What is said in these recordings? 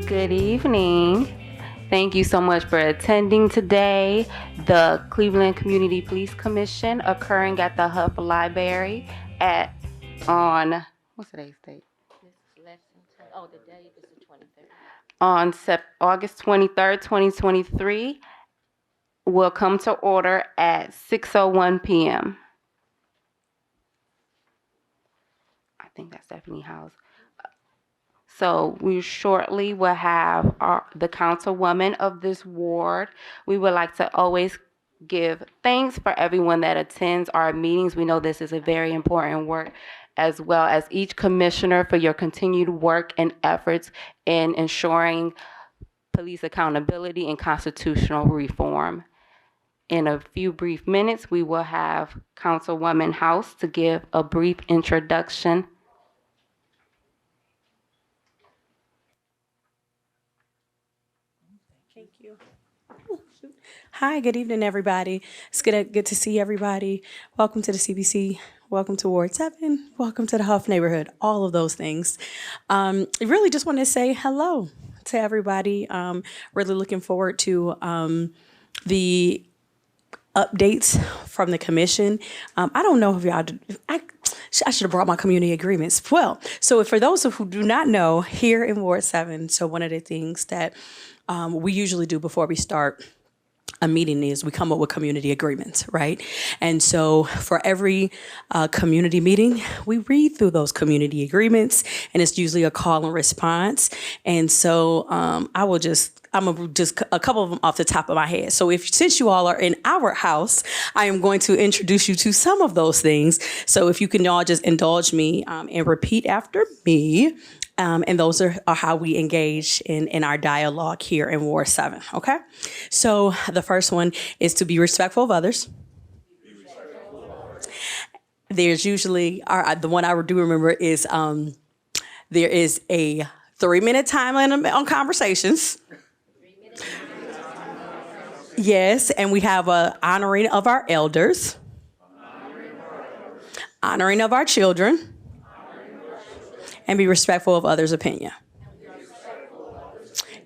Good evening. Thank you so much for attending today. The Cleveland Community Police Commission occurring at the Huff Library on what's today's date? The date is the 23rd. On August 23rd, 2023 will come to order at 6:01 p.m. I think that's Stephanie House. So we shortly will have the councilwoman of this ward. We would like to always give thanks for everyone that attends our meetings. We know this is a very important work, as well as each commissioner for your continued work and efforts in ensuring police accountability and constitutional reform. In a few brief minutes, we will have Councilwoman House to give a brief introduction. Thank you. Hi, good evening, everybody. It's good to see everybody. Welcome to the CBC. Welcome to Ward 7. Welcome to the Huff neighborhood. All of those things. Really just want to say hello to everybody. Really looking forward to the updates from the commission. I don't know if y'all, I should have brought my community agreements. Well, so for those who do not know, here in Ward 7, so one of the things that we usually do before we start a meeting is we come up with community agreements, right? And so for every community meeting, we read through those community agreements, and it's usually a call and response. And so I'm gonna just a couple of them off the top of my head. So since you all are in our house, I am going to introduce you to some of those things. So if you can all just indulge me and repeat after me. And those are how we engage in our dialogue here in Ward 7, okay? So the first one is to be respectful of others. There's usually, the one I do remember is there is a 3-minute time limit on conversations. Yes, and we have a honoring of our elders, honoring of our children, and be respectful of others' opinion.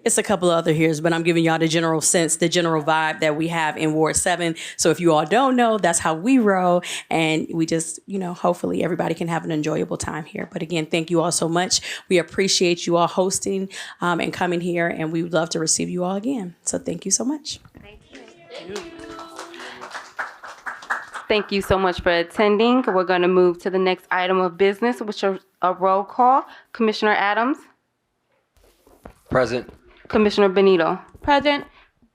It's a couple of other here, but I'm giving y'all the general sense, the general vibe that we have in Ward 7. So if you all don't know, that's how we roll. And we just, hopefully everybody can have an enjoyable time here. But again, thank you all so much. We appreciate you all hosting and coming here, and we would love to receive you all again. So thank you so much. Thank you so much for attending. We're going to move to the next item of business, which is a roll call. Commissioner Adams? Present. Commissioner Benito? Present.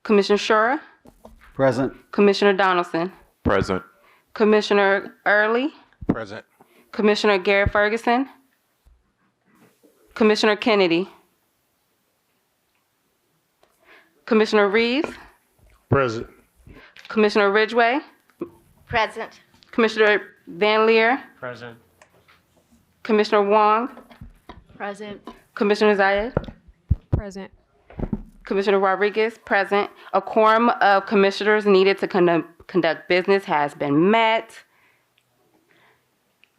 Commissioner Shura? Present. Commissioner Donaldson? Present. Commissioner Early? Present. Commissioner Garrett Ferguson? Commissioner Kennedy? Commissioner Reeves? Present. Commissioner Ridgway? Present. Commissioner Van Leer? Present. Commissioner Wong? Present. Commissioner Zayed? Present. Commissioner Rodriguez, present. A quorum of commissioners needed to conduct business has been met.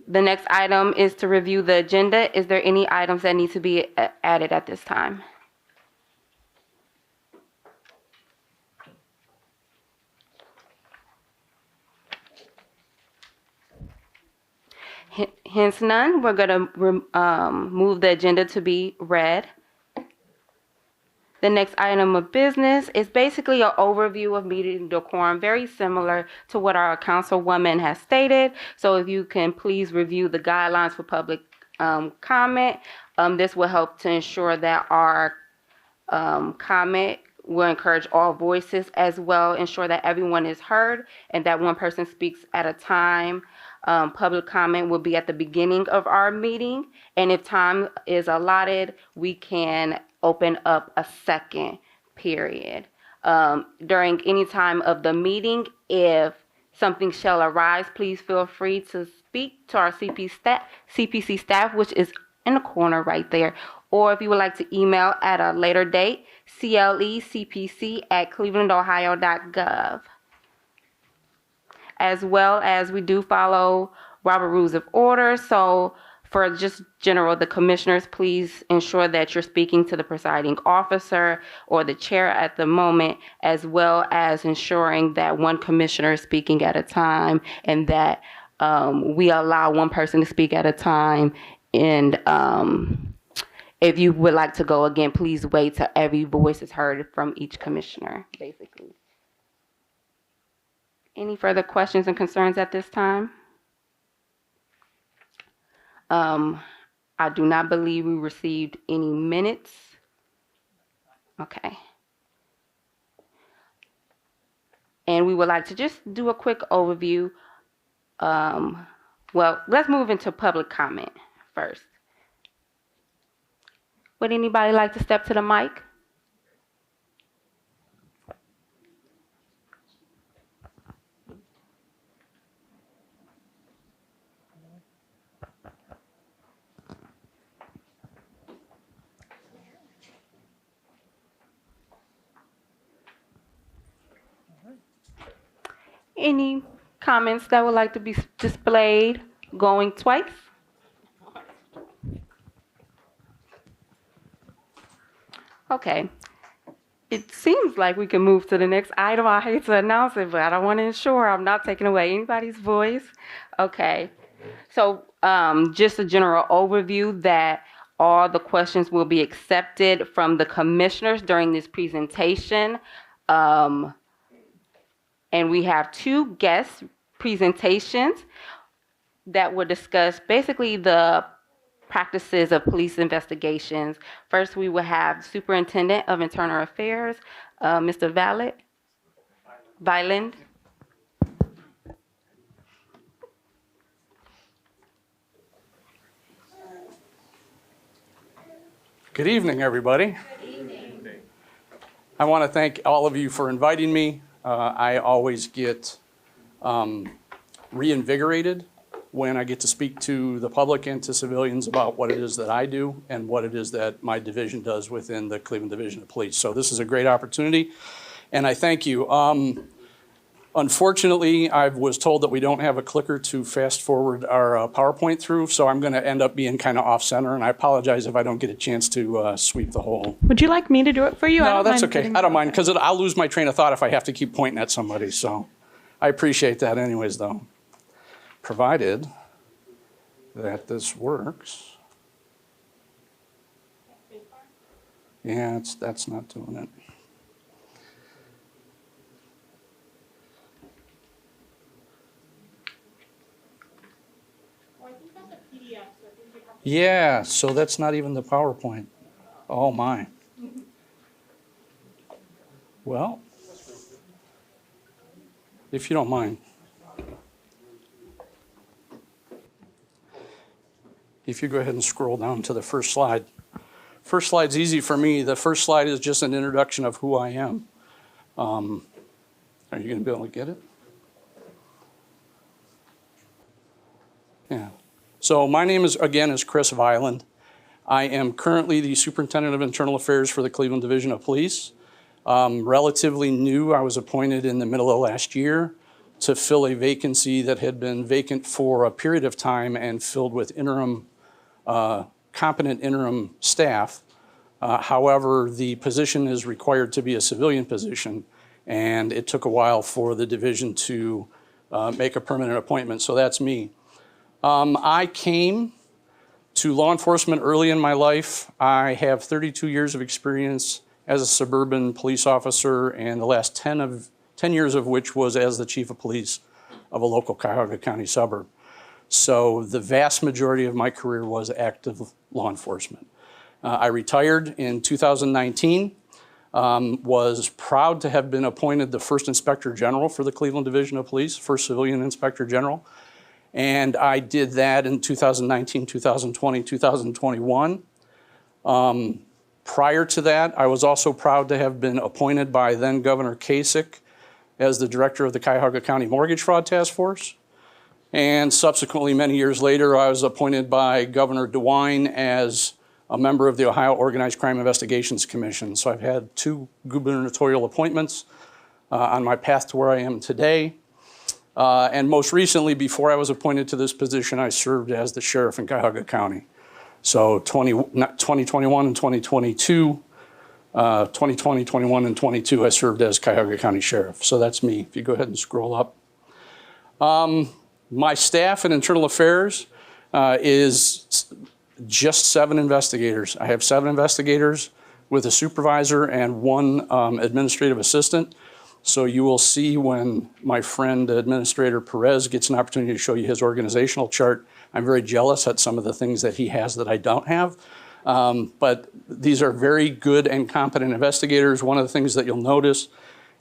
The next item is to review the agenda. Is there any items that need to be added at this time? Hence none. We're going to move the agenda to be read. The next item of business is basically an overview of meeting decorum, very similar to what our councilwoman has stated. So if you can please review the guidelines for public comment, this will help to ensure that our comment will encourage all voices, as well ensure that everyone is heard and that one person speaks at a time. Public comment will be at the beginning of our meeting, and if time is allotted, we can open up a second period. During any time of the meeting, if something shall arise, please feel free to speak to our CPC staff, which is in the corner right there. Or if you would like to email at a later date, clecpc@clevelandohio.gov. As well as we do follow Robert Rules of Order. So for just general, the commissioners, please ensure that you're speaking to the presiding officer or the chair at the moment, as well as ensuring that one commissioner is speaking at a time and that we allow one person to speak at a time. And if you would like to go again, please wait till every voice is heard from each commissioner, basically. Any further questions and concerns at this time? I do not believe we received any minutes. Okay. And we would like to just do a quick overview. Well, let's move into public comment first. Would anybody like to step to the mic? Any comments that would like to be displayed going twice? Okay. It seems like we can move to the next item. I hate to announce it, but I don't want to ensure I'm not taking away anybody's voice. Okay. So just a general overview that all the questions will be accepted from the commissioners during this presentation. And we have two guest presentations that will discuss basically the practices of police investigations. First, we will have Superintendent of Internal Affairs, Mr. Violin. Good evening, everybody. Good evening. I want to thank all of you for inviting me. I always get reinvigorated when I get to speak to the public and to civilians about what it is that I do and what it is that my division does within the Cleveland Division of Police. So this is a great opportunity, and I thank you. Unfortunately, I was told that we don't have a clicker to fast forward our PowerPoint through, so I'm going to end up being kind of off center, and I apologize if I don't get a chance to sweep the whole. Would you like me to do it for you? No, that's okay. I don't mind, because I'll lose my train of thought if I have to keep pointing at somebody, so I appreciate that anyways, though. Provided that this works. Yeah, that's not doing it. Yeah, so that's not even the PowerPoint. Oh, my. Well, if you don't mind. If you go ahead and scroll down to the first slide. First slide's easy for me. The first slide is just an introduction of who I am. Are you going to be able to get it? Yeah. So my name is Chris Violin. I am currently the Superintendent of Internal Affairs for the Cleveland Division of Police. Relatively new. I was appointed in the middle of last year to fill a vacancy that had been vacant for a period of time and filled with interim, competent interim staff. However, the position is required to be a civilian position, and it took a while for the division to make a permanent appointment, so that's me. I came to law enforcement early in my life. I have 32 years of experience as a suburban police officer, and the last 10 years of which was as the chief of police of a local Cuyahoga County suburb. So the vast majority of my career was active law enforcement. I retired in 2019, was proud to have been appointed the first Inspector General for the Cleveland Division of Police, first civilian Inspector General. And I did that in 2019, 2020, 2021. Prior to that, I was also proud to have been appointed by then Governor Kasich as the director of the Cuyahoga County Mortgage Fraud Task Force. And subsequently, many years later, I was appointed by Governor DeWine as a member of the Ohio Organized Crime Investigations Commission. So I've had 2 gubernatorial appointments on my path to where I am today. And most recently, before I was appointed to this position, I served as the sheriff in Cuyahoga County. So 2021 and 2022, 2020, 21, and 22, I served as Cuyahoga County Sheriff. So that's me. If you go ahead and scroll up. My staff in Internal Affairs is just 7 investigators. I have 7 investigators with a supervisor and 1 administrative assistant. So you will see when my friend Administrator Perez gets an opportunity to show you his organizational chart, I'm very jealous at some of the things that he has that I don't have. But these are very good and competent investigators. One of the things that you'll notice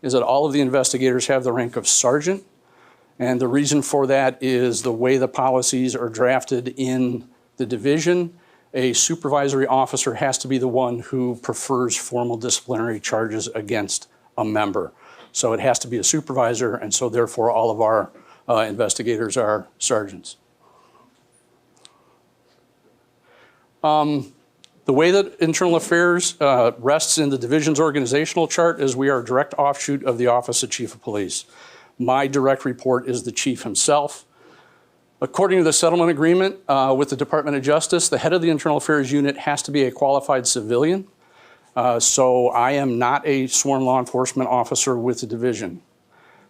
is that all of the investigators have the rank of sergeant. And the reason for that is the way the policies are drafted in the division. A supervisory officer has to be the one who prefers formal disciplinary charges against a member. So it has to be a supervisor, and so therefore all of our investigators are sergeants. The way that Internal Affairs rests in the division's organizational chart is we are a direct offshoot of the Office of Chief of Police. My direct report is the chief himself. According to the settlement agreement with the Department of Justice, the head of the Internal Affairs unit has to be a qualified civilian. So I am not a sworn law enforcement officer with the division.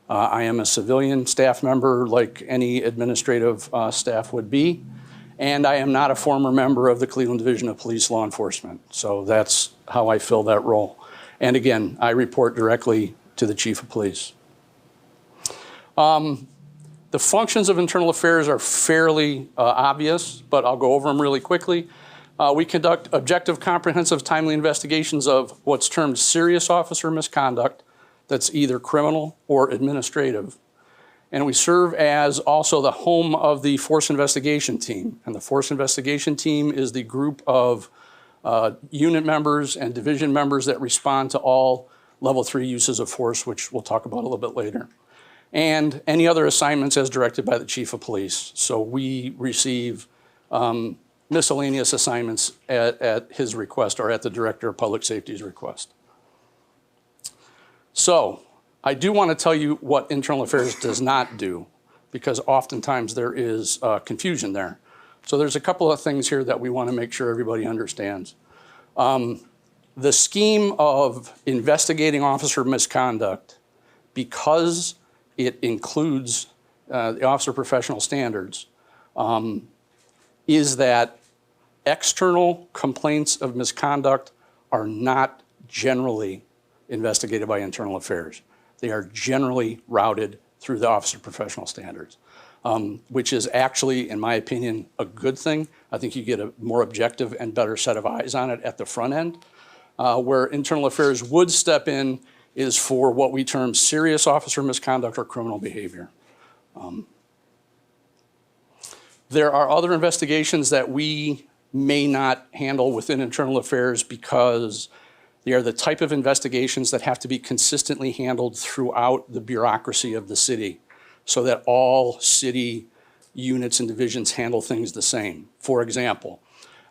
I am a civilian staff member like any administrative staff would be. And I am not a former member of the Cleveland Division of Police Law Enforcement. So that's how I fill that role. And again, I report directly to the Chief of Police. The functions of Internal Affairs are fairly obvious, but I'll go over them really quickly. We conduct objective, comprehensive, timely investigations of what's termed serious officer misconduct that's either criminal or administrative. And we serve as also the home of the Force Investigation Team. And the Force Investigation Team is the group of unit members and division members that respond to all level 3 uses of force, which we'll talk about a little bit later. And any other assignments as directed by the Chief of Police. So we receive miscellaneous assignments at his request or at the Director of Public Safety's request. So I do want to tell you what Internal Affairs does not do, because oftentimes there is confusion there. So there's a couple of things here that we want to make sure everybody understands. The scheme of investigating officer misconduct, because it includes the Officer Professional Standards, is that external complaints of misconduct are not generally investigated by Internal Affairs. They are generally routed through the Officer Professional Standards, which is actually, in my opinion, a good thing. I think you get a more objective and better set of eyes on it at the front end. Where Internal Affairs would step in is for what we term serious officer misconduct or criminal behavior. There are other investigations that we may not handle within Internal Affairs because they are the type of investigations that have to be consistently handled throughout the bureaucracy of the city so that all city units and divisions handle things the same. For example,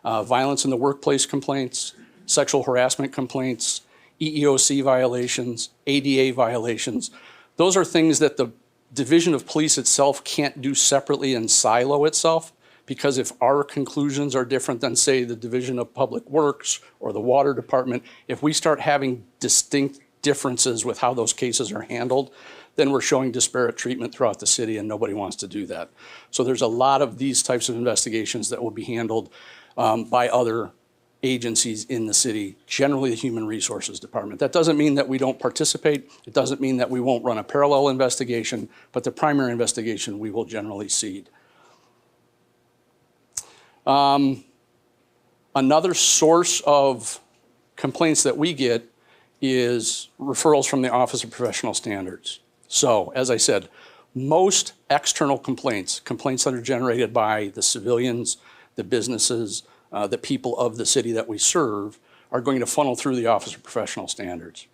violence in the workplace complaints, sexual harassment complaints, EEOC violations, ADA violations. Those are things that the Division of Police itself can't do separately and silo itself, because if our conclusions are different than, say, the Division of Public Works or the Water Department, if we start having distinct differences with how those cases are handled, then we're showing disparate treatment throughout the city, and nobody wants to do that. So there's a lot of these types of investigations that will be handled by other agencies in the city, generally the Human Resources Department. That doesn't mean that we don't participate. It doesn't mean that we won't run a parallel investigation, but the primary investigation we will generally cede. Another source of complaints that we get is referrals from the Office of Professional Standards. So, as I said, most external complaints that are generated by the civilians, the businesses, the people of the city that we serve are going to funnel through the Office of Professional Standards.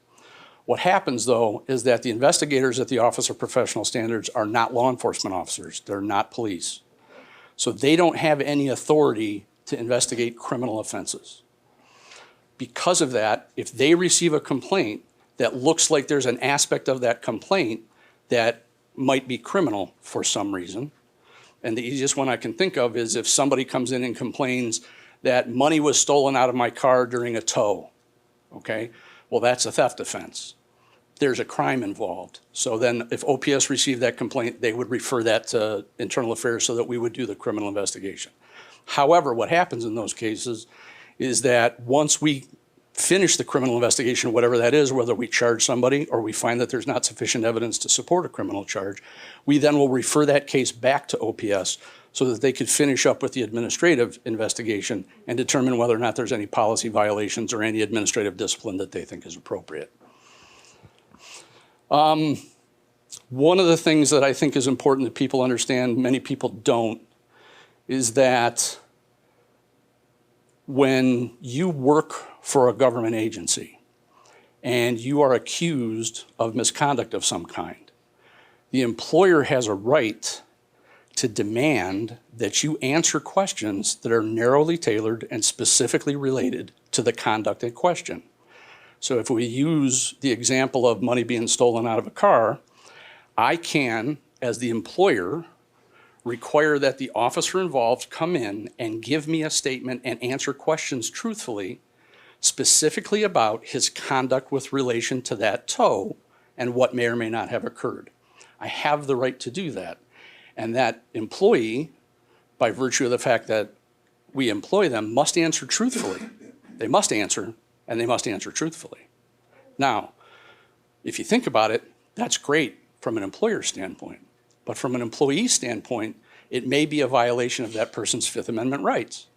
What happens, though, is that the investigators at the Office of Professional Standards are not law enforcement officers. They're not police. So they don't have any authority to investigate criminal offenses. Because of that, if they receive a complaint that looks like there's an aspect of that complaint that might be criminal for some reason. And the easiest one I can think of is if somebody comes in and complains that money was stolen out of my car during a tow, okay? Well, that's a theft offense. There's a crime involved. So then if OPS received that complaint, they would refer that to Internal Affairs so that we would do the criminal investigation. However, what happens in those cases is that once we finish the criminal investigation, whatever that is, whether we charge somebody or we find that there's not sufficient evidence to support a criminal charge, we then will refer that case back to OPS so that they could finish up with the administrative investigation and determine whether or not there's any policy violations or any administrative discipline that they think is appropriate. One of the things that I think is important that people understand, many people don't, is that when you work for a government agency and you are accused of misconduct of some kind, the employer has a right to demand that you answer questions that are narrowly tailored and specifically related to the conduct in question. So if we use the example of money being stolen out of a car, I can, as the employer, require that the officer involved come in and give me a statement and answer questions truthfully, specifically about his conduct with relation to that tow and what may or may not have occurred. I have the right to do that. And that employee, by virtue of the fact that we employ them, must answer truthfully. They must answer, and they must answer truthfully. Now, if you think about it, that's great from an employer standpoint. But from an employee standpoint, it may be a violation of that person's Fifth Amendment rights.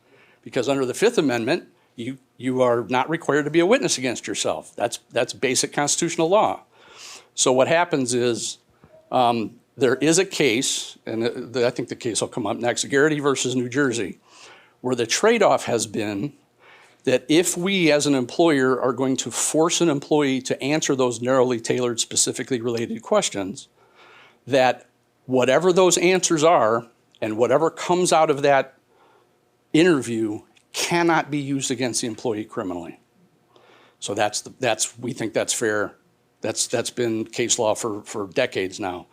Because under the Fifth Amendment, you are not required to be a witness against yourself. That's basic constitutional law. So what happens is there is a case, and I think the case will come up next, Garrity versus New Jersey, where the trade-off has been that if we as an employer are going to force an employee to answer those narrowly tailored, specifically related questions, that whatever those answers are and whatever comes out of that interview cannot be used against the employee criminally. So we think that's fair. That's been case law for decades now.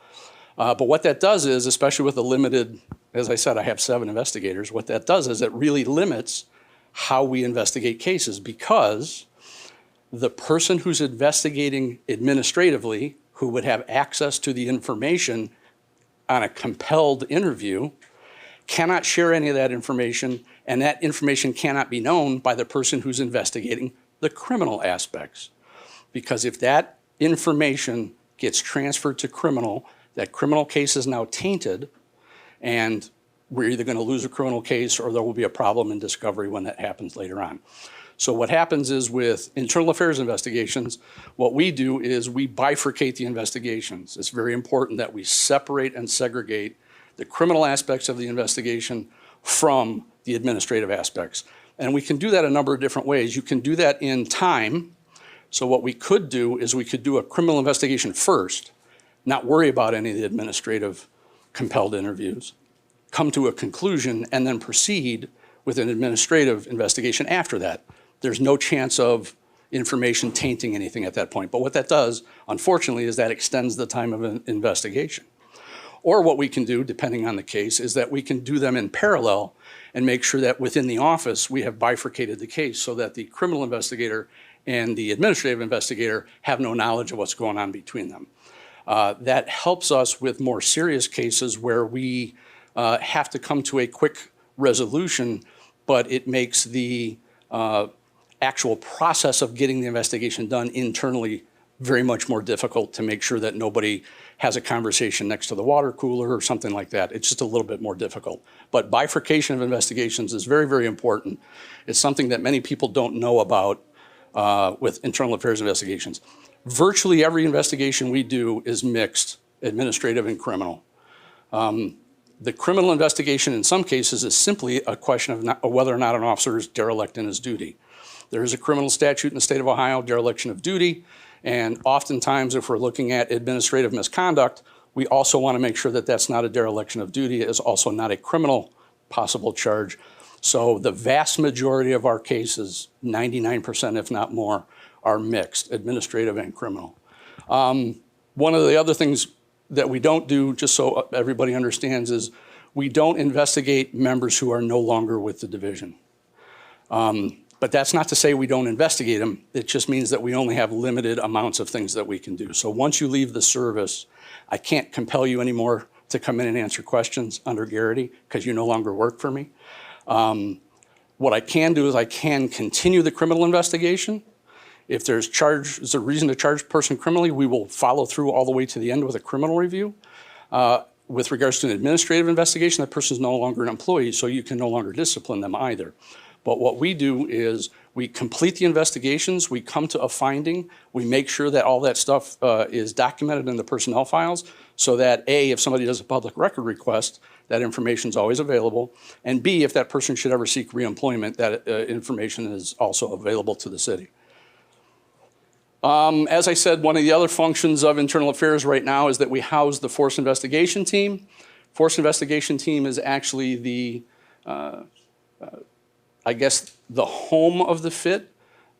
But what that does is, especially with the limited, as I said, I have 7 investigators, what that does is it really limits how we investigate cases, because the person who's investigating administratively, who would have access to the information on a compelled interview, cannot share any of that information, and that information cannot be known by the person who's investigating the criminal aspects. Because if that information gets transferred to criminal, that criminal case is now tainted, and we're either going to lose a criminal case or there will be a problem in discovery when that happens later on. So what happens is with internal affairs investigations, what we do is we bifurcate the investigations. It's very important that we separate and segregate the criminal aspects of the investigation from the administrative aspects. And we can do that a number of different ways. You can do that in time. So what we could do is we could do a criminal investigation first, not worry about any of the administrative compelled interviews, come to a conclusion, and then proceed with an administrative investigation after that. There's no chance of information tainting anything at that point. But what that does, unfortunately, is that extends the time of an investigation. Or what we can do, depending on the case, is that we can do them in parallel and make sure that within the office we have bifurcated the case so that the criminal investigator and the administrative investigator have no knowledge of what's going on between them. That helps us with more serious cases where we have to come to a quick resolution, but it makes the actual process of getting the investigation done internally very much more difficult, to make sure that nobody has a conversation next to the water cooler or something like that. It's just a little bit more difficult. But bifurcation of investigations is very, very important. It's something that many people don't know about with internal affairs investigations. Virtually every investigation we do is mixed, administrative and criminal. The criminal investigation in some cases is simply a question of whether or not an officer is derelict in his duty. There is a criminal statute in the state of Ohio, dereliction of duty, and oftentimes if we're looking at administrative misconduct, we also want to make sure that that's not a dereliction of duty, is also not a criminal possible charge. So the vast majority of our cases, 99% if not more, are mixed, administrative and criminal. One of the other things that we don't do, just so everybody understands, is we don't investigate members who are no longer with the division. But that's not to say we don't investigate them. It just means that we only have limited amounts of things that we can do. So once you leave the service, I can't compel you anymore to come in and answer questions under Garrity because you no longer work for me. What I can do is I can continue the criminal investigation. If there's a reason to charge a person criminally, we will follow through all the way to the end with a criminal review. With regards to an administrative investigation, that person is no longer an employee, so you can no longer discipline them either. But what we do is we complete the investigations, we come to a finding, we make sure that all that stuff is documented in the personnel files so that A, if somebody does a public record request, that information is always available, and B, if that person should ever seek reemployment, that information is also available to the city. As I said, one of the other functions of Internal Affairs right now is that we house the Force Investigation Team. Force Investigation Team is actually the I guess, the home of the FIT,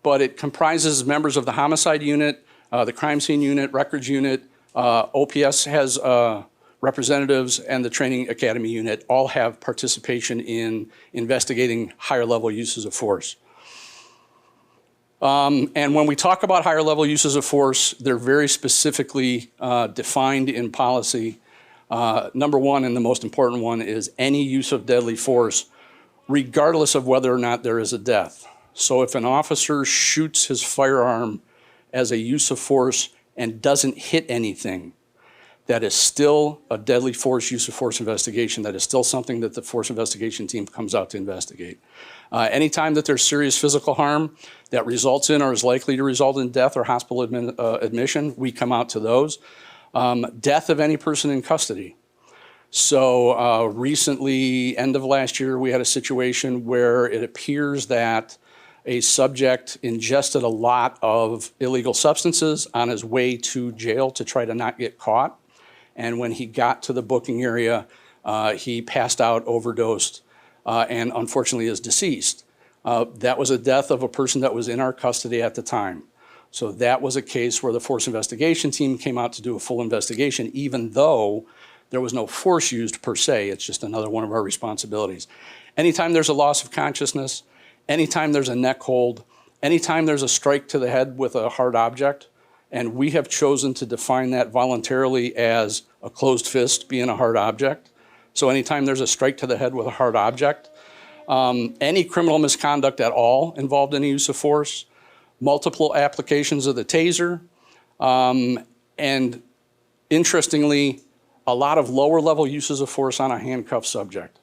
but it comprises members of the homicide unit, the crime scene unit, records unit, OPS has representatives, and the training academy unit all have participation in investigating higher level uses of force. And when we talk about higher level uses of force, they're very specifically defined in policy. Number one, and the most important one, is any use of deadly force regardless of whether or not there is a death. So if an officer shoots his firearm as a use of force and doesn't hit anything, that is still a deadly force, use of force investigation. That is still something that the force investigation team comes out to investigate. Anytime that there's serious physical harm that results in or is likely to result in death or hospital admission, we come out to those. Death of any person in custody. So recently, end of last year, we had a situation where it appears that a subject ingested a lot of illegal substances on his way to jail to try to not get caught. And when he got to the booking area, he passed out, overdosed, and unfortunately is deceased. That was a death of a person that was in our custody at the time. So that was a case where the force investigation team came out to do a full investigation, even though there was no force used per se. It's just another one of our responsibilities. Anytime there's a loss of consciousness, anytime there's a neck hold, anytime there's a strike to the head with a hard object, and we have chosen to define that voluntarily as a closed fist being a hard object. So anytime there's a strike to the head with a hard object, any criminal misconduct at all involved in the use of force, multiple applications of the taser, and interestingly, a lot of lower level uses of force on a handcuffed subject.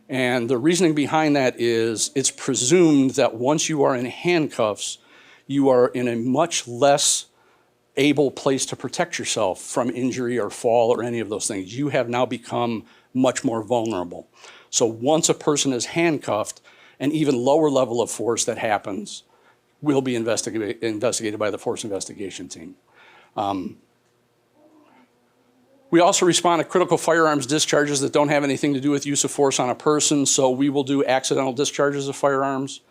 And the reasoning behind that is it's presumed that once you are in handcuffs, you are in a much less able place to protect yourself from injury or fall or any of those things. You have now become much more vulnerable. So once a person is handcuffed, an even lower level of force that happens will be investigated by the force investigation team. We also respond to critical firearms discharges that don't have anything to do with use of force on a person. So we will do accidental discharges of firearms.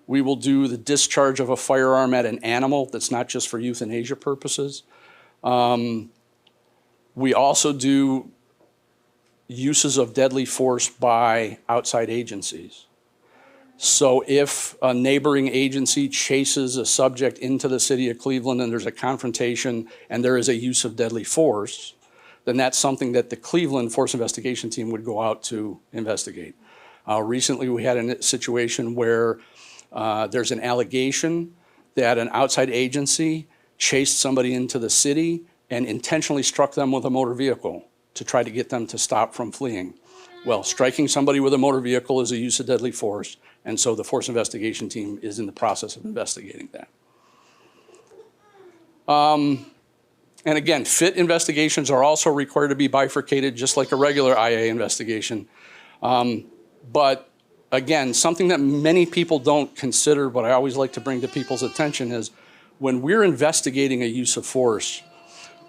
We will do the discharge of a firearm at an animal that's not just for euthanasia purposes. We also do uses of deadly force by outside agencies. So if a neighboring agency chases a subject into the city of Cleveland and there's a confrontation and there is a use of deadly force, then that's something that the Cleveland Force Investigation Team would go out to investigate. Recently, we had a situation where there's an allegation that an outside agency chased somebody into the city and intentionally struck them with a motor vehicle to try to get them to stop from fleeing. Well, striking somebody with a motor vehicle is a use of deadly force, and so the Force Investigation Team is in the process of investigating that. And again, FIT investigations are also required to be bifurcated, just like a regular IA investigation. But again, something that many people don't consider, but I always like to bring to people's attention is when we're investigating a use of force,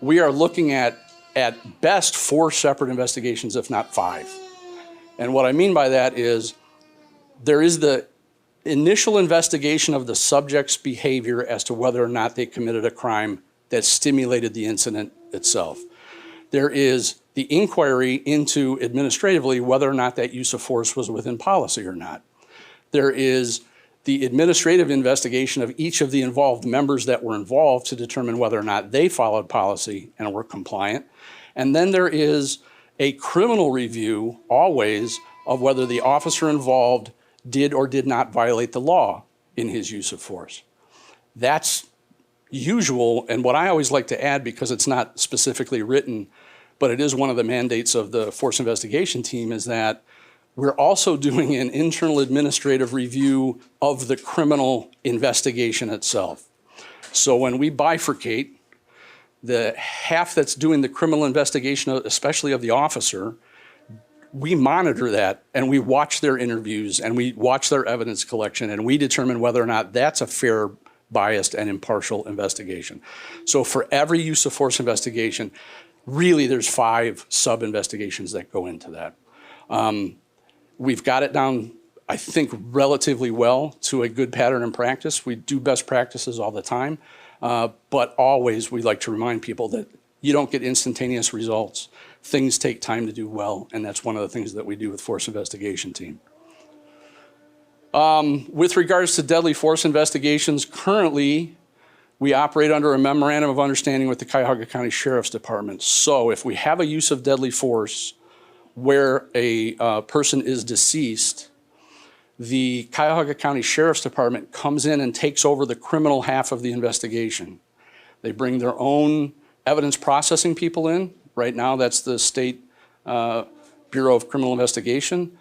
we are looking at best 4 separate investigations, if not 5. And what I mean by that is there is the initial investigation of the subject's behavior as to whether or not they committed a crime that stimulated the incident itself. There is the inquiry into administratively whether or not that use of force was within policy or not. There is the administrative investigation of each of the involved members that were involved to determine whether or not they followed policy and were compliant. And then there is a criminal review always of whether the officer involved did or did not violate the law in his use of force. That's usual, and what I always like to add, because it's not specifically written, but it is one of the mandates of the force investigation team, is that we're also doing an internal administrative review of the criminal investigation itself. So when we bifurcate, the half that's doing the criminal investigation, especially of the officer, we monitor that and we watch their interviews and we watch their evidence collection and we determine whether or not that's a fair, biased, and impartial investigation. So for every use of force investigation, really there's 5 sub-investigations that go into that. We've got it down, I think, relatively well to a good pattern and practice. We do best practices all the time, but always we like to remind people that you don't get instantaneous results. Things take time to do well, and that's one of the things that we do with Force Investigation Team. With regards to deadly force investigations, currently we operate under a memorandum of understanding with the Cuyahoga County Sheriff's Department. So if we have a use of deadly force where a person is deceased, the Cuyahoga County Sheriff's Department comes in and takes over the criminal half of the investigation. They bring their own evidence processing people in. Right now, that's the State Bureau of Criminal Investigation.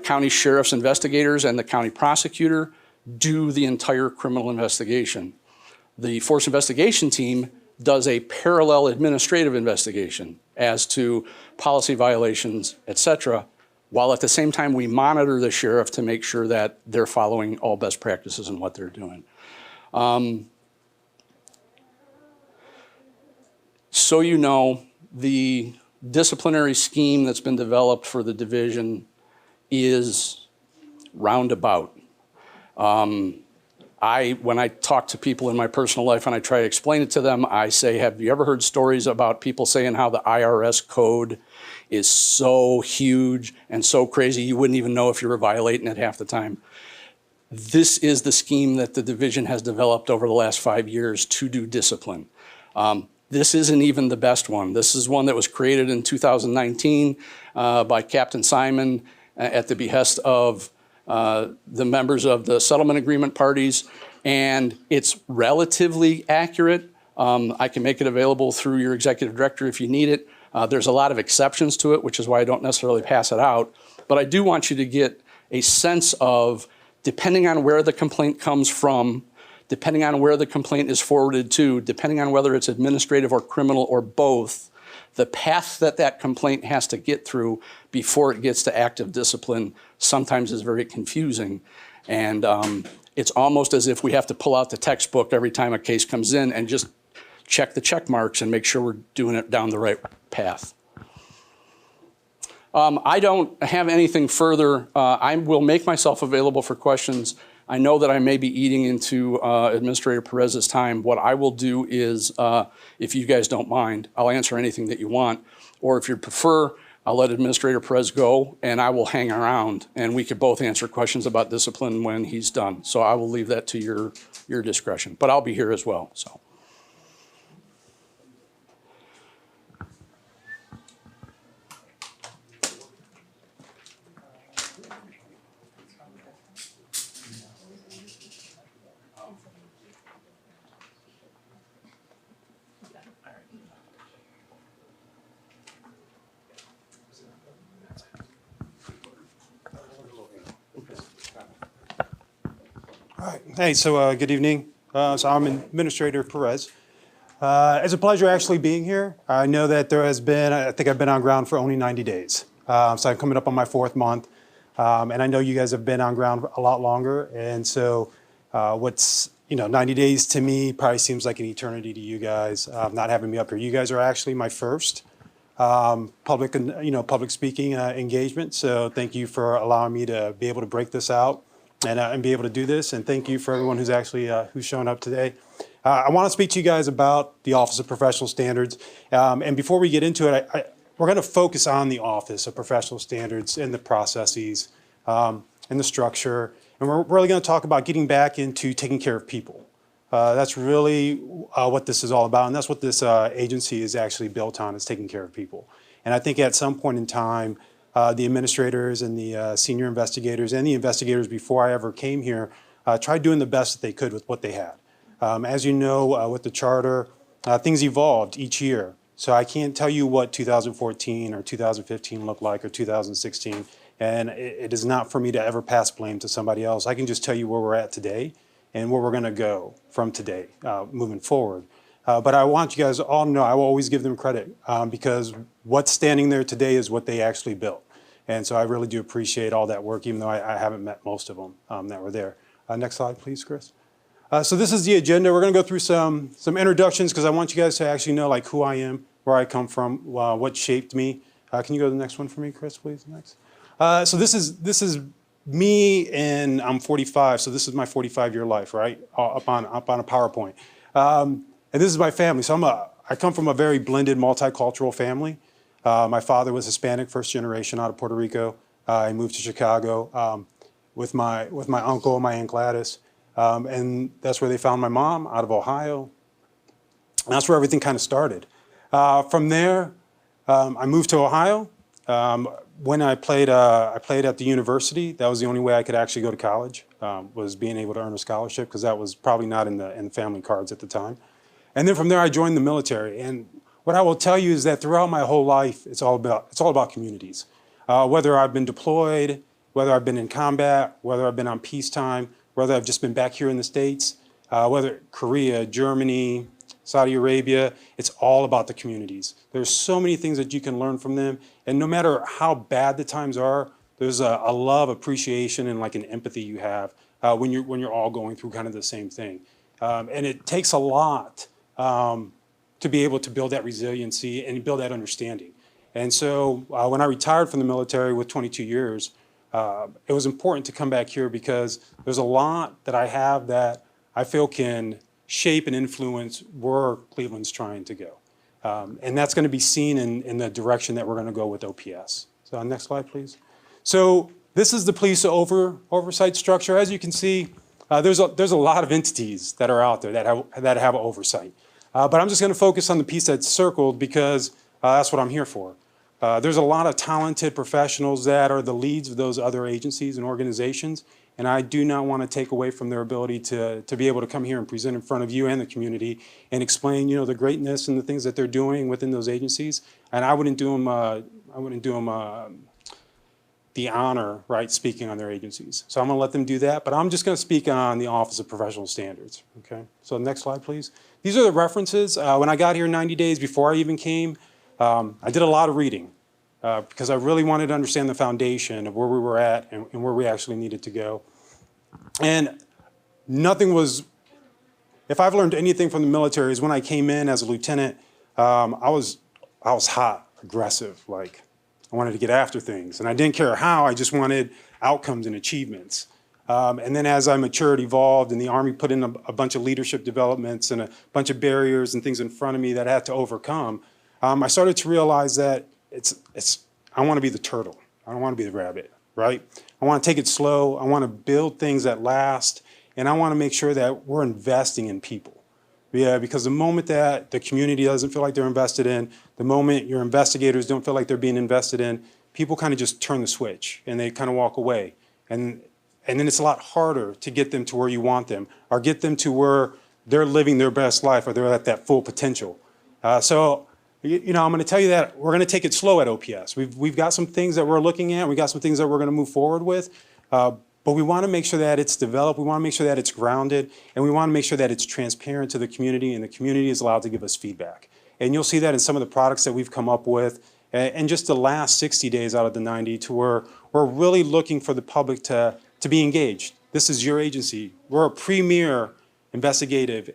County sheriff's investigators and the county prosecutor do the entire criminal investigation. The force investigation team does a parallel administrative investigation as to policy violations, et cetera, while at the same time we monitor the sheriff to make sure that they're following all best practices in what they're doing. So you know, the disciplinary scheme that's been developed for the division is roundabout. When I talk to people in my personal life and I try to explain it to them, I say, have you ever heard stories about people saying how the IRS code is so huge and so crazy you wouldn't even know if you were violating it half the time? This is the scheme that the division has developed over the last 5 years to do discipline. This isn't even the best one. This is one that was created in 2019 by Captain Simon at the behest of the members of the settlement agreement parties, and it's relatively accurate. I can make it available through your executive director if you need it. There's a lot of exceptions to it, which is why I don't necessarily pass it out. But I do want you to get a sense of, depending on where the complaint comes from, depending on where the complaint is forwarded to, depending on whether it's administrative or criminal or both, the path that that complaint has to get through before it gets to active discipline sometimes is very confusing. And it's almost as if we have to pull out the textbook every time a case comes in and just check the check marks and make sure we're doing it down the right path. I don't have anything further. I will make myself available for questions. I know that I may be eating into Administrator Perez's time. What I will do is, if you guys don't mind, I'll answer anything that you want. Or if you prefer, I'll let Administrator Perez go and I will hang around and we could both answer questions about discipline when he's done. So I will leave that to your discretion, but I'll be here as well, so. All right. Hey, so good evening. So I'm Administrator Perez. It's a pleasure actually being here. I know that there has been, I think I've been on ground for only 90 days. So I'm coming up on my 4th month. And I know you guys have been on ground a lot longer. And so what's, 90 days to me probably seems like an eternity to you guys, not having me up here. You guys are actually my first public speaking engagement. So thank you for allowing me to be able to break this out and be able to do this. And thank you for everyone who's actually who's shown up today. I want to speak to you guys about the Office of Professional Standards. And before we get into it, we're going to focus on the Office of Professional Standards and the processes and the structure. And we're really going to talk about getting back into taking care of people. That's really what this is all about. And that's what this agency is actually built on, is taking care of people. And I think at some point in time, the administrators and the senior investigators and the investigators before I ever came here tried doing the best that they could with what they had. As you know, with the charter, things evolved each year. So I can't tell you what 2014 or 2015 looked like, or 2016. And it is not for me to ever pass blame to somebody else. I can just tell you where we're at today and where we're going to go from today moving forward. But I want you guys all to know I will always give them credit because what's standing there today is what they actually built. And so I really do appreciate all that work, even though I haven't met most of them that were there. Next slide, please, Chris. So this is the agenda. We're going to go through some introductions because I want you guys to actually know like who I am, where I come from, what shaped me. Can you go to the next one for me, Chris, please? Next. So this is me, and I'm 45. So this is my 45-year life, right? Up on a PowerPoint. And this is my family. So I come from a very blended, multicultural family. My father was Hispanic, first generation out of Puerto Rico. I moved to Chicago with my uncle and my Aunt Gladys. And that's where they found my mom, out of Ohio. And that's where everything kind of started. From there, I moved to Ohio. When I played at the university, that was the only way I could actually go to college, was being able to earn a scholarship, because that was probably not in the family cards at the time. And then from there, I joined the military. And what I will tell you is that throughout my whole life, it's all about communities. Whether I've been deployed, whether I've been in combat, whether I've been on peacetime, whether I've just been back here in the States, whether Korea, Germany, Saudi Arabia, it's all about the communities. There's so many things that you can learn from them. And no matter how bad the times are, there's a love, appreciation, and like an empathy you have when you're all going through kind of the same thing. And it takes a lot to be able to build that resiliency and build that understanding. And so when I retired from the military with 22 years, it was important to come back here because there's a lot that I have that I feel can shape and influence where Cleveland's trying to go. And that's going to be seen in the direction that we're going to go with OPS. So next slide, please. So this is the police oversight structure. As you can see, there's a lot of entities that are out there that have oversight. But I'm just going to focus on the piece that's circled because that's what I'm here for. There's a lot of talented professionals that are the leads of those other agencies and organizations, and I do not want to take away from their ability to be able to come here and present in front of you and the community and explain, you know, the greatness and the things that they're doing within those agencies. And I wouldn't do them the honor, right, speaking on their agencies. So I'm going to let them do that, but I'm just going to speak on the Office of Professional Standards. Okay. So next slide, please. These are the references. When I got here 90 days before I even came, I did a lot of reading because I really wanted to understand the foundation of where we were at and where we actually needed to go. And nothing was, if I've learned anything from the military, is when I came in as a lieutenant, I was hot, aggressive, like I wanted to get after things. And I didn't care how, I just wanted outcomes and achievements. And then as I matured, evolved, and the Army put in a bunch of leadership developments and a bunch of barriers and things in front of me that I had to overcome, I started to realize that I want to be the turtle. I don't want to be the rabbit, right? I want to take it slow. I want to build things that last. And I want to make sure that we're investing in people. Yeah, because the moment that the community doesn't feel like they're invested in, the moment your investigators don't feel like they're being invested in, people kind of just turn the switch and they kind of walk away. And then it's a lot harder to get them to where you want them or get them to where they're living their best life or they're at that full potential. So, you know, I'm going to tell you that we're going to take it slow at OPS. We've got some things that we're looking at. We got some things that we're going to move forward with. But we want to make sure that it's developed. We want to make sure that it's grounded. And we want to make sure that it's transparent to the community and the community is allowed to give us feedback. And you'll see that in some of the products that we've come up with and just the last 60 days out of the 90 to where we're really looking for the public to be engaged. This is your agency. We're a premier investigative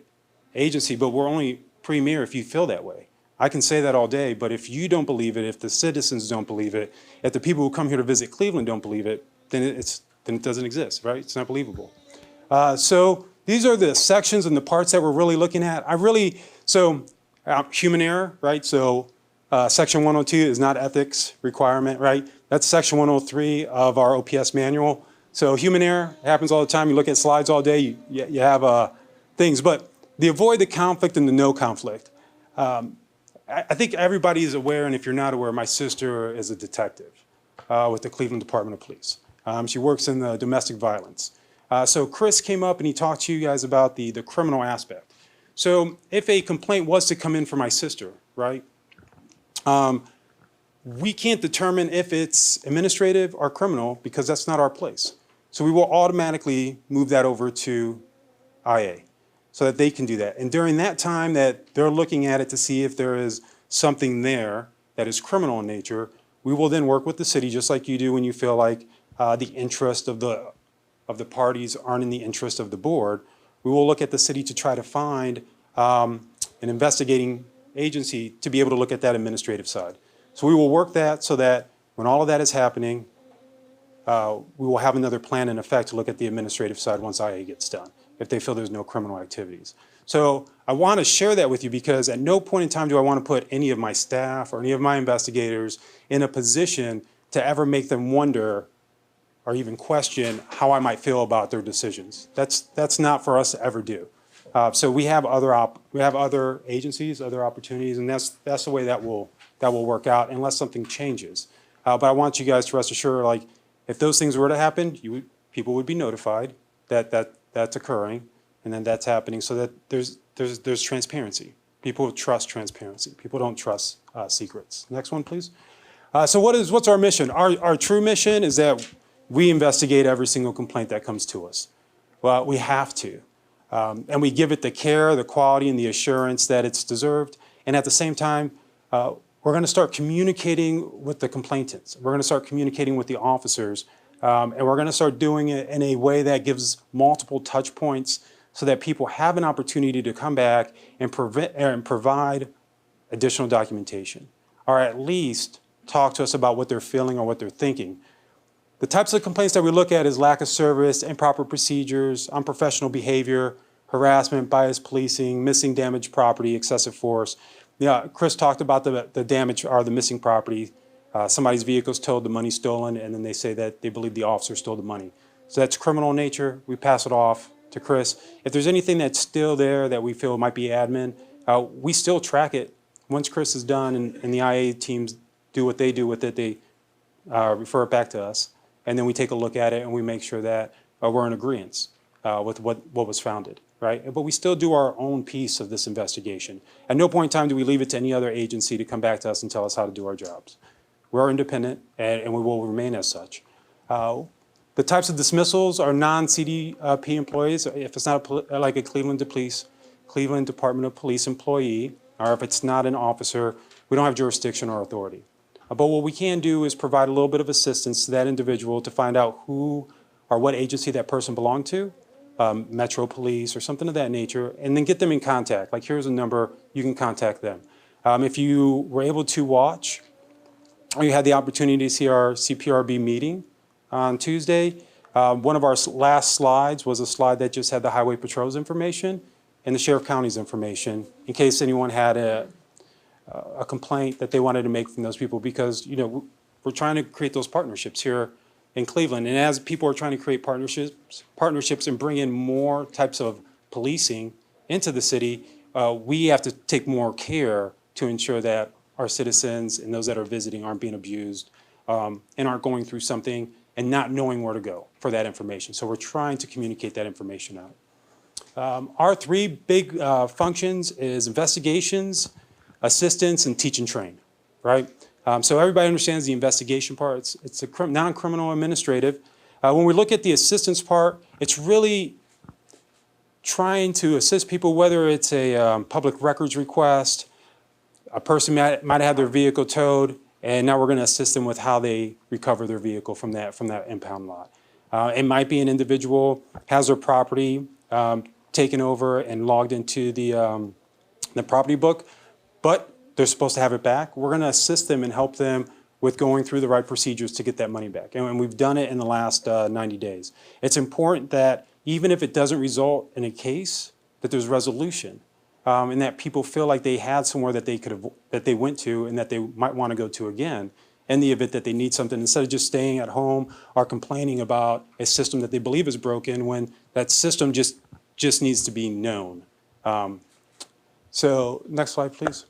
agency, but we're only premier if you feel that way. I can say that all day, but if you don't believe it, if the citizens don't believe it, if the people who come here to visit Cleveland don't believe it, then it doesn't exist, right? It's not believable. So these are the sections and the parts that we're really looking at. Human error, right? So section 102 is not ethics requirement, right? That's section 103 of our OPS manual. So human error happens all the time. You look at slides all day, you have things, but the avoid the conflict and the no conflict. I think everybody is aware, and if you're not aware, my sister is a detective with the Cleveland Department of Police. She works in the domestic violence. So Chris came up and he talked to you guys about the criminal aspect. So if a complaint was to come in for my sister, right, we can't determine if it's administrative or criminal because that's not our place. So we will automatically move that over to IA so that they can do that. And during that time that they're looking at it to see if there is something there that is criminal in nature, we will then work with the city just like you do when you feel like the interest of the parties aren't in the interest of the board. We will look at the city to try to find an investigating agency to be able to look at that administrative side. So we will work that so that when all of that is happening, we will have another plan in effect to look at the administrative side once IA gets done, if they feel there's no criminal activities. So I want to share that with you because at no point in time do I want to put any of my staff or any of my investigators in a position to ever make them wonder or even question how I might feel about their decisions. That's not for us to ever do. So we have other agencies, other opportunities, and that's the way that will work out unless something changes. But I want you guys to rest assured, like if those things were to happen, people would be notified that that's occurring, and then that's happening, so that there's transparency. People trust transparency. People don't trust secrets. Next one, please. So what's our mission? Our true mission is that we investigate every single complaint that comes to us. Well, we have to. And we give it the care, the quality, and the assurance that it's deserved. And at the same time, we're going to start communicating with the complainants. We're going to start communicating with the officers. And we're going to start doing it in a way that gives multiple touch points so that people have an opportunity to come back and provide additional documentation, or at least talk to us about what they're feeling or what they're thinking. The types of complaints that we look at is lack of service, improper procedures, unprofessional behavior, harassment, biased policing, missing damaged property, excessive force. Yeah, Chris talked about the damage or the missing property. Somebody's vehicle's towed, the money's stolen, and then they say that they believe the officer stole the money. So that's criminal in nature. We pass it off to Chris. If there's anything that's still there that we feel might be admin, we still track it. Once Chris is done and the IA teams do what they do with it, they refer it back to us. And then we take a look at it and we make sure that we're in agreement with what was founded, right? But we still do our own piece of this investigation. At no point in time do we leave it to any other agency to come back to us and tell us how to do our jobs. We're independent and we will remain as such. The types of dismissals are non-CDP employees. If it's not like a Cleveland Department of Police employee, or if it's not an officer, we don't have jurisdiction or authority. But what we can do is provide a little bit of assistance to that individual to find out who or what agency that person belonged to, Metro Police or something of that nature, and then get them in contact. Like, here's a number, you can contact them. If you were able to watch, or you had the opportunity to see our CPRB meeting on Tuesday, one of our last slides was a slide that just had the Highway Patrol's information and the Sheriff County's information, in case anyone had a complaint that they wanted to make from those people, because we're trying to create those partnerships here in Cleveland. And as people are trying to create partnerships and bring in more types of policing into the city, we have to take more care to ensure that our citizens and those that are visiting aren't being abused and aren't going through something and not knowing where to go for that information. So we're trying to communicate that information out. Our three big functions is investigations, assistance, and teach and train, right? So everybody understands the investigation part. It's a non-criminal administrative. When we look at the assistance part, it's really trying to assist people, whether it's a public records request, a person might have had their vehicle towed, and now we're going to assist them with how they recover their vehicle from that impound lot. It might be an individual has their property taken over and logged into the property book, but they're supposed to have it back. We're going to assist them and help them with going through the right procedures to get that money back. And we've done it in the last 90 days. It's important that even if it doesn't result in a case, that there's resolution, and that people feel like they had somewhere that they went to and that they might want to go to again in the event that they need something, instead of just staying at home or complaining about a system that they believe is broken when that system just needs to be known. So next slide, please.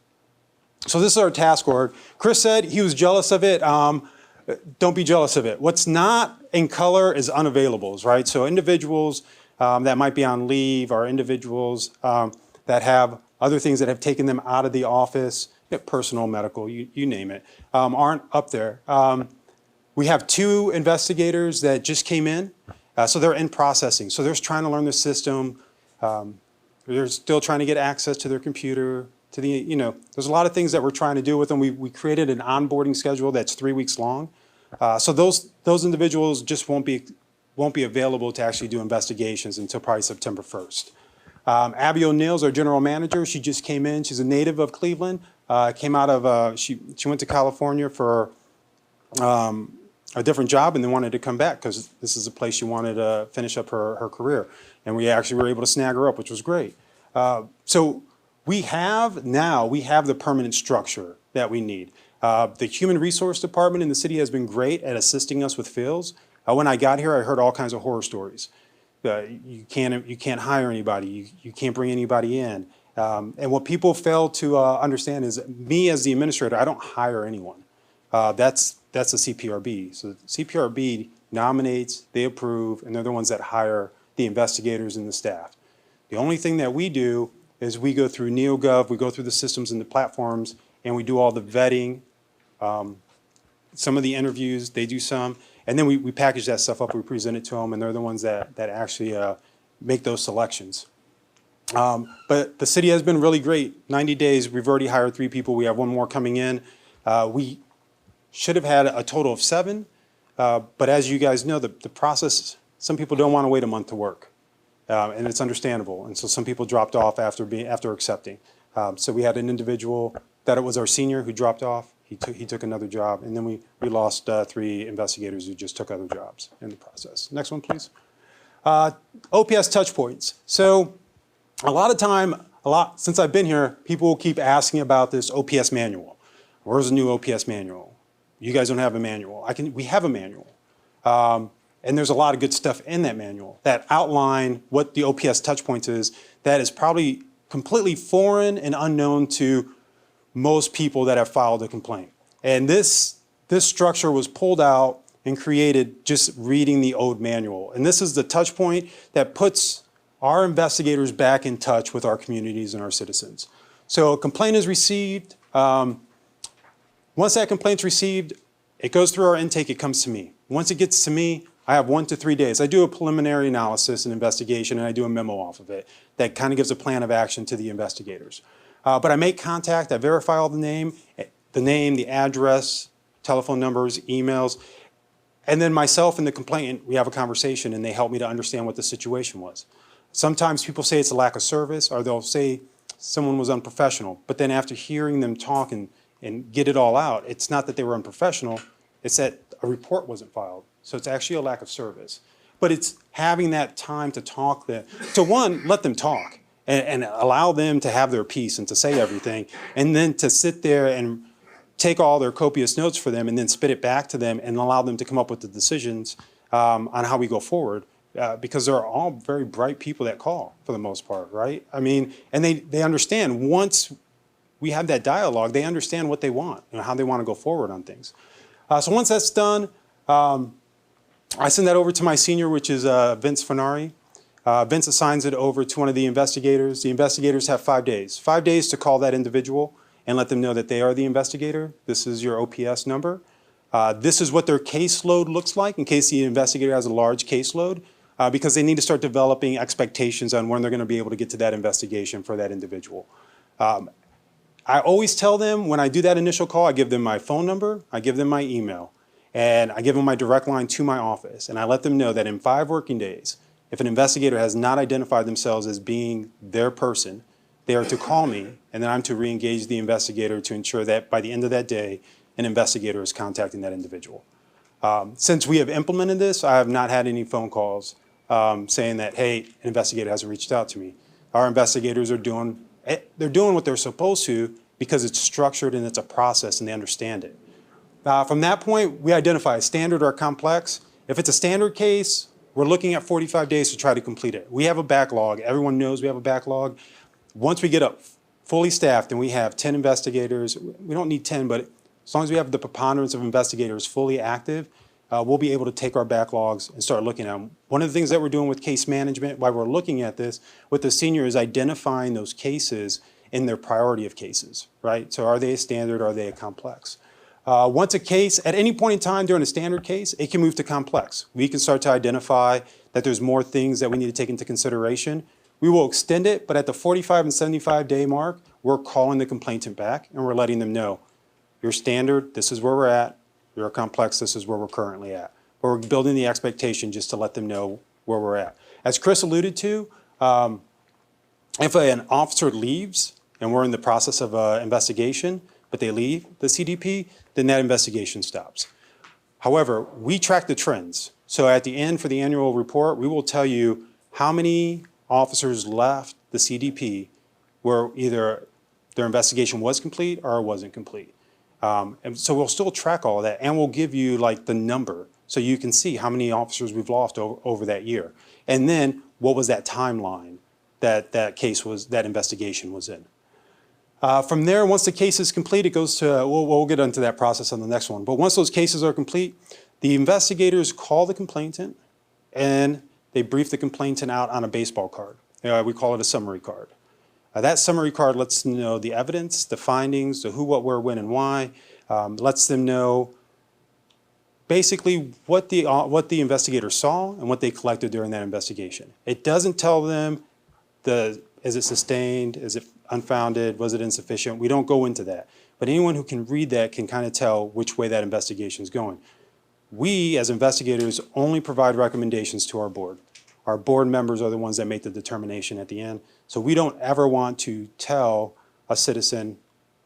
So this is our task org. Chris said he was jealous of it. Don't be jealous of it. What's not in color is unavailables, right? So individuals that might be on leave, or individuals that have other things that have taken them out of the office, personal, medical, you name it, aren't up there. We have 2 investigators that just came in, so they're in processing. So they're trying to learn the system. They're still trying to get access to their computer, there's a lot of things that we're trying to do with them. We created an onboarding schedule that's 3 weeks long. So those individuals just won't be available to actually do investigations until probably September 1st. Abby O'Neill's our general manager. She just came in. She's a native of Cleveland. Came out of, she went to California for a different job and then wanted to come back because this is a place she wanted to finish up her career. And we actually were able to snag her up, which was great. So we have the permanent structure that we need. The Human Resource Department in the city has been great at assisting us with fills. When I got here, I heard all kinds of horror stories. You can't hire anybody. You can't bring anybody in. And what people fail to understand is me as the administrator, I don't hire anyone. That's the CPRB. So the CPRB nominates, they approve, and they're the ones that hire the investigators and the staff. The only thing that we do is we go through NeoGov, we go through the systems and the platforms, and we do all the vetting, some of the interviews, they do some, and then we package that stuff up, we present it to them, and they're the ones that actually make those selections. But the city has been really great. 90 days, we've already hired 3 people. We have 1 more coming in. We should have had a total of 7, but as you guys know, the process, some people don't want to wait a month to work. And it's understandable. And so some people dropped off after accepting. So we had an individual that it was our senior who dropped off. He took another job, and then we lost 3 investigators who just took other jobs in the process. Next one, please. OPS touch points. So a lot of time, since I've been here, people will keep asking about this OPS manual. Where's the new OPS manual? You guys don't have a manual. We have a manual. And there's a lot of good stuff in that manual that outline what the OPS touchpoints is that is probably completely foreign and unknown to most people that have filed a complaint. And this structure was pulled out and created just reading the old manual. And this is the touch point that puts our investigators back in touch with our communities and our citizens. So a complaint is received. Once that complaint's received, it goes through our intake, it comes to me. Once it gets to me, I have 1 to 3 days. I do a preliminary analysis and investigation, and I do a memo off of it that kind of gives a plan of action to the investigators. But I make contact, I verify all the name, the address, telephone numbers, emails, and then myself and the complainant, we have a conversation, and they help me to understand what the situation was. Sometimes people say it's a lack of service, or they'll say someone was unprofessional. But then after hearing them talk and get it all out, it's not that they were unprofessional, it's that a report wasn't filed. So it's actually a lack of service. But it's having that time to talk, to one, let them talk and allow them to have their piece and to say everything, and then to sit there and take all their copious notes for them and then spit it back to them and allow them to come up with the decisions on how we go forward. Because they're all very bright people that call for the most part, right? I mean, and they understand once we have that dialogue, they understand what they want and how they want to go forward on things. So once that's done, I send that over to my senior, which is Vince Finari. Vince assigns it over to one of the investigators. The investigators have 5 days. 5 days to call that individual and let them know that they are the investigator. This is your OPS number. This is what their caseload looks like in case the investigator has a large caseload, because they need to start developing expectations on when they're going to be able to get to that investigation for that individual. I always tell them when I do that initial call, I give them my phone number, I give them my email, and I give them my direct line to my office. And I let them know that in 5 working days, if an investigator has not identified themselves as being their person, they are to call me, and then I'm to re-engage the investigator to ensure that by the end of that day, an investigator is contacting that individual. Since we have implemented this, I have not had any phone calls saying that, hey, an investigator hasn't reached out to me. Our investigators are doing what they're supposed to because it's structured and it's a process and they understand it. From that point, we identify a standard or complex. If it's a standard case, we're looking at 45 days to try to complete it. We have a backlog. Everyone knows we have a backlog. Once we get up fully staffed and we have 10 investigators, we don't need 10, but as long as we have the preponderance of investigators fully active, we'll be able to take our backlogs and start looking at them. One of the things that we're doing with case management, while we're looking at this with the senior, is identifying those cases in their priority of cases, right? So are they a standard, are they a complex? Once a case, at any point in time during a standard case, it can move to complex. We can start to identify that there's more things that we need to take into consideration. We will extend it, but at the 45 and 75 day mark, we're calling the complainant back and we're letting them know, you're standard, this is where we're at. You're a complex, this is where we're currently at. But we're building the expectation just to let them know where we're at. As Chris alluded to, if an officer leaves and we're in the process of an investigation, but they leave the CDP, then that investigation stops. However, we track the trends. So at the end for the annual report, we will tell you how many officers left the CDP where either their investigation was complete or it wasn't complete. And so we'll still track all of that and we'll give you like the number so you can see how many officers we've lost over that year. And then what was that timeline that that investigation was in. From there, once the case is complete, it goes to, we'll get into that process on the next one. But once those cases are complete, the investigators call the complainant and they brief the complainant out on a baseball card. We call it a summary card. That summary card lets them know the evidence, the findings, the who, what, where, when, and why. Lets them know basically what the investigator saw and what they collected during that investigation. It doesn't tell them is it sustained, is it unfounded, was it insufficient? We don't go into that. But anyone who can read that can kind of tell which way that investigation is going. We, as investigators, only provide recommendations to our board. Our board members are the ones that make the determination at the end. So we don't ever want to tell a citizen,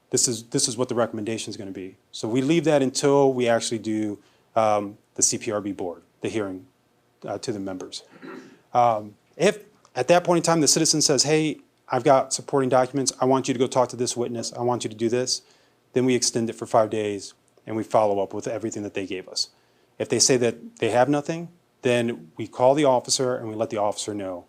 this is what the recommendation is going to be. So we leave that until we actually do the CPRB board, the hearing to the members. If at that point in time the citizen says, hey, I've got supporting documents, I want you to go talk to this witness, I want you to do this, then we extend it for 5 days and we follow up with everything that they gave us. If they say that they have nothing, then we call the officer and we let the officer know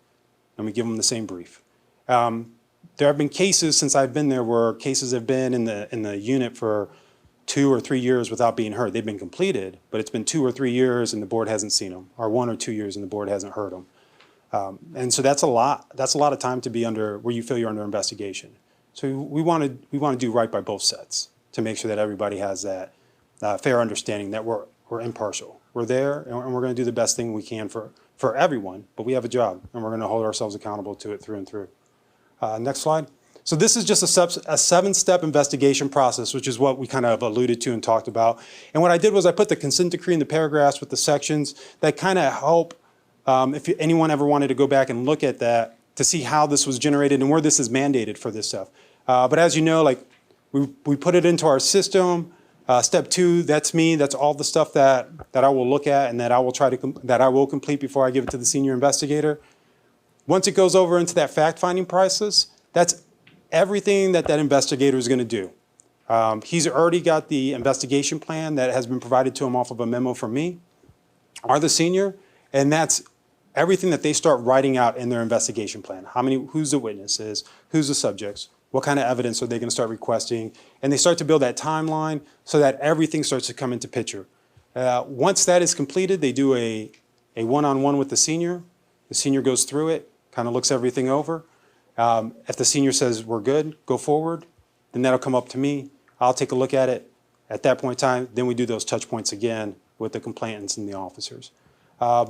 and we give them the same brief. There have been cases since I've been there where cases have been in the unit for 2 or 3 years without being heard. They've been completed, but it's been 2 or 3 years and the board hasn't seen them, or 1 or 2 years and the board hasn't heard them. And so that's a lot of time to be under, where you feel you're under investigation. So we want to do right by both sets to make sure that everybody has that fair understanding that we're impartial. We're there and we're going to do the best thing we can for everyone, but we have a job and we're going to hold ourselves accountable to it through and through. Next slide. So this is just a 7-step investigation process, which is what we kind of alluded to and talked about. And what I did was I put the consent decree in the paragraphs with the sections that kind of help if anyone ever wanted to go back and look at that to see how this was generated and where this is mandated for this stuff. But as you know, like we put it into our system. Step 2, that's me. That's all the stuff that I will look at and that I will complete before I give it to the senior investigator. Once it goes over into that fact-finding process, that's everything that investigator is going to do. He's already got the investigation plan that has been provided to him off of a memo from me, or the senior, and that's everything that they start writing out in their investigation plan. Who's the witnesses, who's the subjects, what kind of evidence are they going to start requesting, and they start to build that timeline so that everything starts to come into picture. Once that is completed, they do a one-on-one with the senior. The senior goes through it, kind of looks everything over. If the senior says we're good, go forward, then that'll come up to me. I'll take a look at it. At that point in time, then we do those touch points again with the complainants and the officers.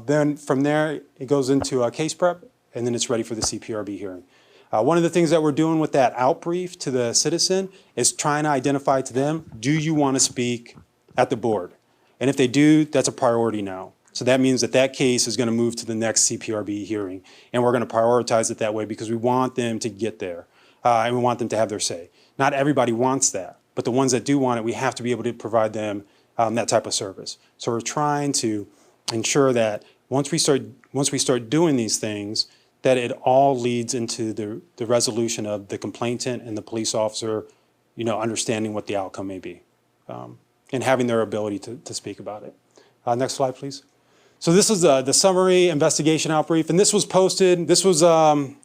Then from there, it goes into a case prep, and then it's ready for the CPRB hearing. One of the things that we're doing with that outbrief to the citizen is trying to identify to them, do you want to speak at the board? And if they do, that's a priority now. So that means that case is going to move to the next CPRB hearing. And we're going to prioritize it that way because we want them to get there and we want them to have their say. Not everybody wants that, but the ones that do want it, we have to be able to provide them that type of service. So we're trying to ensure that once we start doing these things, that it all leads into the resolution of the complainant and the police officer, understanding what the outcome may be, and having their ability to speak about it. Next slide, please. So this is the summary investigation outbrief, and this was posted. This was one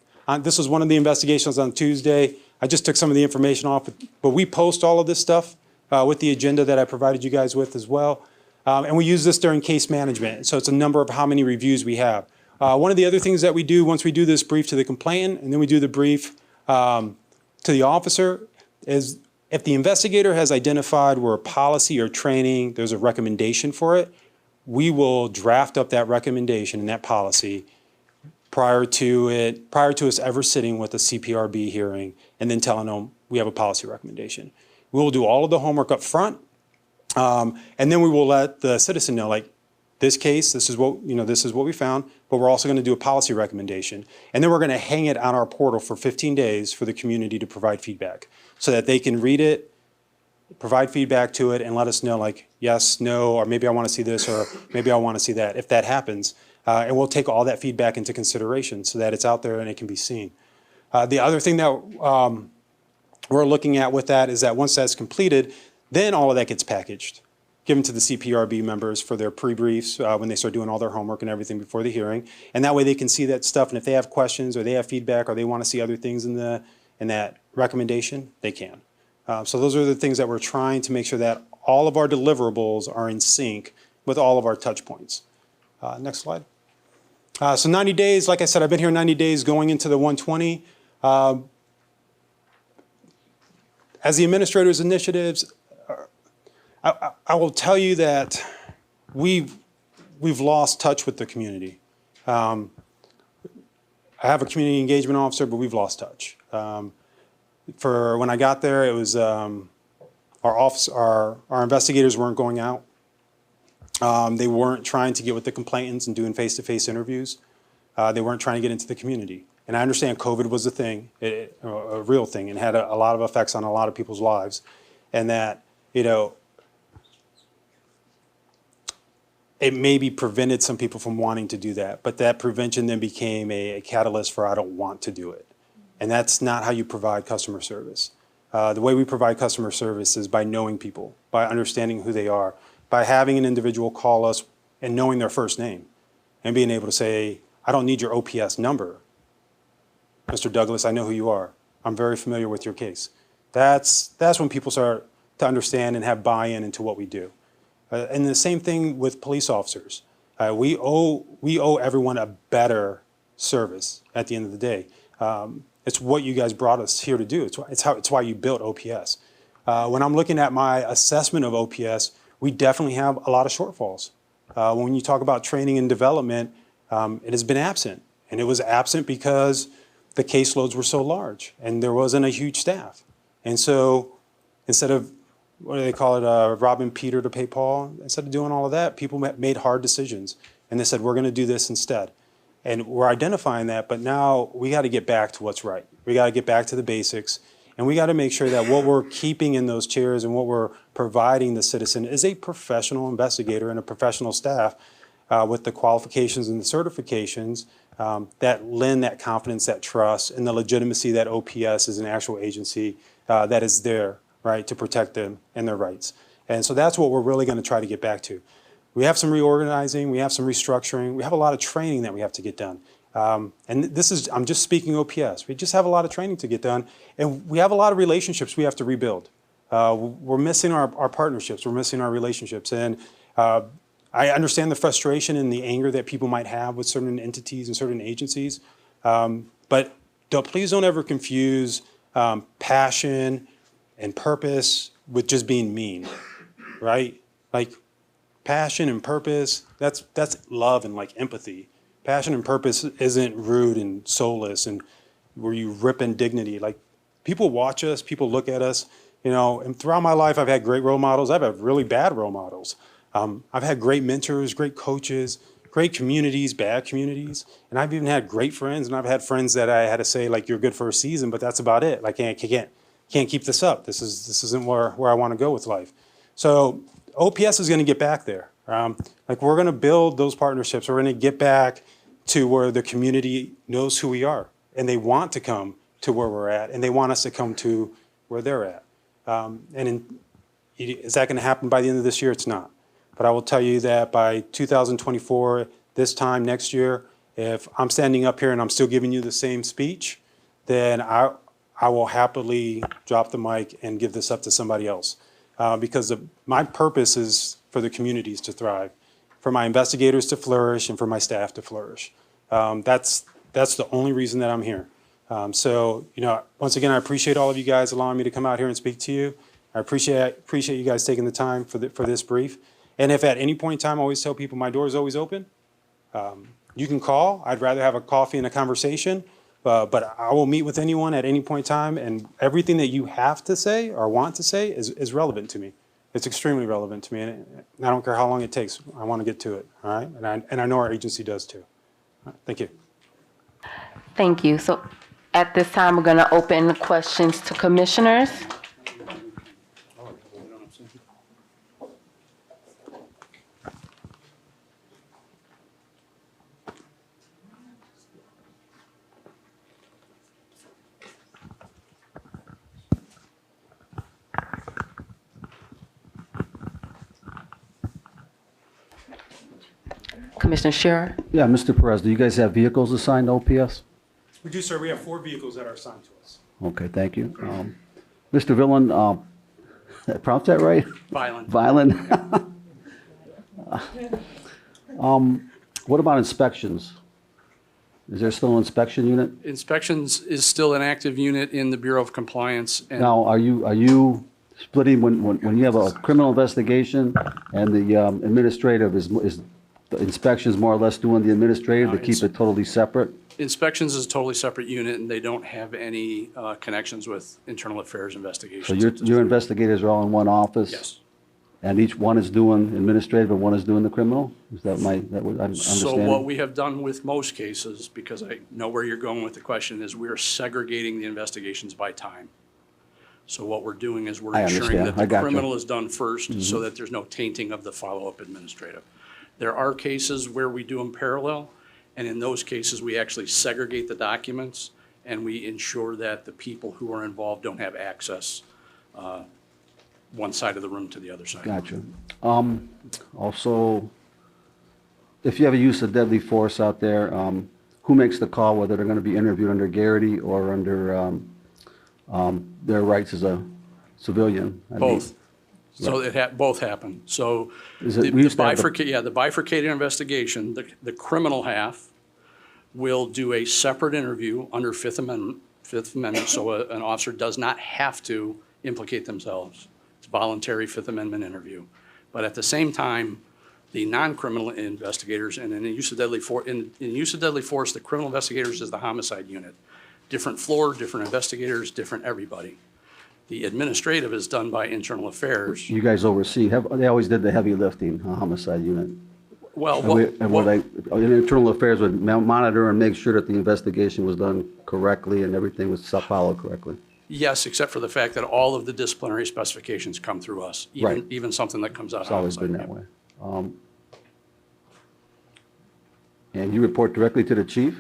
of the investigations on Tuesday. I just took some of the information off, but we post all of this stuff with the agenda that I provided you guys with as well. And we use this during case management. So it's a number of how many reviews we have. One of the other things that we do once we do this brief to the complainant and then we do the brief to the officer is if the investigator has identified where a policy or training, there's a recommendation for it, we will draft up that recommendation and that policy prior to us ever sitting with a CPRB hearing and then telling them we have a policy recommendation. We will do all of the homework up front, and then we will let the citizen know, like, this case, this is what we found, but we're also going to do a policy recommendation. And then we're going to hang it on our portal for 15 days for the community to provide feedback so that they can read it, provide feedback to it, and let us know, like, yes, no, or maybe I want to see this, or maybe I want to see that, if that happens. And we'll take all that feedback into consideration so that it's out there and it can be seen. The other thing that we're looking at with that is that once that's completed, then all of that gets packaged, given to the CPRB members for their pre-briefs when they start doing all their homework and everything before the hearing. And that way they can see that stuff, and if they have questions or they have feedback or they want to see other things in that recommendation, they can. So those are the things that we're trying to make sure that all of our deliverables are in sync with all of our touch points. Next slide. So 90 days, like I said, I've been here 90 days going into the 120. As the administrator's initiatives, I will tell you that we've lost touch with the community. I have a community engagement officer, but we've lost touch. For when I got there, it was our investigators weren't going out. They weren't trying to get with the complainants and doing face-to-face interviews. They weren't trying to get into the community. And I understand COVID was a thing, a real thing, and had a lot of effects on a lot of people's lives. And that, it maybe prevented some people from wanting to do that. But that prevention then became a catalyst for I don't want to do it. And that's not how you provide customer service. The way we provide customer service is by knowing people, by understanding who they are, by having an individual call us and knowing their first name and being able to say, I don't need your OPS number. Mr. Douglas, I know who you are. I'm very familiar with your case. That's when people start to understand and have buy-in into what we do. And the same thing with police officers. We owe everyone a better service at the end of the day. It's what you guys brought us here to do. It's why you built OPS. When I'm looking at my assessment of OPS, we definitely have a lot of shortfalls. When you talk about training and development, it has been absent. And it was absent because the caseloads were so large and there wasn't a huge staff. And so instead of, what do they call it, robbing Peter to pay Paul, instead of doing all of that, people made hard decisions. And they said, we're going to do this instead. And we're identifying that, but now we got to get back to what's right. We got to get back to the basics. And we got to make sure that what we're keeping in those chairs and what we're providing the citizen is a professional investigator and a professional staff with the qualifications and the certifications that lend that confidence, that trust, and the legitimacy that OPS is an actual agency that is there, right, to protect them and their rights. And so that's what we're really going to try to get back to. We have some reorganizing, we have some restructuring, we have a lot of training that we have to get done. And I'm just speaking OPS. We just have a lot of training to get done, and we have a lot of relationships we have to rebuild. We're missing our partnerships, we're missing our relationships, and I understand the frustration and the anger that people might have with certain entities and certain agencies, but please don't ever confuse passion and purpose with just being mean, right? Like, passion and purpose, that's love and like empathy. Passion and purpose isn't rude and soulless and where you rip in dignity. Like, people watch us, people look at us, and throughout my life I've had great role models, I've had really bad role models. I've had great mentors, great coaches, great communities, bad communities, and I've even had great friends, and I've had friends that I had to say, like, you're good for a season, but that's about it. Like, can't keep this up. This isn't where I want to go with life. So OPS is going to get back there. Like we're going to build those partnerships. We're going to get back to where the community knows who we are and they want to come to where we're at and they want us to come to where they're at. Is that going to happen by the end of this year? It's not. But I will tell you that by 2024, this time next year, if I'm standing up here and I'm still giving you the same speech, then I will happily drop the mic and give this up to somebody else. Because my purpose is for the communities to thrive, for my investigators to flourish, and for my staff to flourish. That's the only reason that I'm here. So, once again, I appreciate all of you guys allowing me to come out here and speak to you. I appreciate you guys taking the time for this brief. And if at any point in time, I always tell people my door is always open. You can call. I'd rather have a coffee and a conversation, but I will meet with anyone at any point in time, and everything that you have to say or want to say is relevant to me. It's extremely relevant to me, and I don't care how long it takes. I want to get to it, all right? And I know our agency does too. All right, thank you. Thank you. So at this time, we're going to open questions to commissioners. Commissioner Scherer. Yeah, Mr. Perez, do you guys have vehicles assigned to OPS? We do, sir. We have 4 vehicles that are assigned to us. Okay, thank you. Mr. Villan, did I pronounce that right? Violent. Violent? What about inspections? Is there still an inspection unit? Inspections is still an active unit in the Bureau of Compliance. And Now, are you splitting when you have a criminal investigation and the administrative is the inspections more or less doing the administrative to keep it totally separate? Inspections is a totally separate unit, and they don't have any connections with internal affairs So investigations. your investigators are all in one office? Yes. And each one is doing administrative and one is doing the criminal? Is that what I'm So understanding? what we have done with most cases, because I know where you're going with the question, is we are segregating the investigations by time. So what we're doing is we're I ensuring understand. that I the gotcha. criminal is done first so that there's no tainting of the follow-up administrative. There are cases where we do them parallel, and in those cases, we actually segregate the documents and we ensure that the people who are involved don't have access one side of the room to the other side. Gotcha. Also, if you have a use of deadly force out there, who makes the call whether they're going to be interviewed under Garrity or under their rights as a civilian? I mean, Both. So both happen. So Is it- the we used to have the- the bifurcated investigation, the criminal half will do a separate interview under Fifth Amendment, so an officer does not have to implicate themselves. It's a voluntary Fifth Amendment interview. But at the same time, the non-criminal investigators, and in the use of deadly force, the criminal investigators is the homicide unit. Different floor, different investigators, different everybody. The administrative is done by internal affairs. You guys oversee, they always did the heavy lifting, homicide unit. Well, Internal Affairs would monitor and make sure that the investigation was done correctly and everything was followed correctly. yes, except for the fact that all of the disciplinary specifications come through us, Right. even something that comes out. It's always homicide. been that way. And you report directly to the chief?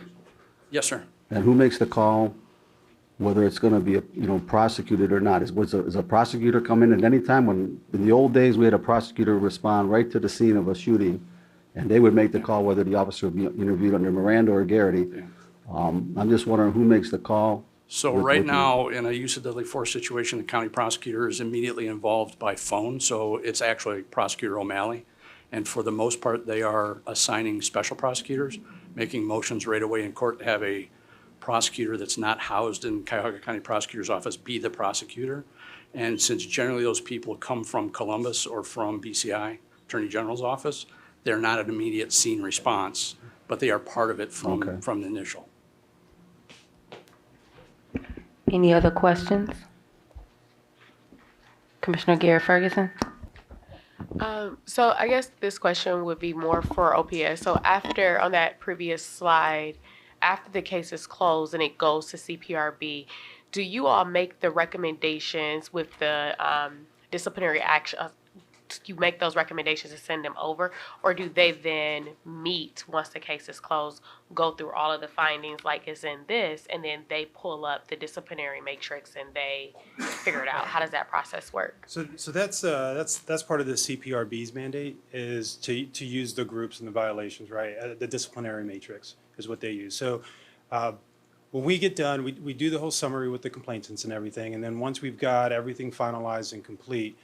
Yes, sir. And who makes the call whether it's going to be, prosecuted or not? Is a prosecutor come in at any time? When, in the old days, we had a prosecutor respond right to the scene of a shooting, and they would make the call whether the officer would be interviewed under Miranda or Garrity. I'm just wondering who makes the call? So right now, in a use of deadly force situation, the county prosecutor is immediately involved by phone, so it's actually Prosecutor O'Malley. And for the most part, they are assigning special prosecutors, making motions right away in court to have a prosecutor that's not housed in Cuyahoga County Prosecutor's Office be the prosecutor. And since generally those people come from Columbus or from BCI, Attorney General's Office, they're not an immediate scene response, but they are part of it Okay. from the initial. Any other questions? Commissioner Garrett Ferguson. So I guess this question would be more for OPS. So after, on that previous slide, after the case is closed and it goes to CPRB, do you all make the recommendations with the disciplinary action you make those recommendations and send them over, or do they then meet once the case is closed, go through all of the findings like is in this, and then they pull up the disciplinary matrix and they figure it out? How does that process work? So that's part of the CPRB's mandate, is to use the groups and the violations, right? The disciplinary matrix is what they use. So when we get done, we do the whole summary with the complainants and everything, and then once we've got everything finalized and complete,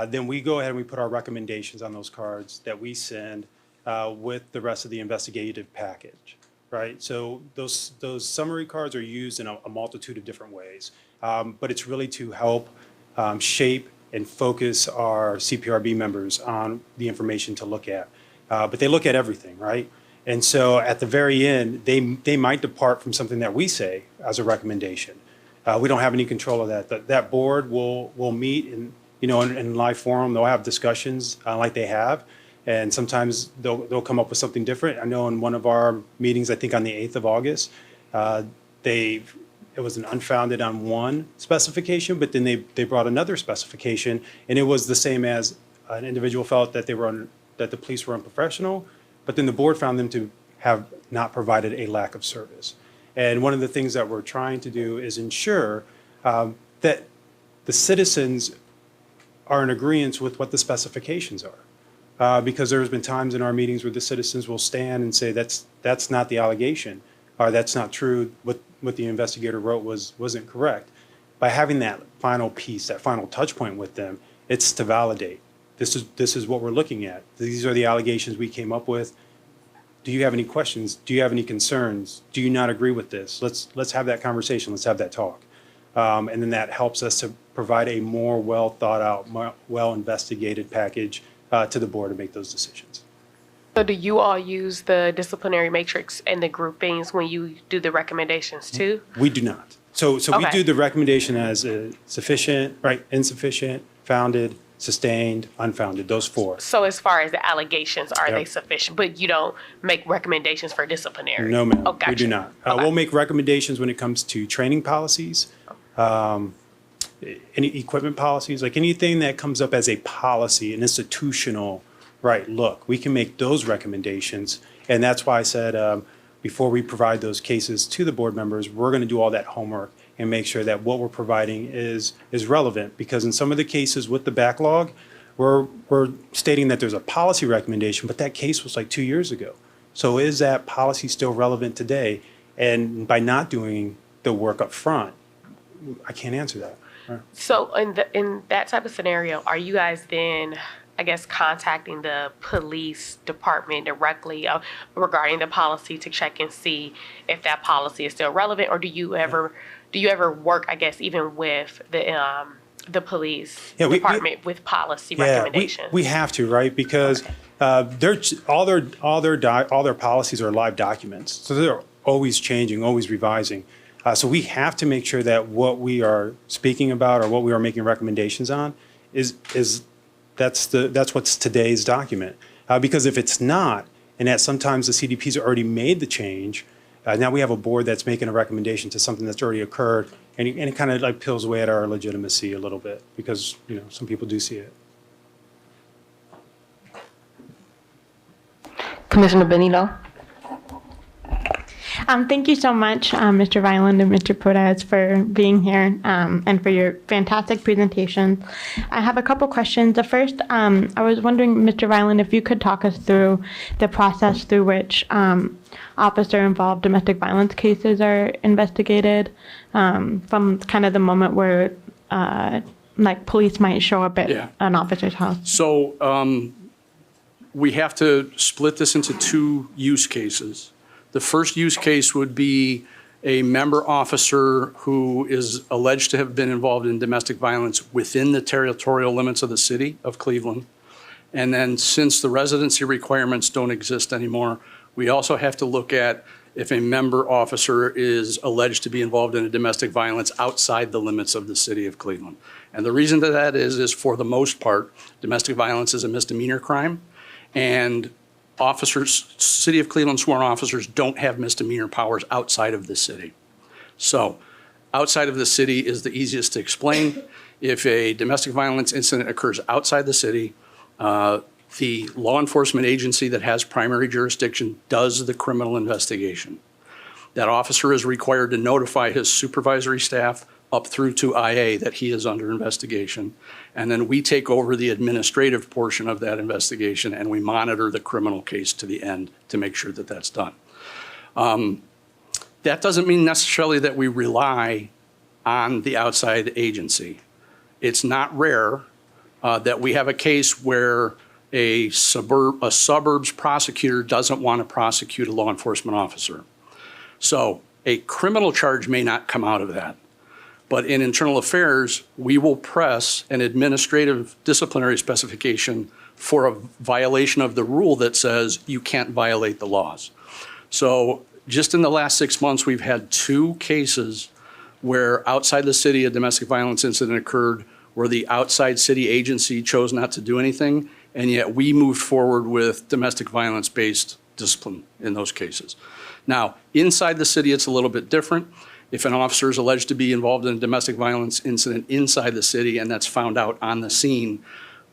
then we go ahead and we put our recommendations on those cards that we send with the rest of the investigative package, right? So those summary cards are used in a multitude of different ways, but it's really to help shape and focus our CPRB members on the information to look at. But they look at everything, right? And so at the very end, they might depart from something that we say as a recommendation. We don't have any control of that. That board will meet in live forum. They'll have discussions like they have, and sometimes they'll come up with something different. I know in one of our meetings, I think on the 8th of August, it was an unfounded on one specification, but then they brought another specification, and it was the same as an individual felt that that the police were unprofessional, but then the board found them to have not provided a lack of service. And one of the things that we're trying to do is ensure that the citizens are in agreement with what the specifications are. Because there's been times in our meetings where the citizens will stand and say that's not the allegation, or that's not true, what the investigator wrote wasn't correct. By having that final piece, that final touch point with them, it's to validate. This is what we're looking at. These are the allegations we came up with. Do you have any questions? Do you have any concerns? Do you not agree with this? Let's have that conversation. Let's have that talk. And then that helps us to provide a more well thought out, more well investigated package to the board to make those decisions. So do you all use the disciplinary matrix and the groupings when you do the recommendations too? We do not. So we Okay. do the recommendation as sufficient, right, insufficient, founded, sustained, unfounded, those four. So as far as the allegations, are they Yep. sufficient? But you don't make recommendations for disciplinary? No, ma'am, Oh, we gotcha. do not. Okay. We'll make recommendations when it comes to training policies, any equipment policies, like anything that comes up as a policy, an institutional, right, look, we can make those recommendations. And that's why I said, before we provide those cases to the board members, we're going to do all that homework and make sure that what we're providing is relevant. Because in some of the cases with the backlog, we're stating that there's a policy recommendation, but that case was like 2 years ago. So is that policy still relevant today? And by not doing the work up front, I can't answer that. Right. So in that type of scenario, are you guys then, I guess, contacting the police department directly regarding the policy to check and see if that policy is still relevant? Or do you ever work, I guess, even with the police department with policy recommendations? We have to, right? Because all their policies are live documents, so they're always changing, always revising. So we have to make sure that what we are speaking about or what we are making recommendations on is that's what's today's document. Because if it's not, and that sometimes the CDP's already made the change, now we have a board that's making a recommendation to something that's already occurred, and it kind of like peels away at our legitimacy a little bit because some people do see it. Commissioner Benito. Thank you so much, Mr. Violent and Mr. Perez, for being here and for your fantastic presentation. I have a couple questions. The first, I was wondering, Mr. Violent, if you could talk us through the process through which officer-involved domestic violence cases are investigated, from kind of the moment where like police might show up at an officer's house. So we have to split this into two use cases. The first use case would be a member officer who is alleged to have been involved in domestic violence within the territorial limits of the city of Cleveland. And then since the residency requirements don't exist anymore, we also have to look at if a member officer is alleged to be involved in a domestic violence outside the limits of the city of Cleveland. And the reason that that is for the most part, domestic violence is a misdemeanor crime. And officers, City of Cleveland sworn officers don't have misdemeanor powers outside of the city. So outside of the city is the easiest to explain. If a domestic violence incident occurs outside the city, The law enforcement agency that has primary jurisdiction does the criminal investigation. That officer is required to notify his supervisory staff up through to IA that he is under investigation. And then we take over the administrative portion of that investigation and we monitor the criminal case to the end to make sure that that's done. That doesn't mean necessarily that we rely on the outside agency. It's not rare that we have a case where a suburbs prosecutor doesn't want to prosecute a law enforcement officer. So a criminal charge may not come out of that. But in internal affairs, we will press an administrative disciplinary specification for a violation of the rule that says you can't violate the laws. So just in the last 6 months, we've had 2 cases where outside the city a domestic violence incident occurred where the outside city agency chose not to do anything, and yet we moved forward with domestic violence-based discipline in those cases. Now, inside the city, it's a little bit different. If an officer is alleged to be involved in a domestic violence incident inside the city and that's found out on the scene,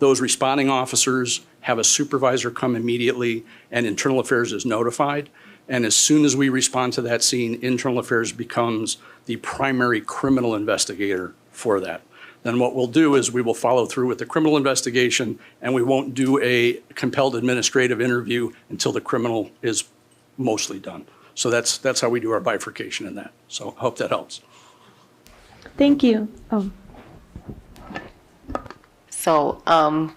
those responding officers have a supervisor come immediately and internal affairs is notified. And as soon as we respond to that scene, internal affairs becomes the primary criminal investigator for that. Then what we'll do is we will follow through with the criminal investigation and we won't do a compelled administrative interview until the criminal is mostly done. So that's how we do our bifurcation in that. So I hope that helps. Thank you. Oh, So,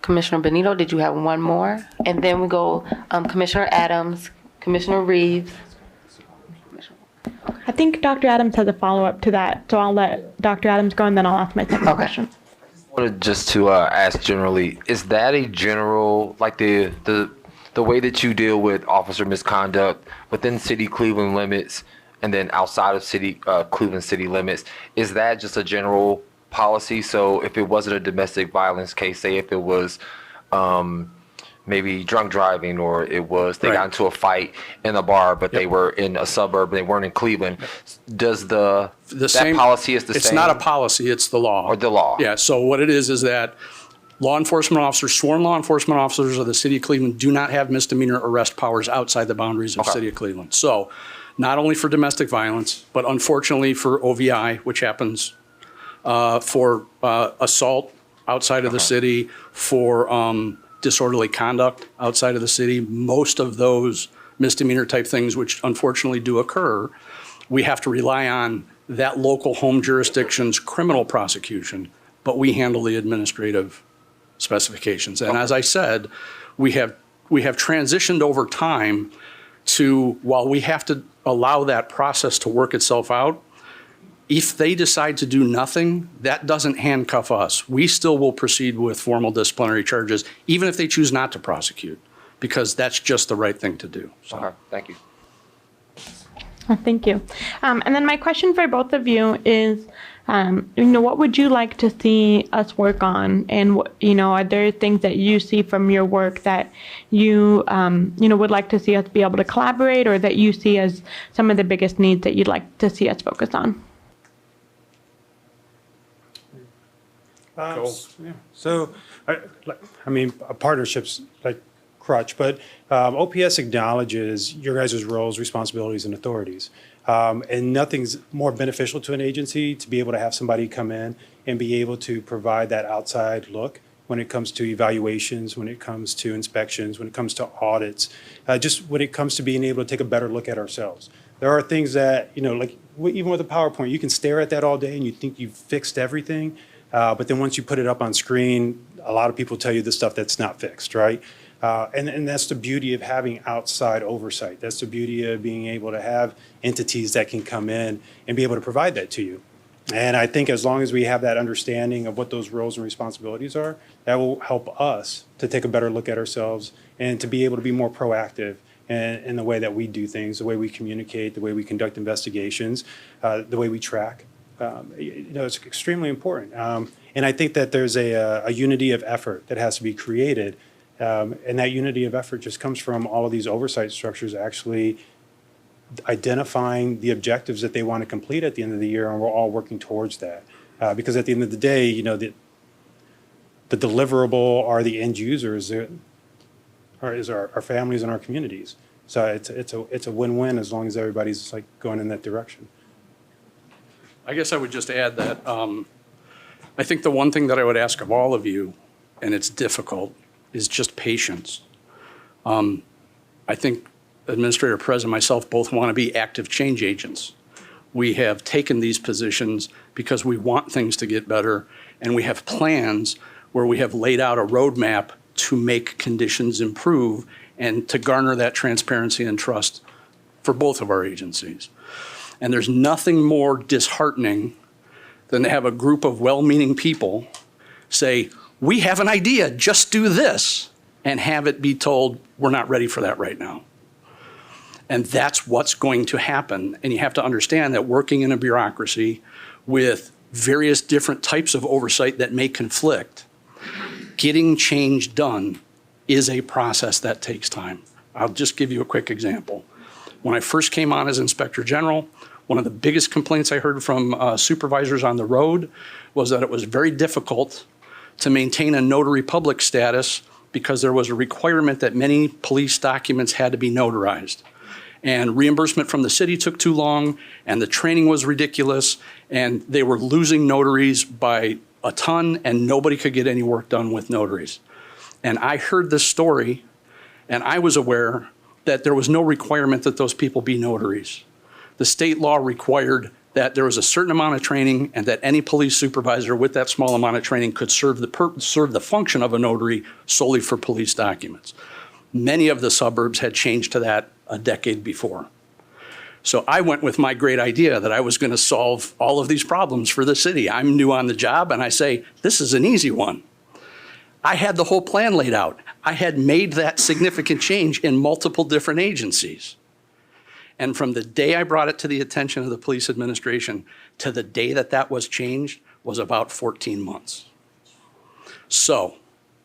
Commissioner Benito, did you have one more? And then we go, Commissioner Adams, Commissioner Reeves. I think Dr. Adams has a follow-up to that, so I'll let Dr. Adams go and then I'll ask my second question. Wanted just to ask generally, is that a general, like the way that you deal with officer misconduct within city Cleveland limits and then outside of city Cleveland city limits, is that just a general policy? So if it wasn't a domestic violence case, say if it was maybe drunk driving or it was they got into a fight in a bar, but they were in a suburb, they weren't in Cleveland, does that policy is the same? It's not a policy, it's the law. Or the law. Yeah, so what it is that law enforcement officers, sworn law enforcement officers of the city of Cleveland do not have misdemeanor arrest powers outside the boundaries of the city of Cleveland. So not only for domestic violence, but unfortunately for OVI, which happens for assault outside of the city, for disorderly conduct outside of the city, most of those misdemeanor type things, which unfortunately do occur, we have to rely on that local home jurisdiction's criminal prosecution, but we handle the administrative specifications. And as I said, we have transitioned over time to, while we have to allow that process to work itself out, if they decide to do nothing, that doesn't handcuff us. We still will proceed with formal disciplinary charges, even if they choose not to prosecute, because that's just the right thing to do. So. Okay, thank you. Thank you. And then my question for both of you is, what would you like to see us work on? And, are there things that you see from your work that you, would like to see us be able to collaborate, or that you see as some of the biggest needs that you'd like to see us focus on? So, partnerships like crutch, but OPS acknowledges your guys' roles, responsibilities, and authorities. And nothing's more beneficial to an agency to be able to have somebody come in and be able to provide that outside look when it comes to evaluations, when it comes to inspections, when it comes to audits, just when it comes to being able to take a better look at ourselves. There are things that, like even with a PowerPoint, you can stare at that all day and you think you've fixed everything. But then once you put it up on screen, a lot of people tell you the stuff that's not fixed, right? And that's the beauty of having outside oversight. That's the beauty of being able to have entities that can come in and be able to provide that to you. And I think as long as we have that understanding of what those roles and responsibilities are, that will help us to take a better look at ourselves and to be able to be more proactive in the way that we do things, the way we communicate, the way we conduct investigations, the way we track. It's extremely important. And I think that there's a unity of effort that has to be created. And that unity of effort just comes from all of these oversight structures actually identifying the objectives that they want to complete at the end of the year, and we're all working towards that. Because at the end of the day, the deliverable are the end users, is our families and our communities. So it's a win-win as long as everybody's like going in that direction. I guess I would just add that I think the one thing that I would ask of all of you, and it's difficult, is just patience. I think Administrator Perez and myself both want to be active change agents. We have taken these positions because we want things to get better, and we have plans where we have laid out a roadmap to make conditions improve and to garner that transparency and trust for both of our agencies. And there's nothing more disheartening than to have a group of well-meaning people say, we have an idea, just do this, and have it be told, we're not ready for that right now. And that's what's going to happen. And you have to understand that working in a bureaucracy with various different types of oversight that may conflict, getting change done is a process that takes time. I'll just give you a quick example. When I first came on as Inspector General, one of the biggest complaints I heard from supervisors on the road was that it was very difficult to maintain a notary public status because there was a requirement that many police documents had to be notarized. And reimbursement from the city took too long, and the training was ridiculous, and they were losing notaries by a ton, and nobody could get any work done with notaries. And I heard this story, and I was aware that there was no requirement that those people be notaries. The state law required that there was a certain amount of training and that any police supervisor with that small amount of training could serve the function of a notary solely for police documents. Many of the suburbs had changed to that a decade before. So I went with my great idea that I was going to solve all of these problems for the city. I'm new on the job, and I say, this is an easy one. I had the whole plan laid out. I had made that significant change in multiple different agencies. And from the day I brought it to the attention of the police administration to the day that that was changed was about 14 months. So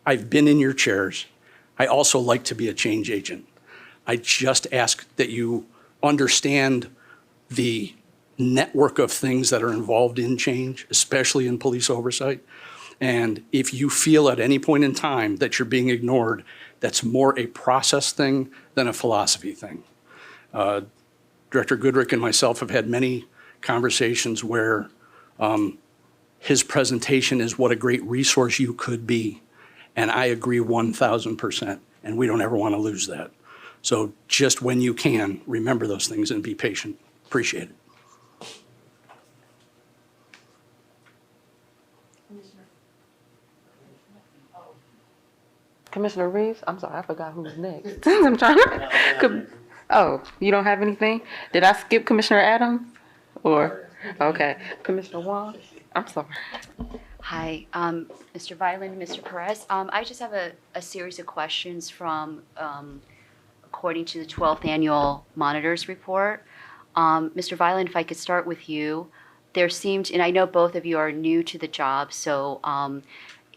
I've been in your chairs. I also like to be a change agent. I just ask that you understand the network of things that are involved in change, especially in police oversight. And if you feel at any point in time that you're being ignored, that's more a process thing than a philosophy thing. Director Goodrick and myself have had many conversations where his presentation is what a great resource you could be. And I agree 1,000%, and we don't ever want to lose that. So just when you can, remember those things and be patient. Appreciate it. Commissioner Reeves, I'm sorry, I forgot who's next. I'm trying to, oh, you don't have anything? Did I skip Commissioner Adams? Or, okay, Commissioner Wong, I'm sorry. Hi, Mr. Violin, Mr. Perez. I just have a series of questions from, according to the 12th Annual Monitors Report. Mr. Violin, if I could start with you. There seemed, and I know both of you are new to the job, so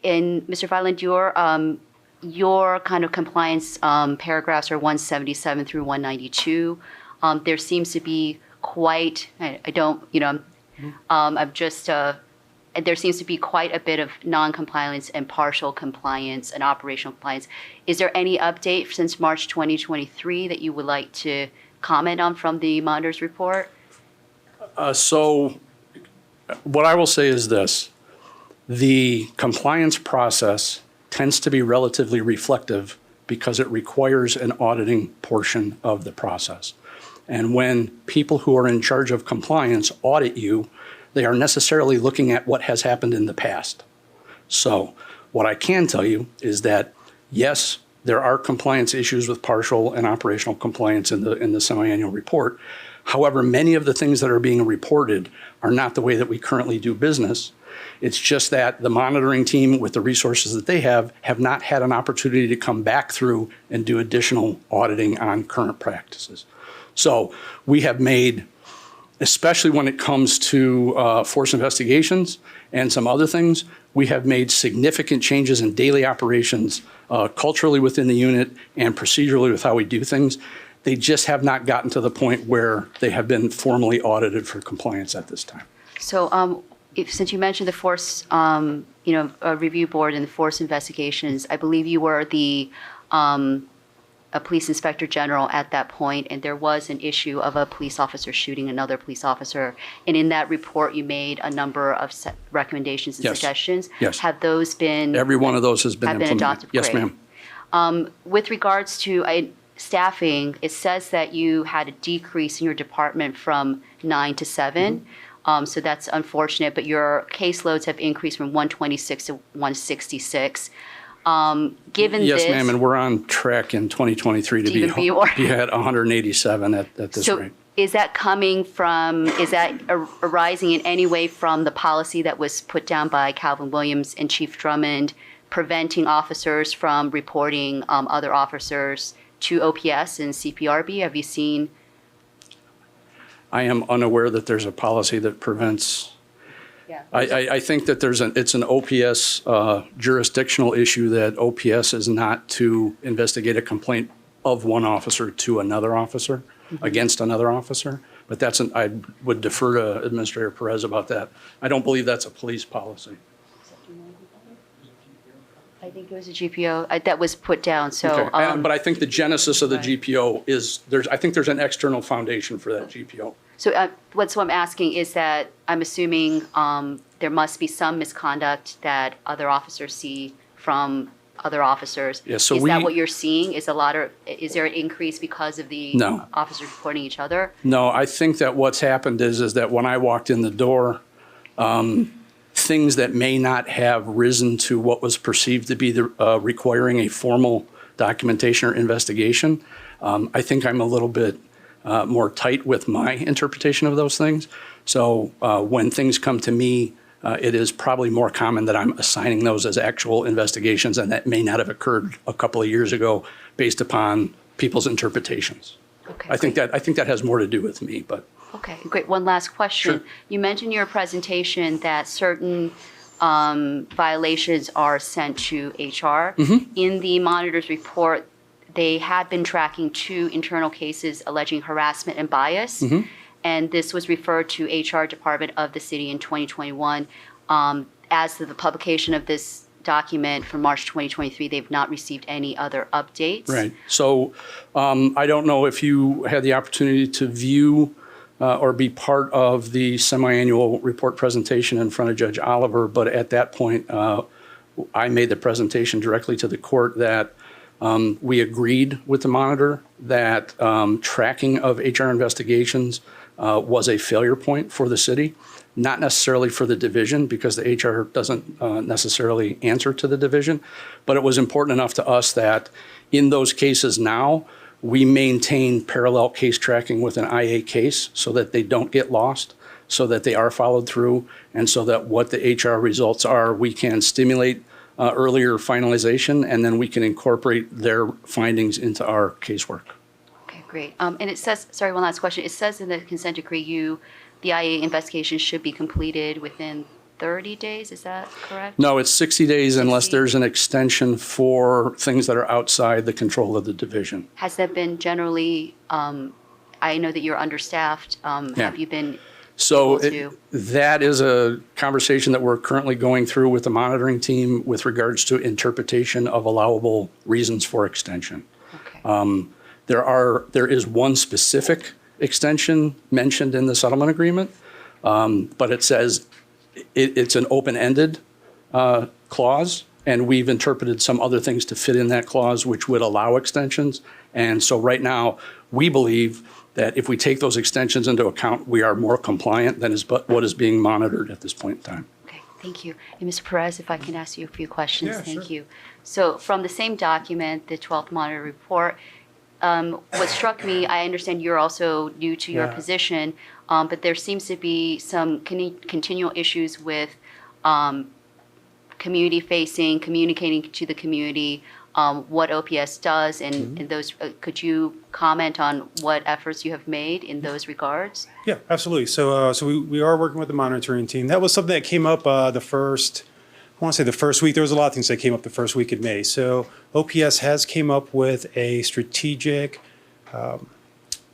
in Mr. Violin, your kind of compliance paragraphs are 177 through 192. There seems to be quite, there seems to be quite a bit of non-compliance and partial compliance and operational compliance. Is there any update since March 2023 that you would like to comment on from the monitors report? So what I will say is this. The compliance process tends to be relatively reflective because it requires an auditing portion of the process. And when people who are in charge of compliance audit you, they are necessarily looking at what has happened in the past. So what I can tell you is that, yes, there are compliance issues with partial and operational compliance in the semi-annual report. However, many of the things that are being reported are not the way that we currently do business. It's just that the monitoring team, with the resources that they have not had an opportunity to come back through and do additional auditing on current practices. So we have made, especially when it comes to force investigations and some other things, we have made significant changes in daily operations, culturally within the unit and procedurally with how we do things. They just have not gotten to the point where they have been formally audited for compliance at this time. So since you mentioned the force, review board and the force investigations, I believe you were a police inspector general at that point, and there was an issue of a police officer shooting another police officer. And in that report, you made a number of recommendations and Yes. suggestions. Yes. Have those been? Every one of those has been Have been implemented. adopted? Yes, Great. ma'am. With regards to staffing, it says that you had a decrease in your department from 9 to 7. So that's unfortunate, but your caseloads have increased from 126 to 166. Given Yes, this, ma'am, and we're on track in 2023 to To even be more. be at 187 at this so rate. is that arising in any way from the policy that was put down by Calvin Williams and Chief Drummond, preventing officers from reporting other officers to OPS and CPRB? Have you seen? I am unaware that there's a policy that prevents. Yeah. I think that it's an OPS jurisdictional issue that OPS is not to investigate a complaint of one officer to another officer, against another officer. But I would defer to Administrator Perez about that. I don't believe that's a police policy. I think it was a GPO that was put down. So, Okay. But I think the genesis of the GPO is, I think there's an external foundation for that GPO. So what I'm asking is that I'm assuming there must be some misconduct that other officers see from other officers. Yeah, so is that what you're seeing? Is there an increase because of the No. officers reporting each other? No, I think that what's happened is that when I walked in the door, things that may not have risen to what was perceived to be requiring a formal documentation or investigation, I think I'm a little bit more tight with my interpretation of those things. So when things come to me, it is probably more common that I'm assigning those as actual investigations, and that may not have occurred a couple of years ago based upon people's interpretations. Okay, I think that has more to do with me, but. Okay, great. One last question. Sure. You mentioned in your presentation that certain violations are sent to HR. In the monitor's report, they had been tracking 2 internal cases alleging harassment and bias. And this was referred to HR department of the city in 2021. As of the publication of this document from March 2023, they've not received any other updates. Right. So I don't know if you had the opportunity to view or be part of the semi-annual report presentation in front of Judge Oliver, but at that point, I made the presentation directly to the court that we agreed with the monitor that tracking of HR investigations was a failure point for the city, not necessarily for the division because the HR doesn't necessarily answer to the division, but it was important enough to us that in those cases now, we maintain parallel case tracking with an IA case so that they don't get lost, so that they are followed through, and so that what the HR results are, we can stimulate earlier finalization, and then we can incorporate their findings into our casework. Okay, great. And it says, sorry, one last question. It says in the consent decree, the IA investigation should be completed within 30 days. Is that correct? No, it's 60 days unless 60. there's an extension for things that are outside the control of the division. Has that been generally, I know that you're understaffed. Have you been So able to? that is a conversation that we're currently going through with the monitoring team with regards to interpretation of allowable reasons for extension. Okay. There is one specific extension mentioned in the settlement agreement, but it says it's an open-ended clause, and we've interpreted some other things to fit in that clause which would allow extensions. And so right now, we believe that if we take those extensions into account, we are more compliant than what is being monitored at this point in time. Okay, thank you. And Mr. Perez, if I can ask you a few questions. Yeah, Thank sure. you. So from the same document, the 12th monitor report, what struck me, I understand you're also new to your Yeah. position, but there seems to be some continual issues with community facing, communicating to the community, what OPS does, and those. Could you comment on what efforts you have made in those regards? Yeah, absolutely. So we are working with the monitoring team. That was something that came up the first week. There was a lot of things that came up the first week in May. So OPS has came up with a strategic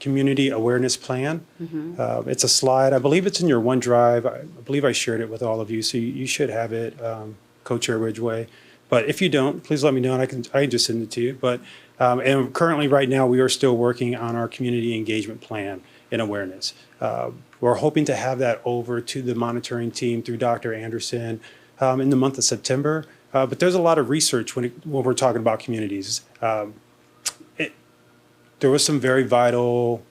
community awareness plan. It's a slide. I believe it's in your OneDrive. I believe I shared it with all of you, so you should have it, Co-Chair Ridgway. But if you don't, please let me know, and I can just send it to you. But and currently, right now, we are still working on our community engagement plan and awareness. We're hoping to have that over to the monitoring team through Dr. Anderson in the month of September. But there's a lot of research when we're talking about communities. There was some very vital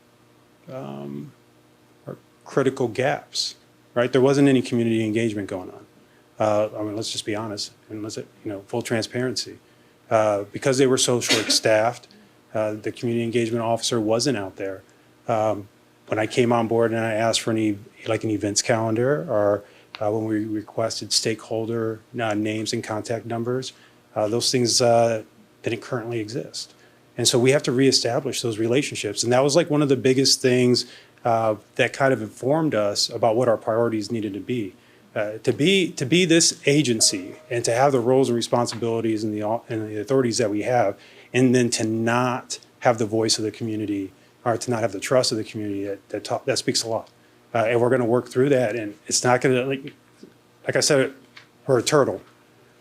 or critical gaps, right? There wasn't any community engagement going on. I mean, let's just be honest, and full transparency. Because they were so short-staffed, the community engagement officer wasn't out there. When I came on board and I asked for an events calendar, or when we requested stakeholder names and contact numbers, those things didn't currently exist. And so we have to reestablish those relationships. And that was like one of the biggest things that kind of informed us about what our priorities needed to be. To be this agency and to have the roles and responsibilities and the authorities that we have, and then to not have the voice of the community, or to not have the trust of the community, that speaks a lot. And we're going to work through that. And it's not going to, like I said, we're a turtle.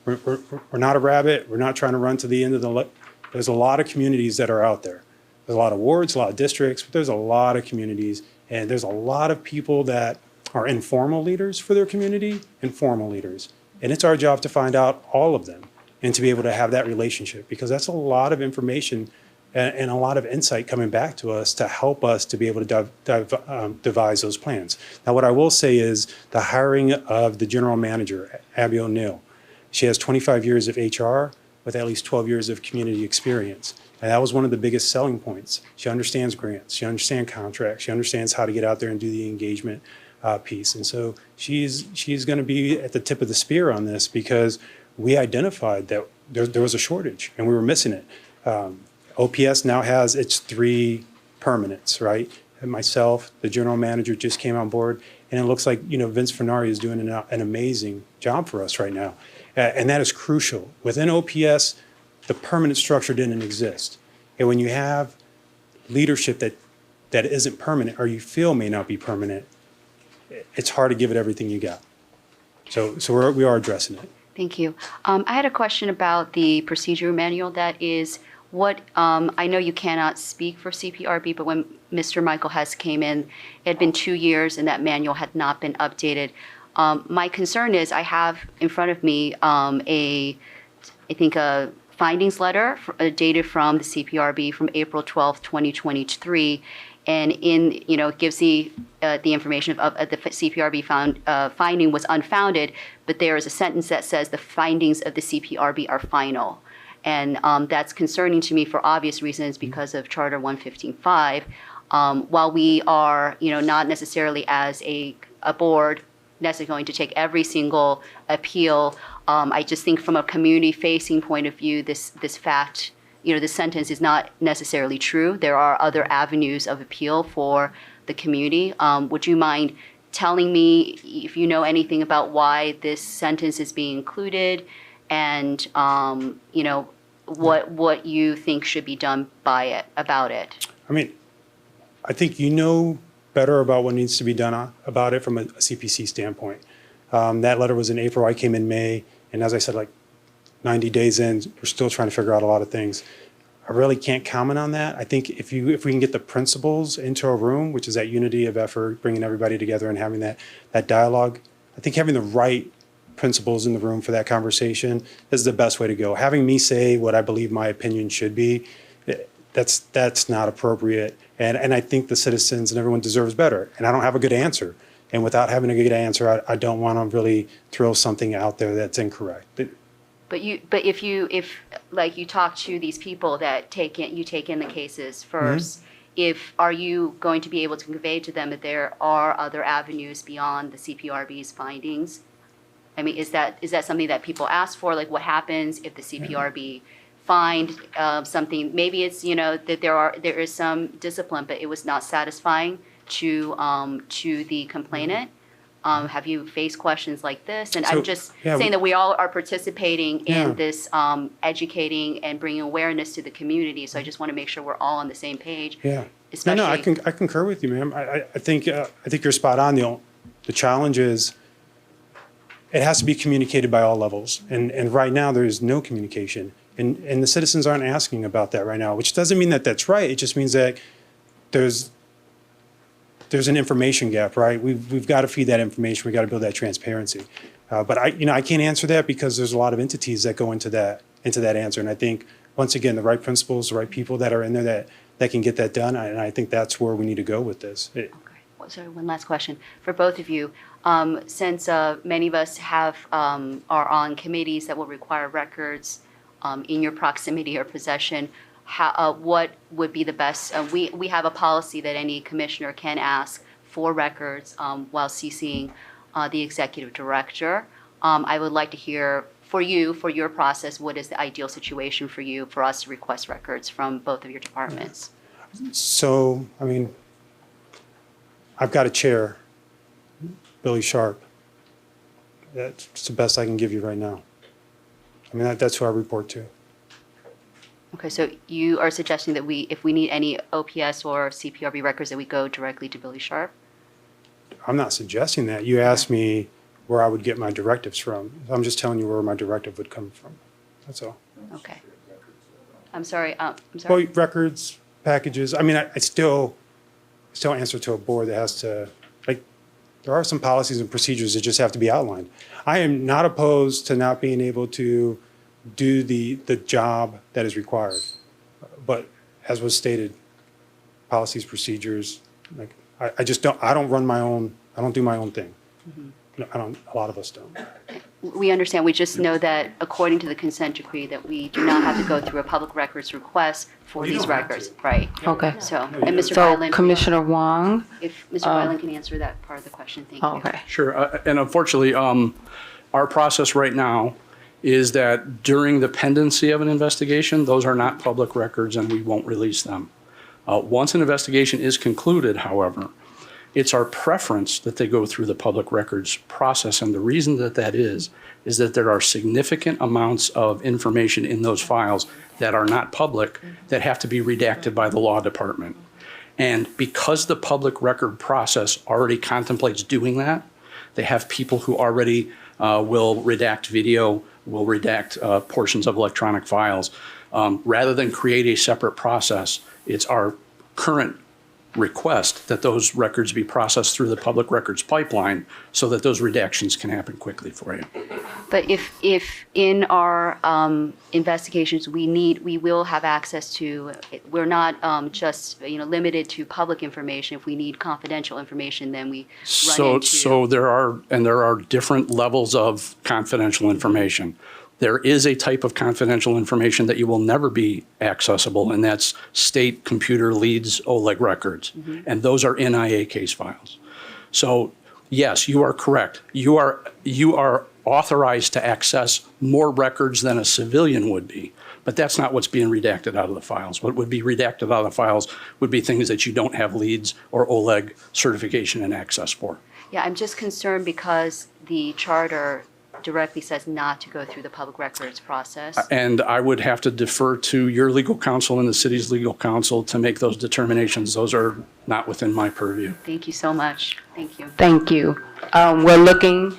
We're not a rabbit. We're not trying to run to the end of the. There's a lot of communities that are out there. There's a lot of wards, a lot of districts, but there's a lot of communities, and there's a lot of people that are informal leaders for their community, informal leaders. And it's our job to find out all of them and to be able to have that relationship, because that's a lot of information and a lot of insight coming back to us to help us to be able to devise those plans. Now, what I will say is the hiring of the general manager, Abby O'Neill, she has 25 years of HR with at least 12 years of community experience. And that was one of the biggest selling points. She understands grants, she understands contracts, she understands how to get out there and do the engagement piece. And so she's going to be at the tip of the spear on this, because we identified that there was a shortage and we were missing it. OPS now has its 3 permanents, right? And myself, the general manager, just came on board, and it looks like Vince Fernari is doing an amazing job for us right now, and that is crucial. Within OPS, the permanent structure didn't exist, and when you have leadership that isn't permanent, or you feel may not be permanent, it's hard to give it everything you got. So we are addressing it. Thank you. I had a question about the procedure manual. That is what, I know you cannot speak for CPRB, but when Mr. Michael Hess came in, it had been 2 years and that manual had not been updated. My concern is I have in front of me a findings letter dated from the CPRB from April 12th, 2023. And it gives the information of the CPRB finding was unfounded, but there is a sentence that says the findings of the CPRB are final. And that's concerning to me for obvious reasons because of Charter 115.5. While we are, not necessarily as a board necessarily going to take every single appeal, I just think from a community-facing point of view, this fact, this sentence is not necessarily true. There are other avenues of appeal for the community. Would you mind telling me if you know anything about why this sentence is being included, and what you think should be done about it? I mean, I think you know better about what needs to be done about it from a CPC standpoint. That letter was in April. I came in May, and as I said, 90 days in, we're still trying to figure out a lot of things. I really can't comment on that. I think if we can get the principals into a room, which is that unity of effort, bringing everybody together and having that dialogue, I think having the right principals in the room for that conversation is the best way to go. Having me say what I believe my opinion should be, that's not appropriate. And I think the citizens and everyone deserves better. And I don't have a good answer. And without having a good answer, I don't want to really throw something out there that's incorrect. But if you talk to these people that take in the cases first, are you going to be able to convey to them that there are other avenues beyond the CPRB's findings? I mean, is that something that people ask for? Like, what happens if the CPRB find something? Maybe it's that there is some discipline, but it was not satisfying to the complainant. Have you faced questions like this? And I'm just saying that we all are participating in this educating and bringing awareness to the community. So I just want to make sure we're all on the same page. Yeah. especially. No, I concur with you, ma'am. I think you're spot on. The challenge is it has to be communicated by all levels. And right now, there is no communication. And the citizens aren't asking about that right now, which doesn't mean that that's right. It just means that there's an information gap, right? We've got to feed that information. We've got to build that transparency. But I can't answer that because there's a lot of entities that go into that answer. And I think, once again, the right principles, the right people that are in there that can get that done. And I think that's where we need to go with this. Okay. Well, sorry, one last question for both of you. Since many of us are on committees that will require records in your proximity or possession, what would be the best? We have a policy that any commissioner can ask for records while CCing the executive director. I would like to hear for your process, what is the ideal situation for you for us to request records from both of your departments? So, I mean, I've got a chair, Billy Sharp. That's the best I can give you right now. I mean, that's who I report to. Okay, so you are suggesting that if we need any OPS or CPRB records, that we go directly to Billy Sharp? I'm not suggesting that. You asked me where I would get my directives from. I'm just telling you where my directive would come from. That's all. Okay. I'm sorry. Well, records, packages. I mean, I still answer to a board that has to, like, there are some policies and procedures that just have to be outlined. I am not opposed to not being able to do the job that is required. But as was stated, policies, procedures, like, I just don't, I don't run my own, I don't do my own thing. No, a lot of us don't. We understand. We just know that according to the consent decree, that we do not have to go through a public records request for you these don't have records. to. Right. Okay. So, and Mr. So Byland, Commissioner Wong. if Mr. Byland can answer that part of the question, thank you. Okay. Sure. And unfortunately, our process right now is that during the pendency of an investigation, those are not public records and we won't release them. Once an investigation is concluded, however, it's our preference that they go through the public records process. And the reason that is that there are significant amounts of information in those files that are not public that have to be redacted by the law department. And because the public record process already contemplates doing that, they have people who already will redact video, will redact portions of electronic files. Rather than create a separate process, it's our current request that those records be processed through the public records pipeline so that those redactions can happen quickly for you. But if in our investigations we will have access to, we're not just limited to public information. If we need confidential information, then we run into. So there are different levels of confidential information. There is a type of confidential information that you will never be accessible, and that's state computer leads OLEG records. And those are NIA case files. So yes, you are correct. You are authorized to access more records than a civilian would be, but that's not what's being redacted out of the files. What would be redacted out of the files would be things that you don't have leads or OLEG certification and access for. Yeah, I'm just concerned because the charter directly says not to go through the public records process. And I would have to defer to your legal counsel and the city's legal counsel to make those determinations. Those are not within my purview. Thank you so much. Thank you. Thank you. We're looking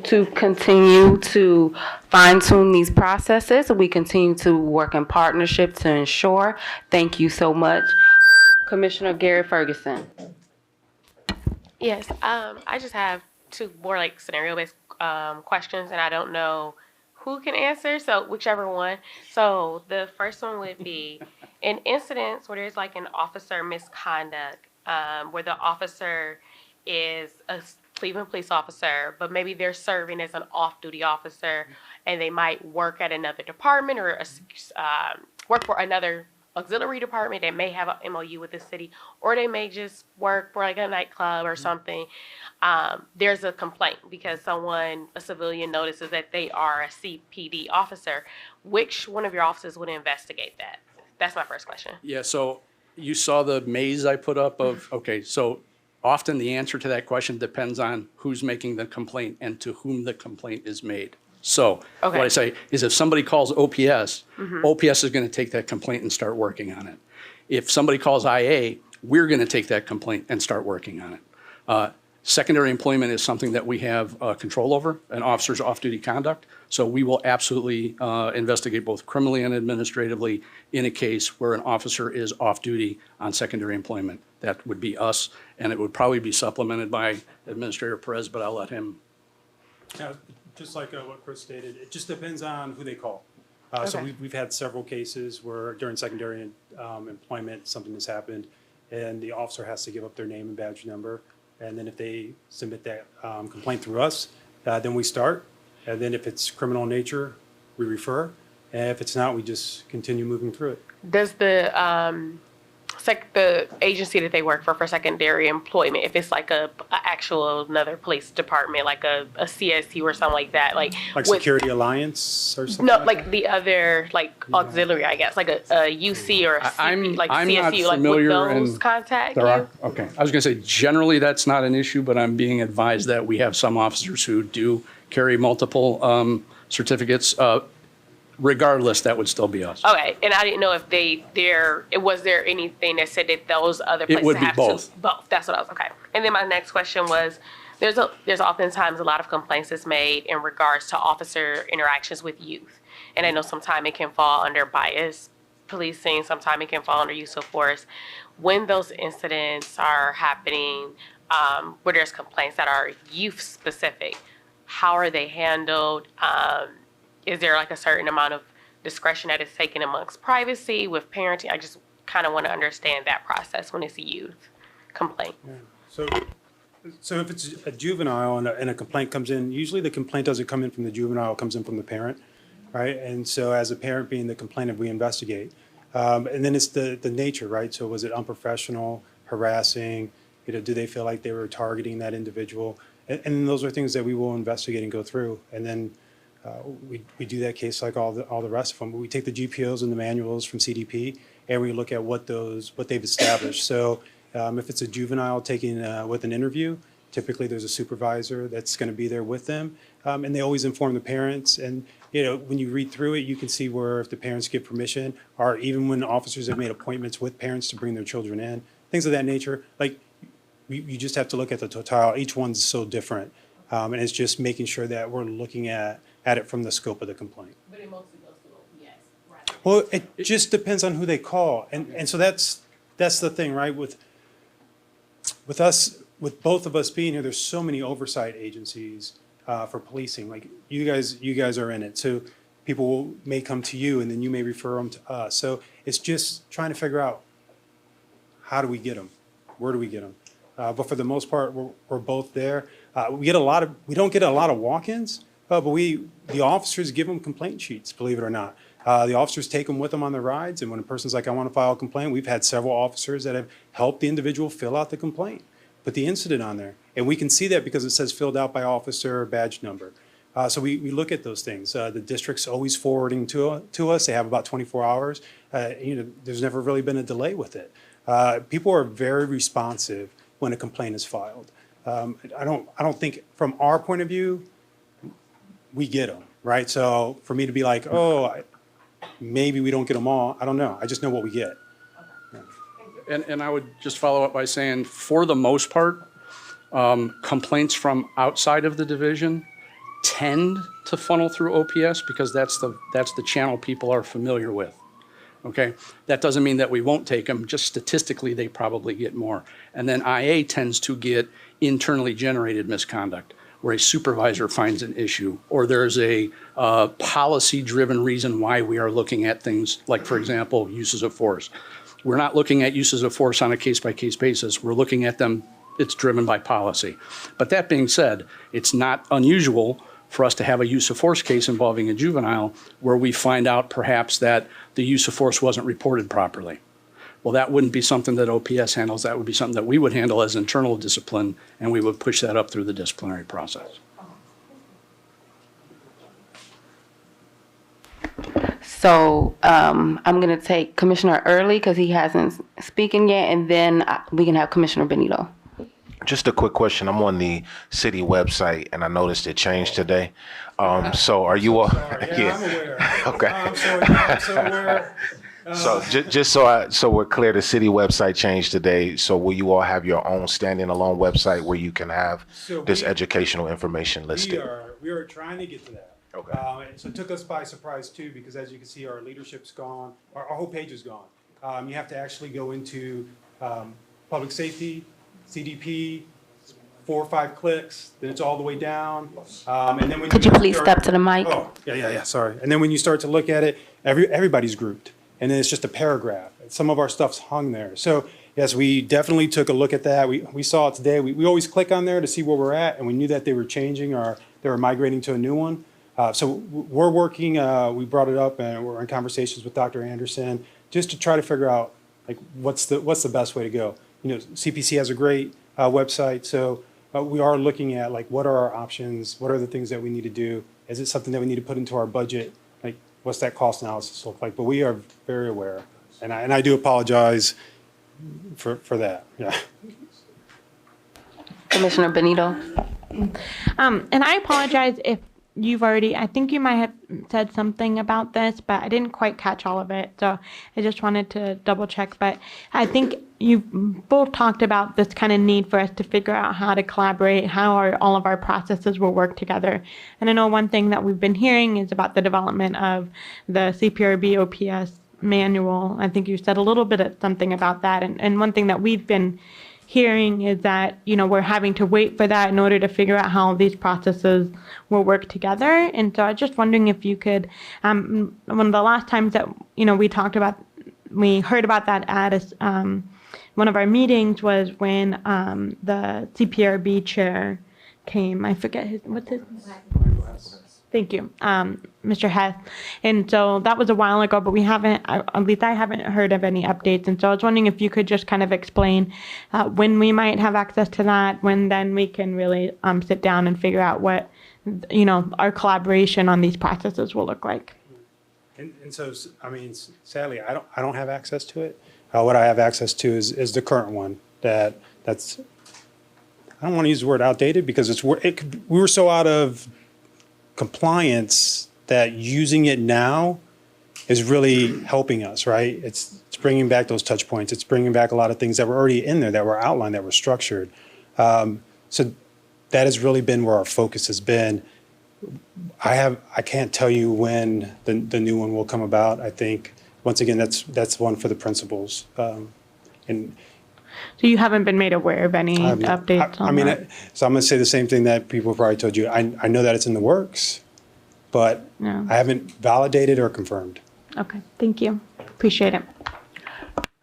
to continue to fine tune these processes. We continue to work in partnership to ensure. Thank you so much. Commissioner Gary Ferguson. Yes, I just have two more like scenario-based questions, and I don't know who can answer, so whichever one. So the first one would be in incidents where there's like an officer misconduct, where the officer is a Cleveland police officer, but maybe they're serving as an off-duty officer, and they might work at another department or work for another auxiliary department that may have an MOU with the city, or they may just work for like a nightclub or something. There's a complaint because a civilian notices that they are a CPD officer. Which one of your officers would investigate that? That's my first question. Yeah, so you saw the maze I put up of, okay, so often the answer to that question depends on who's making the complaint and to whom the complaint is made. So what I say is if somebody calls OPS, OPS is going to take that complaint and start working on it. If somebody calls IA, we're going to take that complaint and start working on it. Secondary employment is something that we have control over, an officer's off-duty conduct. So we will absolutely investigate both criminally and administratively in a case where an officer is off-duty on secondary employment. That would be us, and it would probably be supplemented by Administrator Perez, but I'll let him. Just like what Chris stated, it just depends on who they call. So Okay. we've had several cases where during secondary employment, something has happened, and the officer has to give up their name and badge number. And then if they submit that complaint through us, then we start. And then if it's criminal in nature, we refer. And if it's not, we just continue moving through it. Does the the agency that they work for secondary employment, if it's like a actual another police department, like a CSU or something like that, like Like with- Security Alliance or something? No, like like the other, like auxiliary, I guess, like a UC or a CP, like I'm not CSU, like familiar, would those and contact there you? are? Okay. I was going to say, generally, that's not an issue, but I'm being advised that we have some officers who do carry multiple certificates. Regardless, that would still be us. Okay, and I didn't know if was there anything that said that those other It places would be have both. to? Both, that's what I was, okay. And then my next question was, there's oftentimes a lot of complaints that's made in regards to officer interactions with youth. And I know sometimes it can fall under bias policing, sometimes it can fall under use of force. When those incidents are happening, where there's complaints that are youth specific, how are they handled? Is there like a certain amount of discretion that is taken amongst privacy with parenting? I just kind of want to understand that process when it's a youth complaint. So if it's a juvenile and a complaint comes in, usually the complaint doesn't come in from the juvenile, it comes in from the parent, right? And so as a parent being the complainant, we investigate. And then it's the nature, right? So was it unprofessional, harassing? Do they feel like they were targeting that individual? And those are things that we will investigate and go through. And then we do that case like all the rest of them. We take the GPOs and the manuals from CDP and we look at what they've established. So if it's a juvenile taking with an interview, typically there's a supervisor that's going to be there with them, and they always inform the parents. And when you read through it, you can see where if the parents give permission, or even when officers have made appointments with parents to bring their children in, things of that nature. Like you just have to look at the total. Each one's so different, and it's just making sure that we're looking at it from the scope of the complaint. But it mostly goes to OPS, right? Well, it just depends on who they call, and so that's the thing, right? With us, with both of us being here, there's so many oversight agencies for policing. Like you guys are in it, so people may come to you, and then you may refer them to us. So it's just trying to figure out how do we get them, where do we get them. But for the most part, we're both there. We don't get a lot of walk-ins. But the officers give them complaint sheets, believe it or not. The officers take them with them on their rides, and when a person's like, I want to file a complaint, we've had several officers that have helped the individual fill out the complaint, put the incident on there. And we can see that because it says filled out by officer, badge number. So we look at those things. The district's always forwarding to us. They have about 24 hours. There's never really been a delay with it. People are very responsive when a complaint is filed. I don't think from our point of view, we get them, right? So for me to be like, maybe we don't get them all, I don't know. I just know what we get. And I would just follow up by saying, for the most part, complaints from outside of the division tend to funnel through OPS because that's the channel people are familiar with. Okay, that doesn't mean that we won't take them. Just statistically, they probably get more. And then IA tends to get internally generated misconduct, where a supervisor finds an issue, or there's a policy-driven reason why we are looking at things like, for example, uses of force. We're not looking at uses of force on a case-by-case basis. We're looking at them, it's driven by policy. But that being said, it's not unusual for us to have a use of force case involving a juvenile where we find out perhaps that the use of force wasn't reported properly. Well, that wouldn't be something that OPS handles. That would be something that we would handle as internal discipline, and we would push that up through the disciplinary process. So I'm going to take Commissioner Early because he hasn't speaking yet, and then we can have Commissioner Benito. Just a quick question. I'm on the city website and I noticed it changed today. So are you all? I'm aware. Okay. I'm so aware. So just so we're clear, the city website changed today. So will you all have your own standing alone website where you can have this educational information listed? We are trying to get to that. Okay. And so it took us by surprise too, because as you can see, our leadership's gone, our whole page is gone. You have to actually go into public safety, CDP, 4 or 5 clicks, then it's all the way down. And then when Could you please step to the mic? Oh, yeah, sorry. And then when you start to look at it, everybody's grouped. And then it's just a paragraph. Some of our stuff's hung there. So yes, we definitely took a look at that. We saw it today. We always click on there to see where we're at, and we knew that they were changing or they were migrating to a new one. So we're working, we brought it up, and we're in conversations with Dr. Anderson just to try to figure out like what's the best way to go. You know, CPC has a great website, so we are looking at like what are our options, what are the things that we need to do, is it something that we need to put into our budget, like what's that cost analysis look like? But we are very aware, and I do apologize for that. Yeah. Commissioner Benito. And I apologize if you've already, I think you might have said something about this, but I didn't quite catch all of it. So I just wanted to double check. But I think you both talked about this kind of need for us to figure out how to collaborate, how all of our processes will work together. And I know one thing that we've been hearing is about the development of the CPRB OPS manual. I think you said a little bit of something about that. And one thing that we've been hearing is that, you know, we're having to wait for that in order to figure out how these processes will work together. And so I was just wondering if you could, one of the last times that, you know, we heard about that at one of our meetings was when the CPRB chair came. I forget what's his name? Thank you, Mr. Hess. And so that was a while ago, but we haven't, at least I haven't heard of any updates. And so I was wondering if you could just kind of explain when we might have access to that, when then we can really sit down and figure out what, you know, our collaboration on these processes will look like. And so, I mean, sadly, I don't have access to it. What I have access to is the current one that's, I don't want to use the word outdated because we were so out of compliance that using it now is really helping us, right? It's bringing back those touch points. It's bringing back a lot of things that were already in there, that were outlined, that were structured. So that has really been where our focus has been. I can't tell you when the new one will come about. I think, once again, that's one for the principals. And so you haven't been made aware of any updates on that? So I'm going to say the same thing that people probably told you. I know that it's in the works, but Yeah. I haven't validated or confirmed. Okay, thank you. Appreciate it.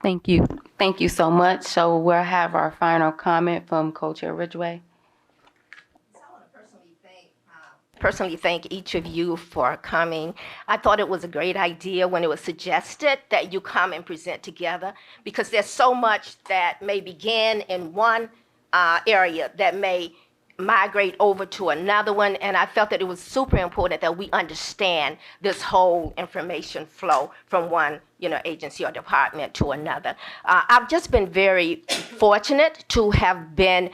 Thank you. Thank you so much. So we'll have our final comment from Co-Chair Ridgway. Personally thank each of you for coming. I thought it was a great idea when it was suggested that you come and present together, because there's so much that may begin in one area that may migrate over to another one, and I felt that it was super important that we understand this whole information flow from one, you know, agency or department to another. I've just been very fortunate to have been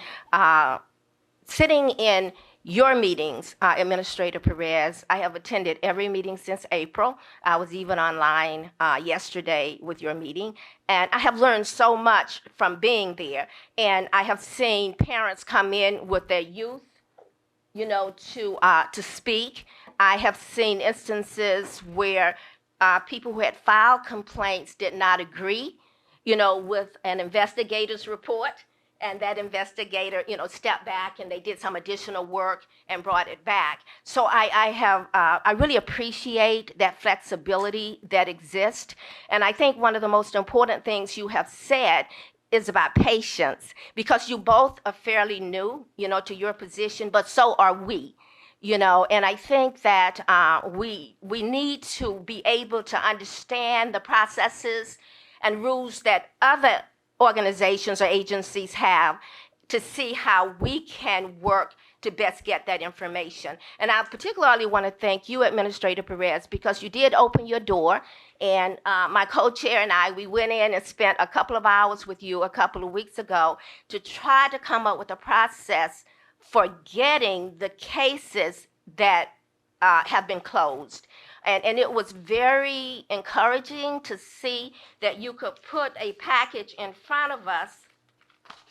sitting in your meetings, Administrator Perez. I have attended every meeting since April. I was even online yesterday with your meeting, and I have learned so much from being there. And I have seen parents come in with their youth, you know, to speak. I have seen instances where people who had filed complaints did not agree, you know, with an investigator's report. And that investigator, you know, stepped back and they did some additional work and brought it back. So I really appreciate that flexibility that exists. And I think one of the most important things you have said is about patience, because you both are fairly new, you know, to your position, but so are we. You know, and I think that we need to be able to understand the processes and rules that other organizations or agencies have to see how we can work to best get that information. And I particularly want to thank you, Administrator Perez, because you did open your door, and my co-chair and I, we went in and spent a couple of hours with you a couple of weeks ago to try to come up with a process for getting the cases that have been closed. And it was very encouraging to see that you could put a package in front of us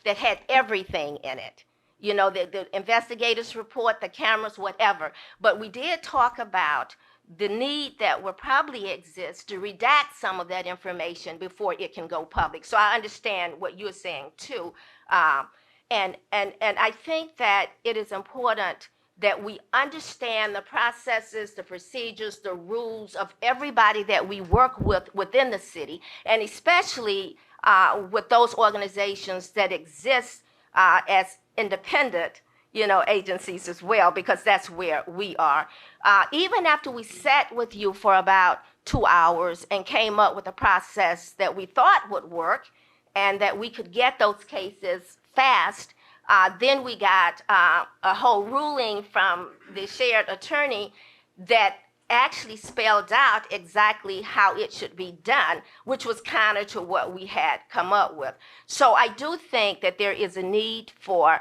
that had everything in it. You know, the investigators report, the cameras, whatever. But we did talk about the need that will probably exist to redact some of that information before it can go public. So I understand what you're saying too. And I think that it is important that we understand the processes, the procedures, the rules of everybody that we work with within the city, and especially with those organizations that exist as independent, you know, agencies as well, because that's where we are. Even after we sat with you for about 2 hours and came up with a process that we thought would work and that we could get those cases fast, then we got a whole ruling from the shared attorney that actually spelled out exactly how it should be done, which was counter to what we had come up with. So I do think that there is a need for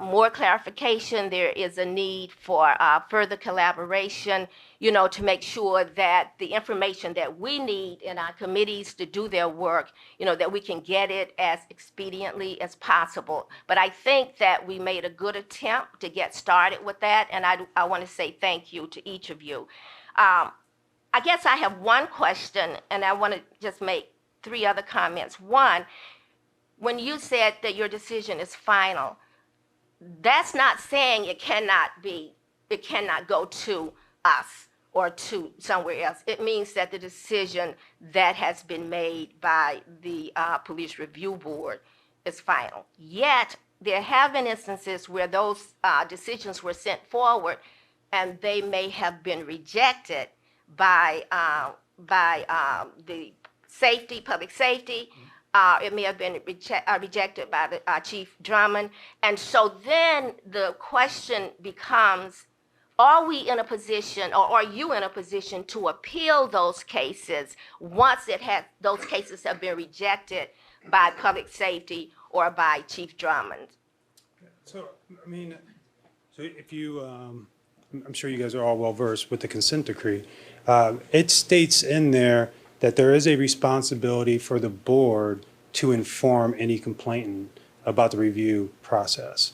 more clarification. There is a need for further collaboration, you know, to make sure that the information that we need in our committees to do their work, you know, that we can get it as expediently as possible. But I think that we made a good attempt to get started with that, and I want to say thank you to each of you. I guess I have one question, and I want to just make 3 other comments. One, when you said that your decision is final, that's not saying it cannot go to us or to somewhere else. It means that the decision that has been made by the Police Review Board is final. Yet, there have been instances where those decisions were sent forward and they may have been rejected by the public safety. It may have been rejected by the Chief Drummond. And so then the question becomes, are we in a position, or are you in a position to appeal those cases once those cases have been rejected by public safety or by Chief Drummond? So, I mean, so if you, I'm sure you guys are all well versed with the consent decree. It states in there that there is a responsibility for the board to inform any complainant about the review process.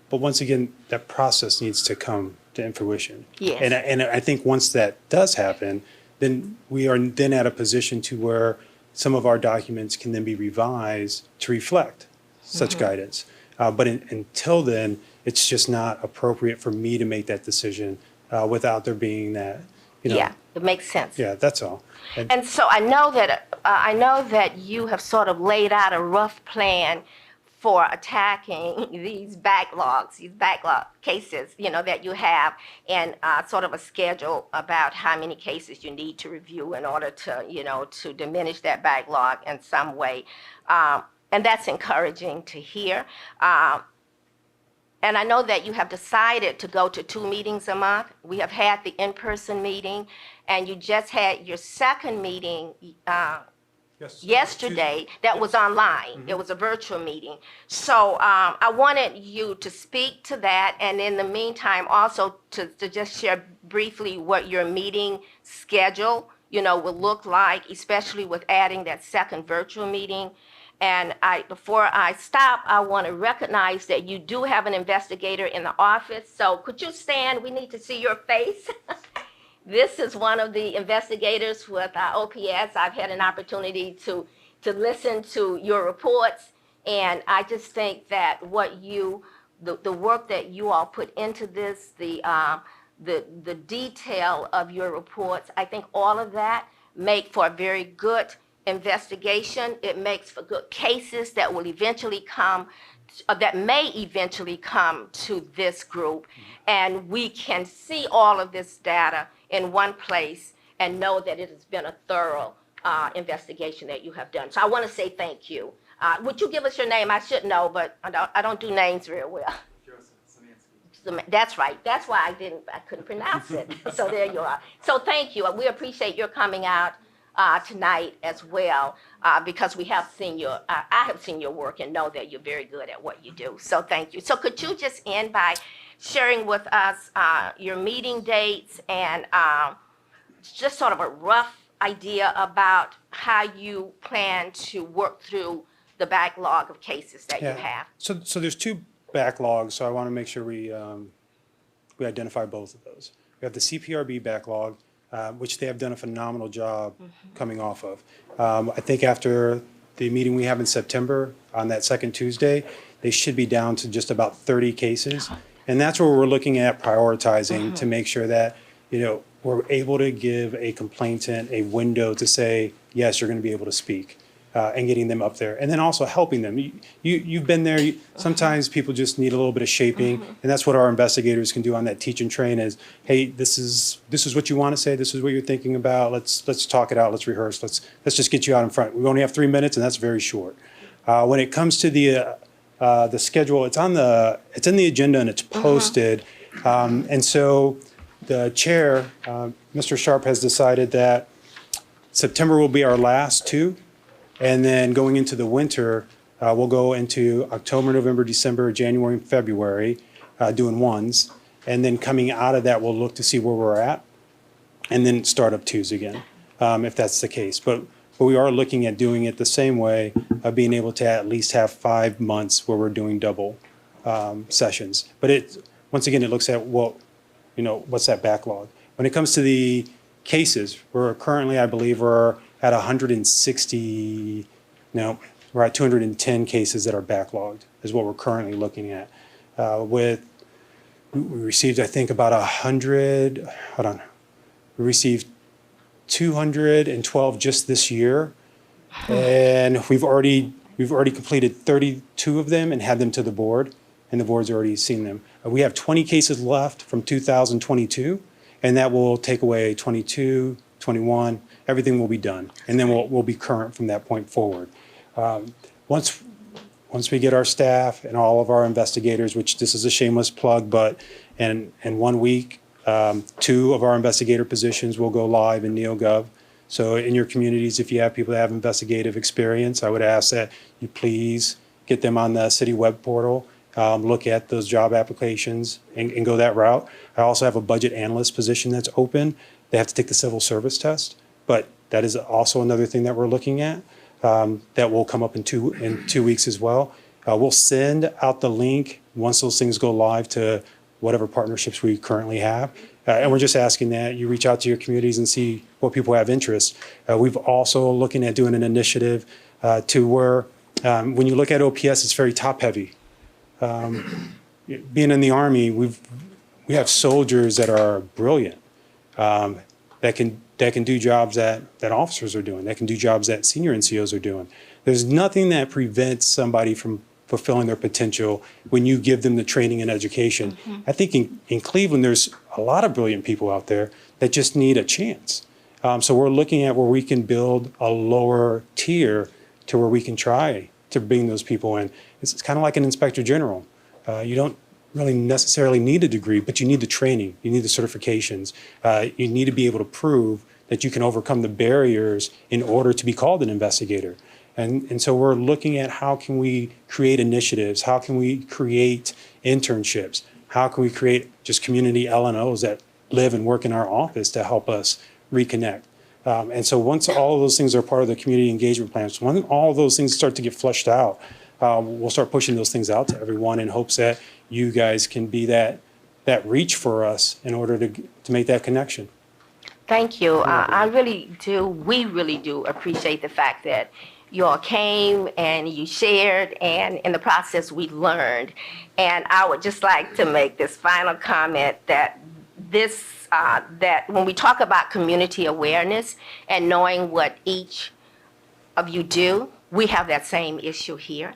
But once again, that process needs to come to fruition. Yes. And I think once that does happen, then we are then at a position to where some of our documents can then be revised to reflect such guidance. But until then, it's just not appropriate for me to make that decision without there being that, you know. Yeah, it makes sense. Yeah, that's all. And so I know that you have sort of laid out a rough plan for attacking these backlog cases, you know, that you have, and sort of a schedule about how many cases you need to review in order to, you know, to diminish that backlog in some way. And that's encouraging to hear. And I know that you have decided to go to 2 meetings a month. We have had the in-person meeting, and you just had your second meeting yesterday that was online. It was a virtual meeting. So I wanted you to speak to that, and in the meantime also to just share briefly what your meeting schedule, you know, will look like, especially with adding that second virtual meeting. And before I stop, I want to recognize that you do have an investigator in the office. So could you stand? We need to see your face. This is one of the investigators with OPS. I've had an opportunity to listen to your reports, and I just think that the work that you all put into this, the detail of your reports, I think all of that make for a very good investigation. It makes for good cases that will eventually come, that may eventually come to this group, and we can see all of this data in one place and know that it has been a thorough investigation that you have done. So I want to say thank you. Would you give us your name? I should know, but I don't do names real well. That's right. That's why I couldn't pronounce it. So there you are. So thank you. We appreciate your coming out tonight as well, because we have seen I have seen your work and know that you're very good at what you do. So thank you. So could you just end by sharing with us your meeting dates and just sort of a rough idea about how you plan to work through the backlog of cases that you have? So there's two backlogs, so I want to make sure we identify both of those. We have the CPRB backlog, which they have done a phenomenal job coming off of. I think after the meeting we have in September on that second Tuesday, they should be down to just about 30 cases. And that's where we're looking at prioritizing to make sure that, we're able to give a complainant a window to say, yes, you're going to be able to speak, and getting them up there. And then also helping them. You've been there. Sometimes people just need a little bit of shaping. And that's what our investigators can do on that teach and train is, hey, this is what you want to say. This is what you're thinking about. Let's talk it out. Let's rehearse. Let's just get you out in front. We only have 3 minutes, and that's very short. When it comes to the schedule, it's in the agenda and it's posted. And so the chair, Mr. Sharp, has decided that September will be our last two. And then going into the winter, we'll go into October, November, December, January, and February, doing ones. And then coming out of that, we'll look to see where we're at and then start up twos again, if that's the case. But we are looking at doing it the same way, of being able to at least have 5 months where we're doing double sessions. But once again, it looks at, what's that backlog? When it comes to the cases, we're currently, I believe, we're at 160, no, we're at 210 cases that are backlogged, is what we're currently looking at. We received, I think, about 100, we received 212 just this year. And we've already completed 32 of them and had them to the board, and the board's already seen them. We have 20 cases left from 2022, and that will take away 22, 21, everything will be done. And then we'll be current from that point forward. Once we get our staff and all of our investigators, which this is a shameless plug, but in 1 week, 2 of our investigator positions will go live in NeoGov. So in your communities, if you have people that have investigative experience, I would ask that you please get them on the city web portal, look at those job applications and go that route. I also have a budget analyst position that's open. They have to take the civil service test, but that is also another thing that we're looking at that will come up in 2 weeks as well. We'll send out the link once those things go live to whatever partnerships we currently have. And we're just asking that you reach out to your communities and see what people have interest. We've also looking at doing an initiative to where when you look at OPS, it's very top heavy. Being in the Army, we have soldiers that are brilliant, that can do jobs that officers are doing, that can do jobs that senior NCOs are doing. There's nothing that prevents somebody from fulfilling their potential when you give them the training and education. I think in Cleveland, there's a lot of brilliant people out there that just need a chance. So we're looking at where we can build a lower tier to where we can try to bring those people in. It's kind of like an inspector general. You don't really necessarily need a degree, but you need the training, you need the certifications. You need to be able to prove that you can overcome the barriers in order to be called an investigator. And so we're looking at how can we create initiatives, how can we create internships, how can we create just community LNOs that live and work in our office to help us reconnect. And so once all of those things are part of the community engagement plans, when all of those things start to get fleshed out, we'll start pushing those things out to everyone in hopes that you guys can be that reach for us in order to make that connection. Thank you. We really do appreciate the fact that you all came and you shared, and in the process we learned. And I would just like to make this final comment that that when we talk about community awareness and knowing what each of you do, we have that same issue here.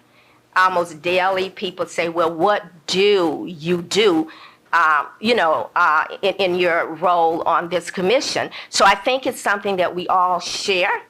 Almost daily, people say, well, what do you do, in your role on this commission? So I think it's something that we all share,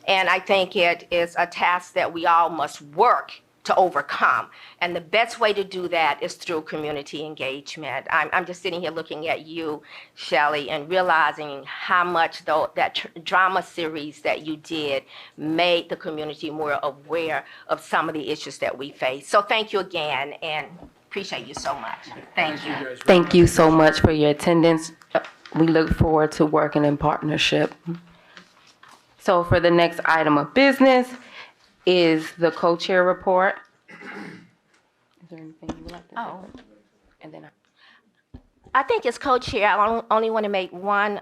and I think it is a task that we all must work to overcome. And the best way to do that is through community engagement. I'm just sitting here looking at you, Shelley, and realizing how much that drama series that you did made the community more aware of some of the issues that we face. So thank you again, and appreciate you so much. Thank you. Thank you so much for your attendance. we look forward to working in partnership. So for the next item of business is the co-chair report. Is there anything you would like to say? And then I think as co-chair, I only want to make one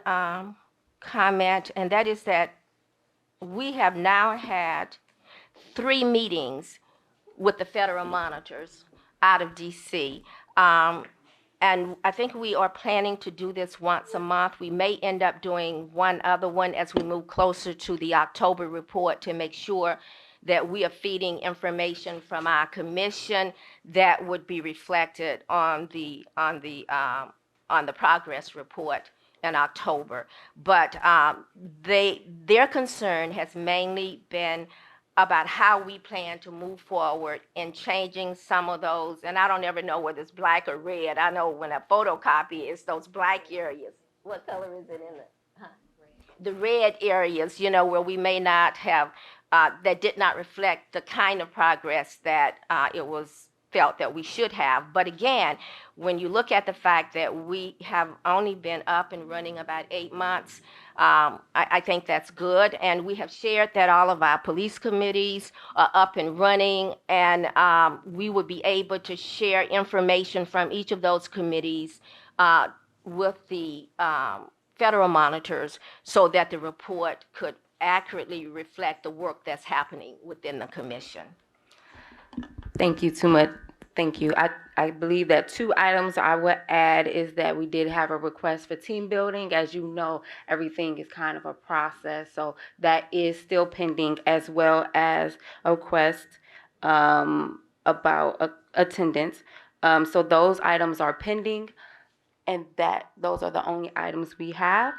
comment, and that is that we have now had 3 meetings with the federal monitors out of DC. And I think we are planning to do this once a month. We may end up doing one other one as we move closer to the October report to make sure that we are feeding information from our commission that would be reflected on the progress report in October. But their concern has mainly been about how we plan to move forward in changing some of those, and I don't ever know whether it's black or red. I know when a photocopy, it's those black areas. What color is it in it? Huh? The red areas, you know, where we may not have, that did not reflect the kind of progress that it was felt that we should have. But again, when you look at the fact that we have only been up and running about 8 months, I think that's good. And we have shared that all of our police committees are up and running, and we would be able to share information from each of those committees with the federal monitors so that the report could accurately reflect the work that's happening within the commission. thank you too much. Thank you. I believe that 2 items I would add is that we did have a request for team building. As you know, everything is kind of a process, so that is still pending, as well as a request about attendance. So those items are pending, and those are the only items we have.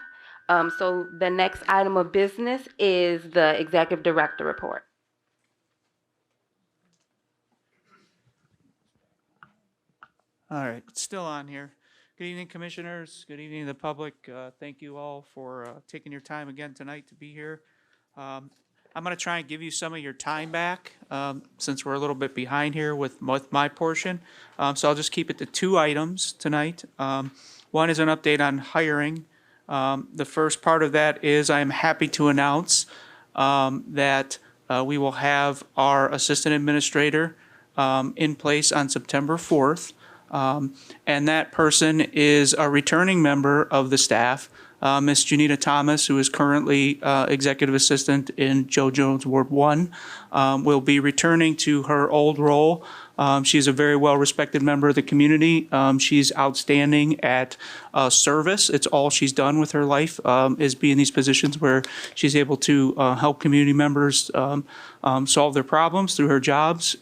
So the next item of business is the executive director report. All right, it's still on here. Good evening, commissioners. Good evening to the public. Thank you all for taking your time again tonight to be here. I'm going to try and give you some of your time back since we're a little bit behind here with my portion. So I'll just keep it to 2 items tonight. One is an update on hiring. The first part of that is I am happy to announce that we will have our assistant administrator in place on September 4th. And that person is a returning member of the staff, Ms. Janita Thomas, who is currently executive assistant in Joe Jones Ward 1, will be returning to her old role. She's a very well-respected member of the community. She's outstanding at service. It's all she's done with her life, is be in these positions where she's able to help community members solve their problems through her jobs.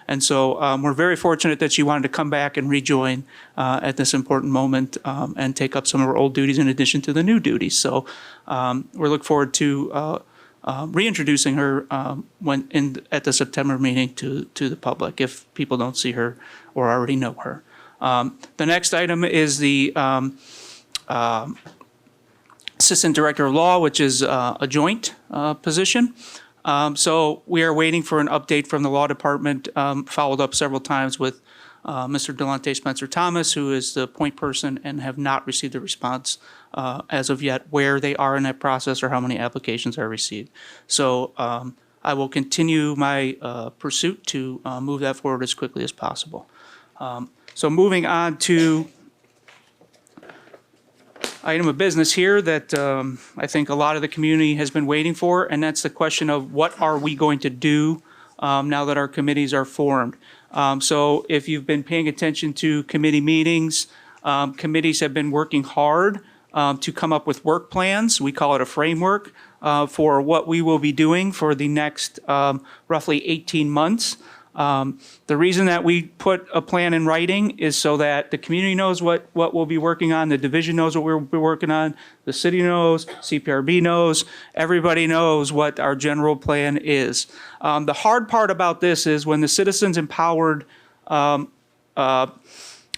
And so we're very fortunate that she wanted to come back and rejoin at this important moment and take up some of her old duties in addition to the new duties. So we look forward to reintroducing her at the September meeting to the public if people don't see her or already know her. The next item is the Assistant Director of Law, which is a joint position. So we are waiting for an update from the Law Department, followed up several times with Mr. Delonte Spencer Thomas, who is the point person, and have not received a response as of yet where they are in that process or how many applications are received. So I will continue my pursuit to move that forward as quickly as possible. So moving on to item of business here that I think a lot of the community has been waiting for, and that's the question of what are we going to do now that our committees are formed. So if you've been paying attention to committee meetings, committees have been working hard to come up with work plans. We call it a framework for what we will be doing for the next roughly 18 months. The reason that we put a plan in writing is so that the community knows what we'll be working on, the division knows what we'll be working on, the city knows, CPRB knows, everybody knows what our general plan is. The hard part about this is when the citizens empowered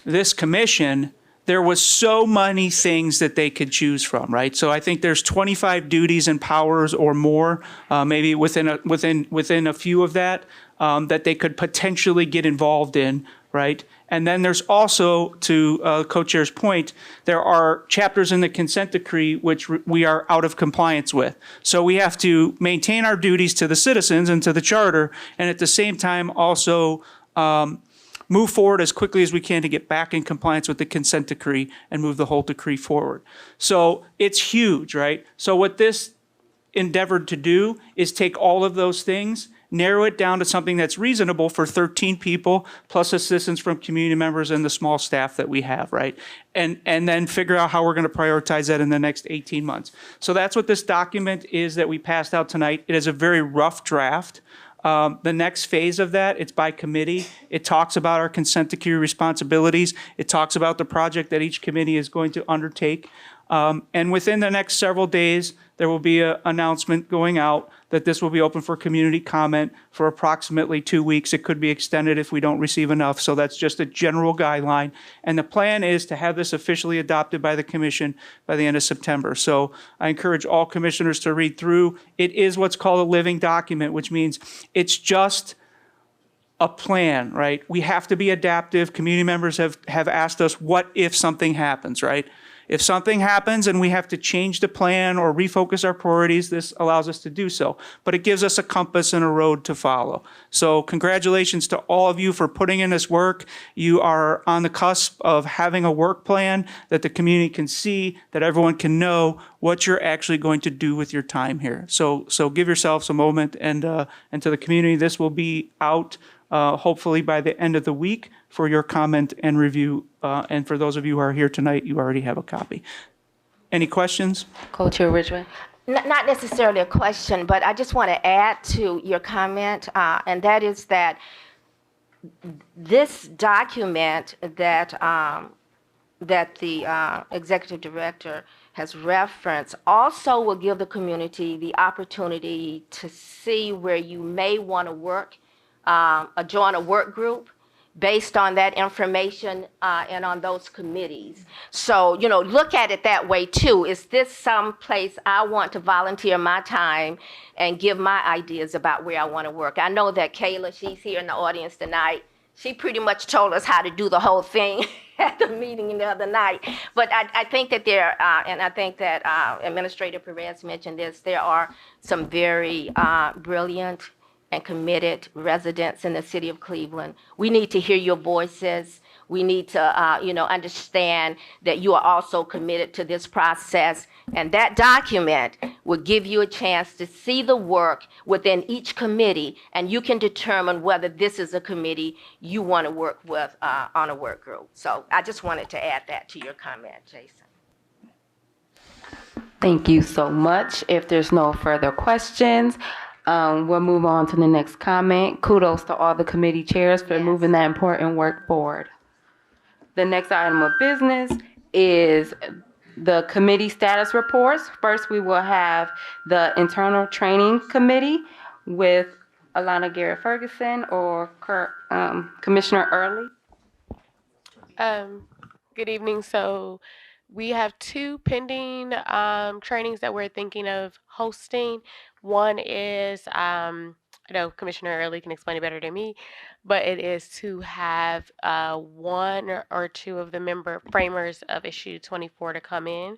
this commission, there was so many things that they could choose from, right? So I think there's 25 duties and powers or more, maybe within a few of that. that they could potentially get involved in, right? And then there's also, to co-chair's point, there are chapters in the consent decree which we are out of compliance with. So we have to maintain our duties to the citizens and to the charter, and at the same time also move forward as quickly as we can to get back in compliance with the consent decree and move the whole decree forward. So it's huge, right? So what this endeavored to do is take all of those things, narrow it down to something that's reasonable for 13 people, plus assistance from community members and the small staff that we have, right? And then figure out how we're going to prioritize that in the next 18 months. So that's what this document is that we passed out tonight. It is a very rough draft. The next phase of that, it's by committee. It talks about our consent decree responsibilities. It talks about the project that each committee is going to undertake. And within the next several days, there will be an announcement going out that this will be open for community comment for approximately 2 weeks. It could be extended if we don't receive enough. So that's just a general guideline. And the plan is to have this officially adopted by the commission by the end of September. So I encourage all commissioners to read through. It is what's called a living document, which means it's just a plan, right? We have to be adaptive. Community members have asked us, what if something happens, right? If something happens and we have to change the plan or refocus our priorities, this allows us to do so. But it gives us a compass and a road to follow. So congratulations to all of you for putting in this work. You are on the cusp of having a work plan that the community can see, that everyone can know what you're actually going to do with your time here. So give yourselves a moment, and to the community, this will be out hopefully by the end of the week for your comment and review. And for those of you who are here tonight, you already have a copy. Any questions? Co-Chair Ridgway. Not necessarily a question, but I just want to add to your comment, and that is that this document that that the executive director has referenced also will give the community the opportunity to see where you may want to work, join a work group based on that information and on those committees. So, look at it that way too. Is this some place I want to volunteer my time and give my ideas about where I want to work? I know that Kayla, she's here in the audience tonight. She pretty much told us how to do the whole thing at the meeting the other night. But I think that and I think that Administrator Perez mentioned this, there are some very brilliant and committed residents in the city of Cleveland. We need to hear your voices. We need to, understand that you are also committed to this process. And that document will give you a chance to see the work within each committee, and you can determine whether this is a committee you want to work with on a work group. So I just wanted to add that to your comment, Jason. Thank you so much. If there's no further questions, we'll move on to the next comment. Kudos to all the committee chairs for moving that important work forward. The next item of business is the committee status reports. First, we will have the internal training committee with Alana Garrett Ferguson or Commissioner Early. Good evening. So we have 2 pending trainings that we're thinking of hosting. One is, I know Commissioner Early can explain it better than me, but it is to have 1 or 2 of the member framers of issue 24 to come in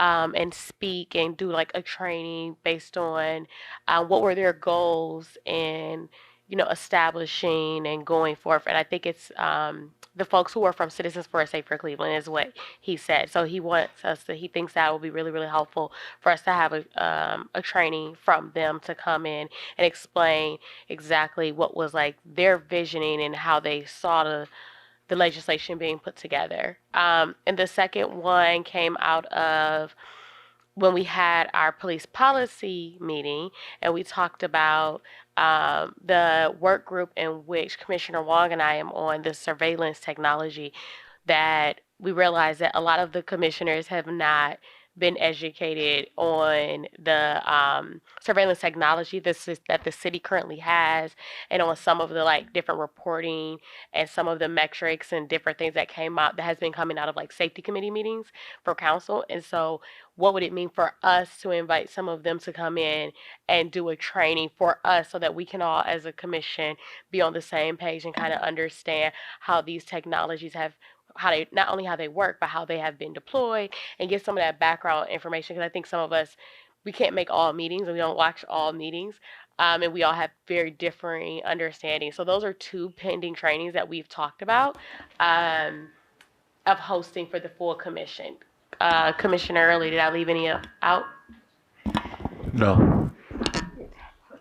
and speak and do like a training based on what were their goals in, establishing and going forth. And I think it's the folks who are from Citizens for a Safer Cleveland is what he said. So he wants us to, he thinks that will be really, really helpful for us to have a training from them to come in and explain exactly what was like their visioning and how they saw the legislation being put together. And the second one came out of when we had our police policy meeting, and we talked about the work group in which Commissioner Wong and I am on, the surveillance technology, that we realized that a lot of the commissioners have not been educated on the surveillance technology that the city currently has, and on some of the like different reporting and some of the metrics and different things that came out that has been coming out of like safety committee meetings for council. And so what would it mean for us to invite some of them to come in and do a training for us so that we can all as a commission be on the same page and kind of understand how these technologies have, how they, not only how they work, but how they have been deployed, and get some of that background information. Because I think some of us, we can't make all meetings and we don't watch all meetings. And we all have very differing understandings. So those are two pending trainings that we've talked about of hosting for the full commission. Commissioner Early, did I leave any out? No.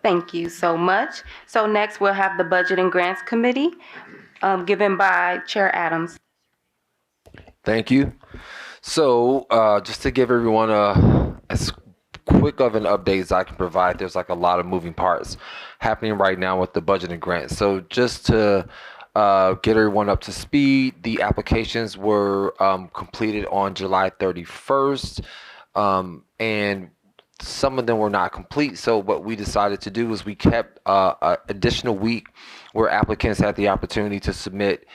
Thank you so much. So next we'll have the Budget and Grants Committee, given by Chair Adams. Thank you. So just to give everyone as quick of an update as I can provide, there's like a lot of moving parts happening right now with the budget and grants. So just to get everyone up to speed, the applications were completed on July 31st, and some of them were not complete. So what we decided to do is we kept an additional week where applicants had the opportunity to submit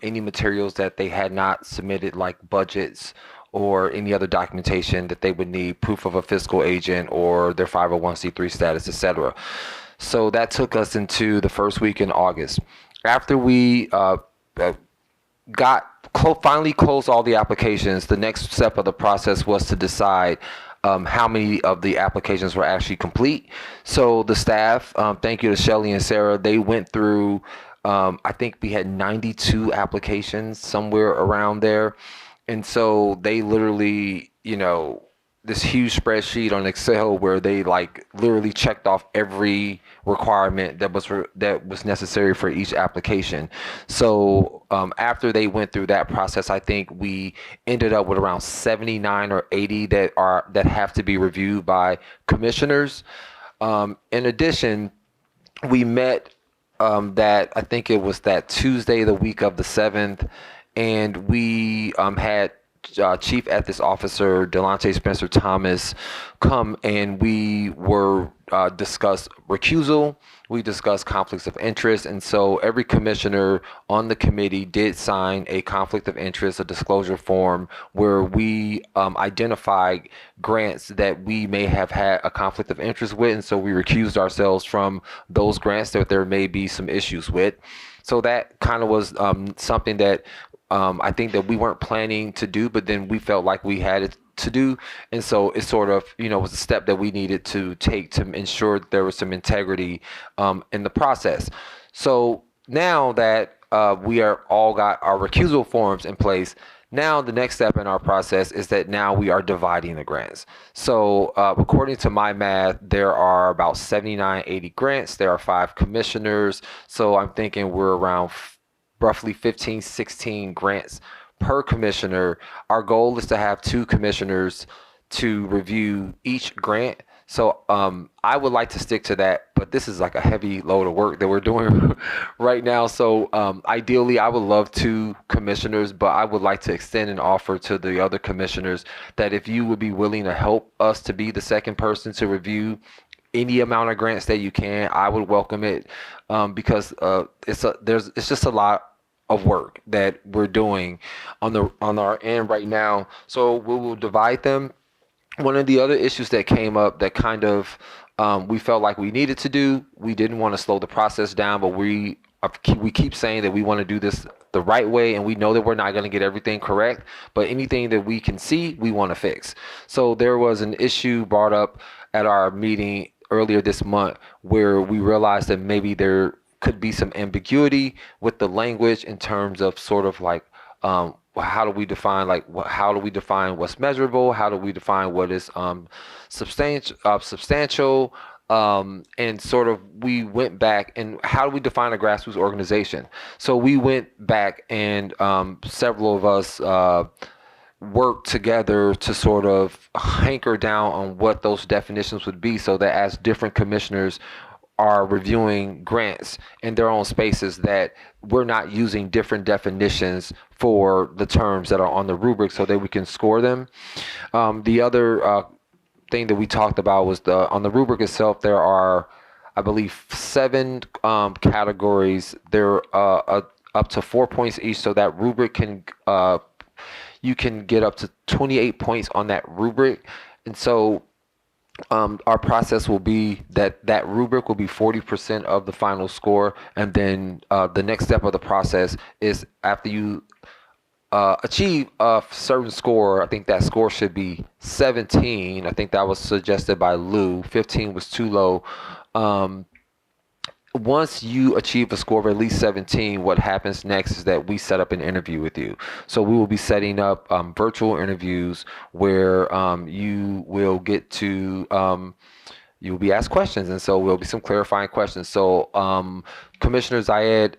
any materials that they had not submitted, like budgets or any other documentation that they would need, proof of a fiscal agent or their 501c3 status, etc. So that took us into the first week in August. After we finally closed all the applications, the next step of the process was to decide how many of the applications were actually complete. So the staff, thank you to Shelly and Sarah, they went through, I think we had 92 applications, somewhere around there. And so they literally, this huge spreadsheet on Excel where they like literally checked off every requirement that was necessary for each application. So after they went through that process, I think we ended up with around 79 or 80 that have to be reviewed by commissioners. In addition, we met that I think it was that Tuesday, the week of the 7th, and we had Chief Ethics Officer Delonte Spencer Thomas come, and we were discussed recusal. We discussed conflicts of interest, and so every commissioner on the committee did sign a conflict of interest, a disclosure form, where we identified grants that we may have had a conflict of interest with, and so we recused ourselves from those grants that there may be some issues with. So that kind of was something that I think that we weren't planning to do, but then we felt like we had it to do. And so it sort of, was a step that we needed to take to ensure there was some integrity in the process. So now that we are all got our recusal forms in place, now the next step in our process is that now we are dividing the grants. So according to my math, there are about 79, 80 grants. There are 5 commissioners. So I'm thinking we're around roughly 15, 16 grants per commissioner. Our goal is to have 2 commissioners to review each grant. So I would like to stick to that, but this is like a heavy load of work that we're doing right now. So ideally, I would love 2 commissioners, but I would like to extend an offer to the other commissioners that if you would be willing to help us to be the second person to review any amount of grants that you can, I would welcome it, because it's just a lot of work that we're doing on our end right now. So we will divide them. One of the other issues that came up that kind of we felt like we needed to do, we didn't want to slow the process down, but we keep saying that we want to do this the right way, and we know that we're not going to get everything correct, but anything that we can see, we want to fix. So there was an issue brought up at our meeting earlier this month where we realized that maybe there could be some ambiguity with the language in terms of sort of like how do we define what's measurable, how do we define what is substantial, and sort of we went back and how do we define a grassroots organization. So we went back and several of us worked together to sort of hanker down on what those definitions would be, so that as different commissioners are reviewing grants in their own spaces, that we're not using different definitions for the terms that are on the rubric so that we can score them. The other thing that we talked about was on the rubric itself, there are, I believe, 7 categories. They're up to 4 points each, so that rubric can you can get up to 28 points on that rubric. And so our process will be that rubric will be 40% of the final score, and then the next step of the process is after you achieve a certain score. I think that score should be 17. I think that was suggested by Lou. 15 was too low. Once you achieve a score of at least 17, what happens next is that we set up an interview with you. So we will be setting up virtual interviews where you will get to you will be asked questions, and so will be some clarifying questions. So Commissioner Zayed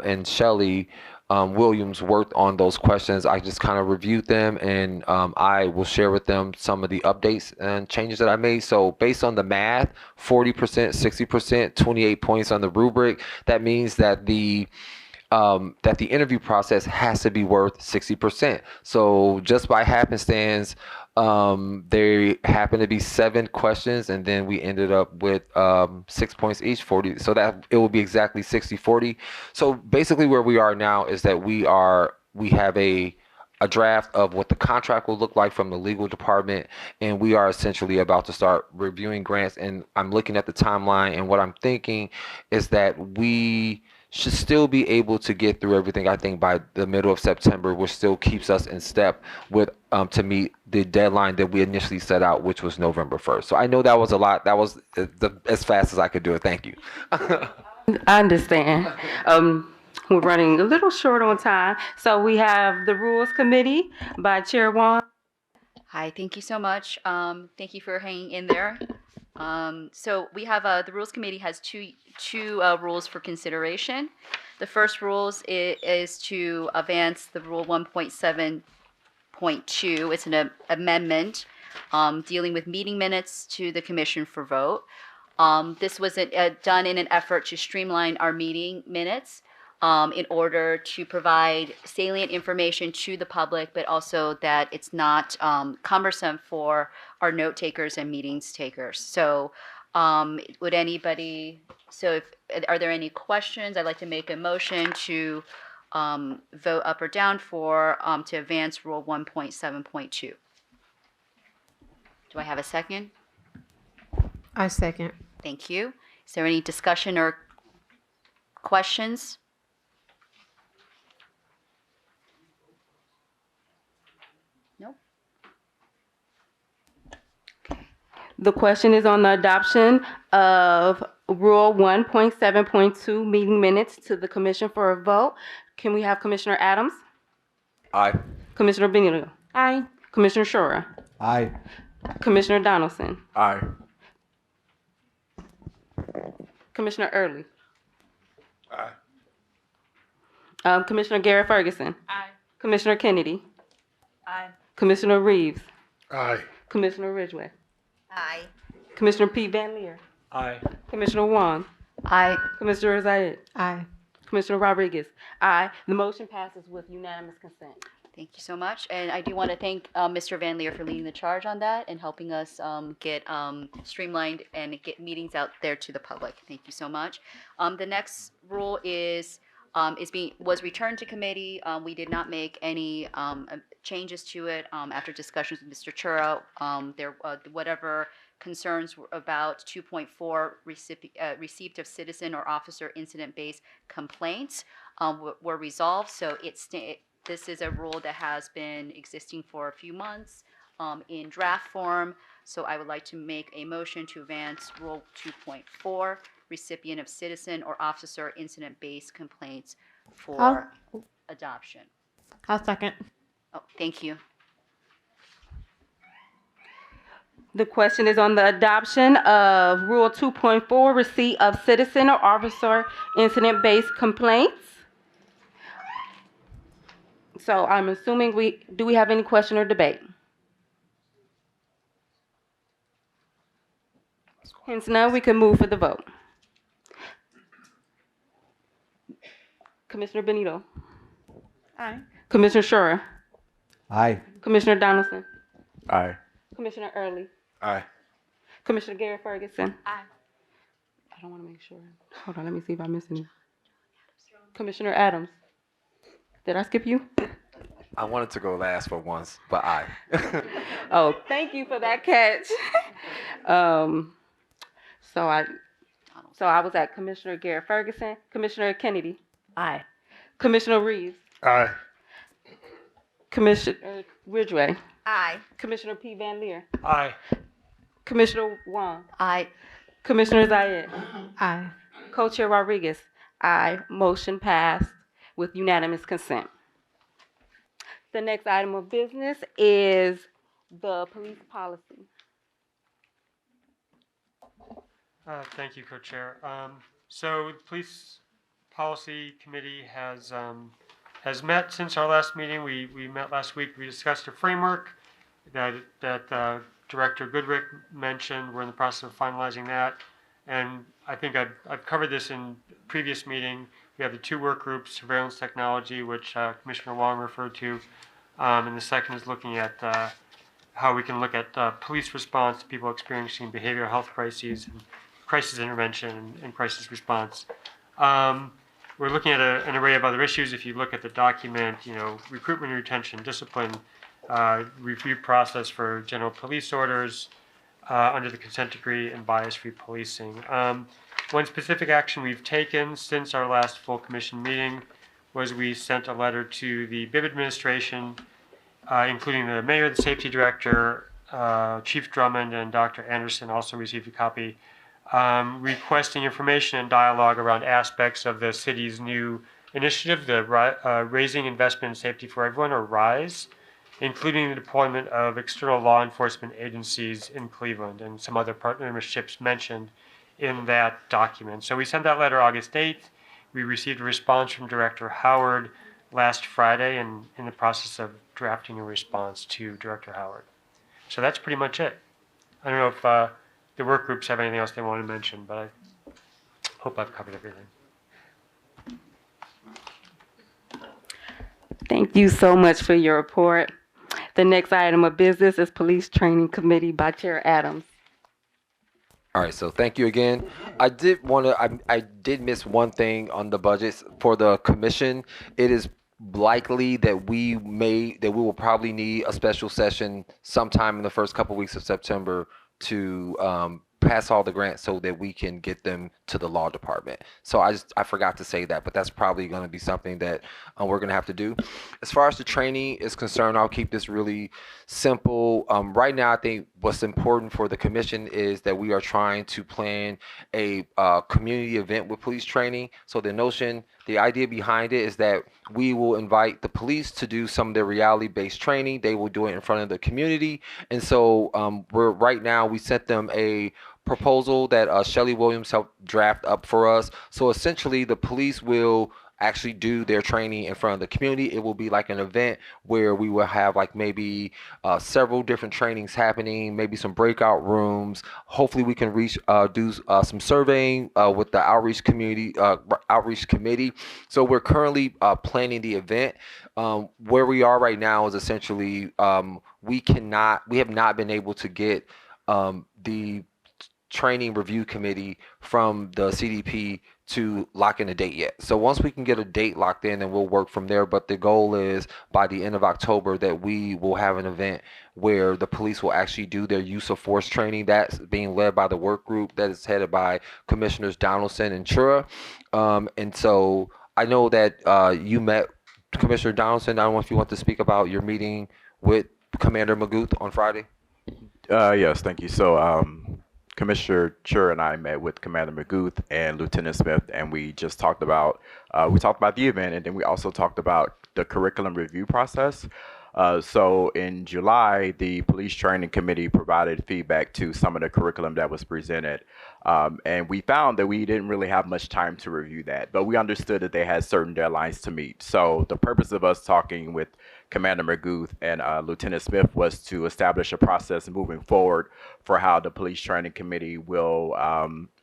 and Shelley Williams worked on those questions. I just kind of reviewed them, and I will share with them some of the updates and changes that I made. So based on the math, 40%, 60%, 28 points on the rubric. That means that the interview process has to be worth 60%. So just by happenstance, there happened to be 7 questions, and then we ended up with 6 points each, 40. So that it will be exactly 60-40. So basically where we are now is that we have a draft of what the contract will look like from the legal department, and we are essentially about to start reviewing grants. And I'm looking at the timeline, and what I'm thinking is that we should still be able to get through everything, I think, by the middle of September, which still keeps us in step with to meet the deadline that we initially set out, which was November 1st. So I know that was a lot. That was as fast as I could do it. Thank you. I understand. We're running a little short on time. So we have the Rules Committee by Chair Wong. Hi, thank you so much. Thank you for hanging in there. So we have the Rules Committee has two rules for consideration. The first rules is to advance the Rule 1.7.2. It's an amendment dealing with meeting minutes to the Commission for vote. This was done in an effort to streamline our meeting minutes in order to provide salient information to the public, but also that it's not cumbersome for our note takers and meetings takers. So are there any questions? I'd like to make a motion to vote up or down for to advance Rule 1.7.2. Do I have a second? I second. Thank you. Is there any discussion or questions? No? The question is on the adoption of Rule 1.7.2 meeting minutes to the Commission for a vote. Can we have Commissioner Adams? Aye. Commissioner Benito? Aye. Commissioner Shura? Aye. Commissioner Donaldson? Aye. Commissioner Early? Aye. Commissioner Garrett Ferguson? Aye. Commissioner Kennedy? Aye. Commissioner Reeves? Aye. Commissioner Ridgway? Aye. Commissioner Pete Van Leer? Aye. Commissioner Wong? Aye. Commissioner Zayed? Aye. Commissioner Rodriguez? Aye. The motion passes with unanimous consent. Thank you so much. And I do want to thank Mr. Van Leer for leading the charge on that and helping us get streamlined and get meetings out there to the public. Thank you so much. The next rule was returned to committee. We did not make any changes to it after discussions with Mr. Chura. Whatever concerns about 2.4 receipt of citizen or officer incident-based complaints were resolved. So this is a rule that has been existing for a few months in draft form. So I would like to make a motion to advance Rule 2.4, recipient of citizen or officer incident-based complaints for adoption. I'll second. Oh, thank you. The question is on the adoption of Rule 2.4, receipt of citizen or officer incident-based complaints. So I'm assuming do we have any question or debate? Hence none, we can move for the vote. Commissioner Benito, Aye. Commissioner Shura, Aye. Commissioner Donaldson, Aye. Commissioner Early, Aye. Commissioner Garrett Ferguson. Aye. I don't want to make sure. Hold on, let me see if I missed any. Commissioner Adams. Did I skip you? I wanted to go last for once, but aye. Oh, thank you for that catch. So I was at Commissioner Garrett Ferguson, Commissioner Kennedy, Aye. Commissioner Reeves, Aye. Commissioner Ridgway, Aye. Commissioner P. Van Leer, Aye. Commissioner Wong, Aye. Commissioner Zayed, Aye. Co-Chair Rodriguez. Aye. Motion passed with unanimous consent. The next item of business is the police policy. Thank you, Co-Chair. So the Police Policy Committee has met since our last meeting. We met last week. We discussed a framework that Director Goodrick mentioned. We're in the process of finalizing that. And I think I've covered this in previous meeting. We have the two work groups, surveillance technology, which Commissioner Wong referred to. And the second is looking at how we can look at police response to people experiencing behavioral health crises, and crisis intervention, and crisis response. We're looking at an array of other issues. If you look at the document, recruitment and retention, discipline, review process for general police orders under the consent decree, and bias-free policing. One specific action we've taken since our last full commission meeting was we sent a letter to the BIB administration, including the mayor, the safety director, Chief Drummond, and Dr. Anderson also received a copy, requesting information and dialogue around aspects of the city's new initiative, the Raising Investment in Safety for Everyone, or RISE, including the deployment of external law enforcement agencies in Cleveland and some other partnerships mentioned in that document. So we sent that letter August 8th. We received a response from Director Howard last Friday, and in the process of drafting a response to Director Howard. So that's pretty much it. I don't know if the work groups have anything else they want to mention, but I hope I've covered everything. Thank you so much for your report. The next item of business is Police Training Committee by Chair Adams. All right, so thank you again. I did miss one thing on the budgets for the commission. It is likely that we will probably need a special session sometime in the first couple weeks of September to pass all the grants so that we can get them to the law department. So I forgot to say that, but that's probably going to be something that we're going to have to do. As far as the training is concerned, I'll keep this really simple. Right now, I think what's important for the commission is that we are trying to plan a community event with police training. So the idea behind it is that we will invite the police to do some of their reality-based training. They will do it in front of the community. And so right now we sent them a proposal that Shelley Williams helped draft up for us. So essentially the police will actually do their training in front of the community. It will be like an event where we will have like maybe several different trainings happening, maybe some breakout rooms. Hopefully we can do some surveying with the outreach committee. So we're currently planning the event. Where we are right now is essentially we have not been able to get the training review committee from the CDP to lock in a date yet. So once we can get a date locked in, then we'll work from there. But the goal is by the end of October that we will have an event where the police will actually do their use of force training. That's being led by the work group that is headed by Commissioners Donaldson and Chura. And so I know that you met Commissioner Donaldson. I don't know if you want to speak about your meeting with Commander Maguth on Friday. Yes, thank you. So Commissioner Chur and I met with Commander Maguth and Lieutenant Smith, and we just talked about the event, and then we also talked about the curriculum review process. So in July, the Police Training Committee provided feedback to some of the curriculum that was presented, and we found that we didn't really have much time to review that, but we understood that they had certain deadlines to meet. So the purpose of us talking with Commander Maguth and Lieutenant Smith was to establish a process moving forward for how the Police Training Committee will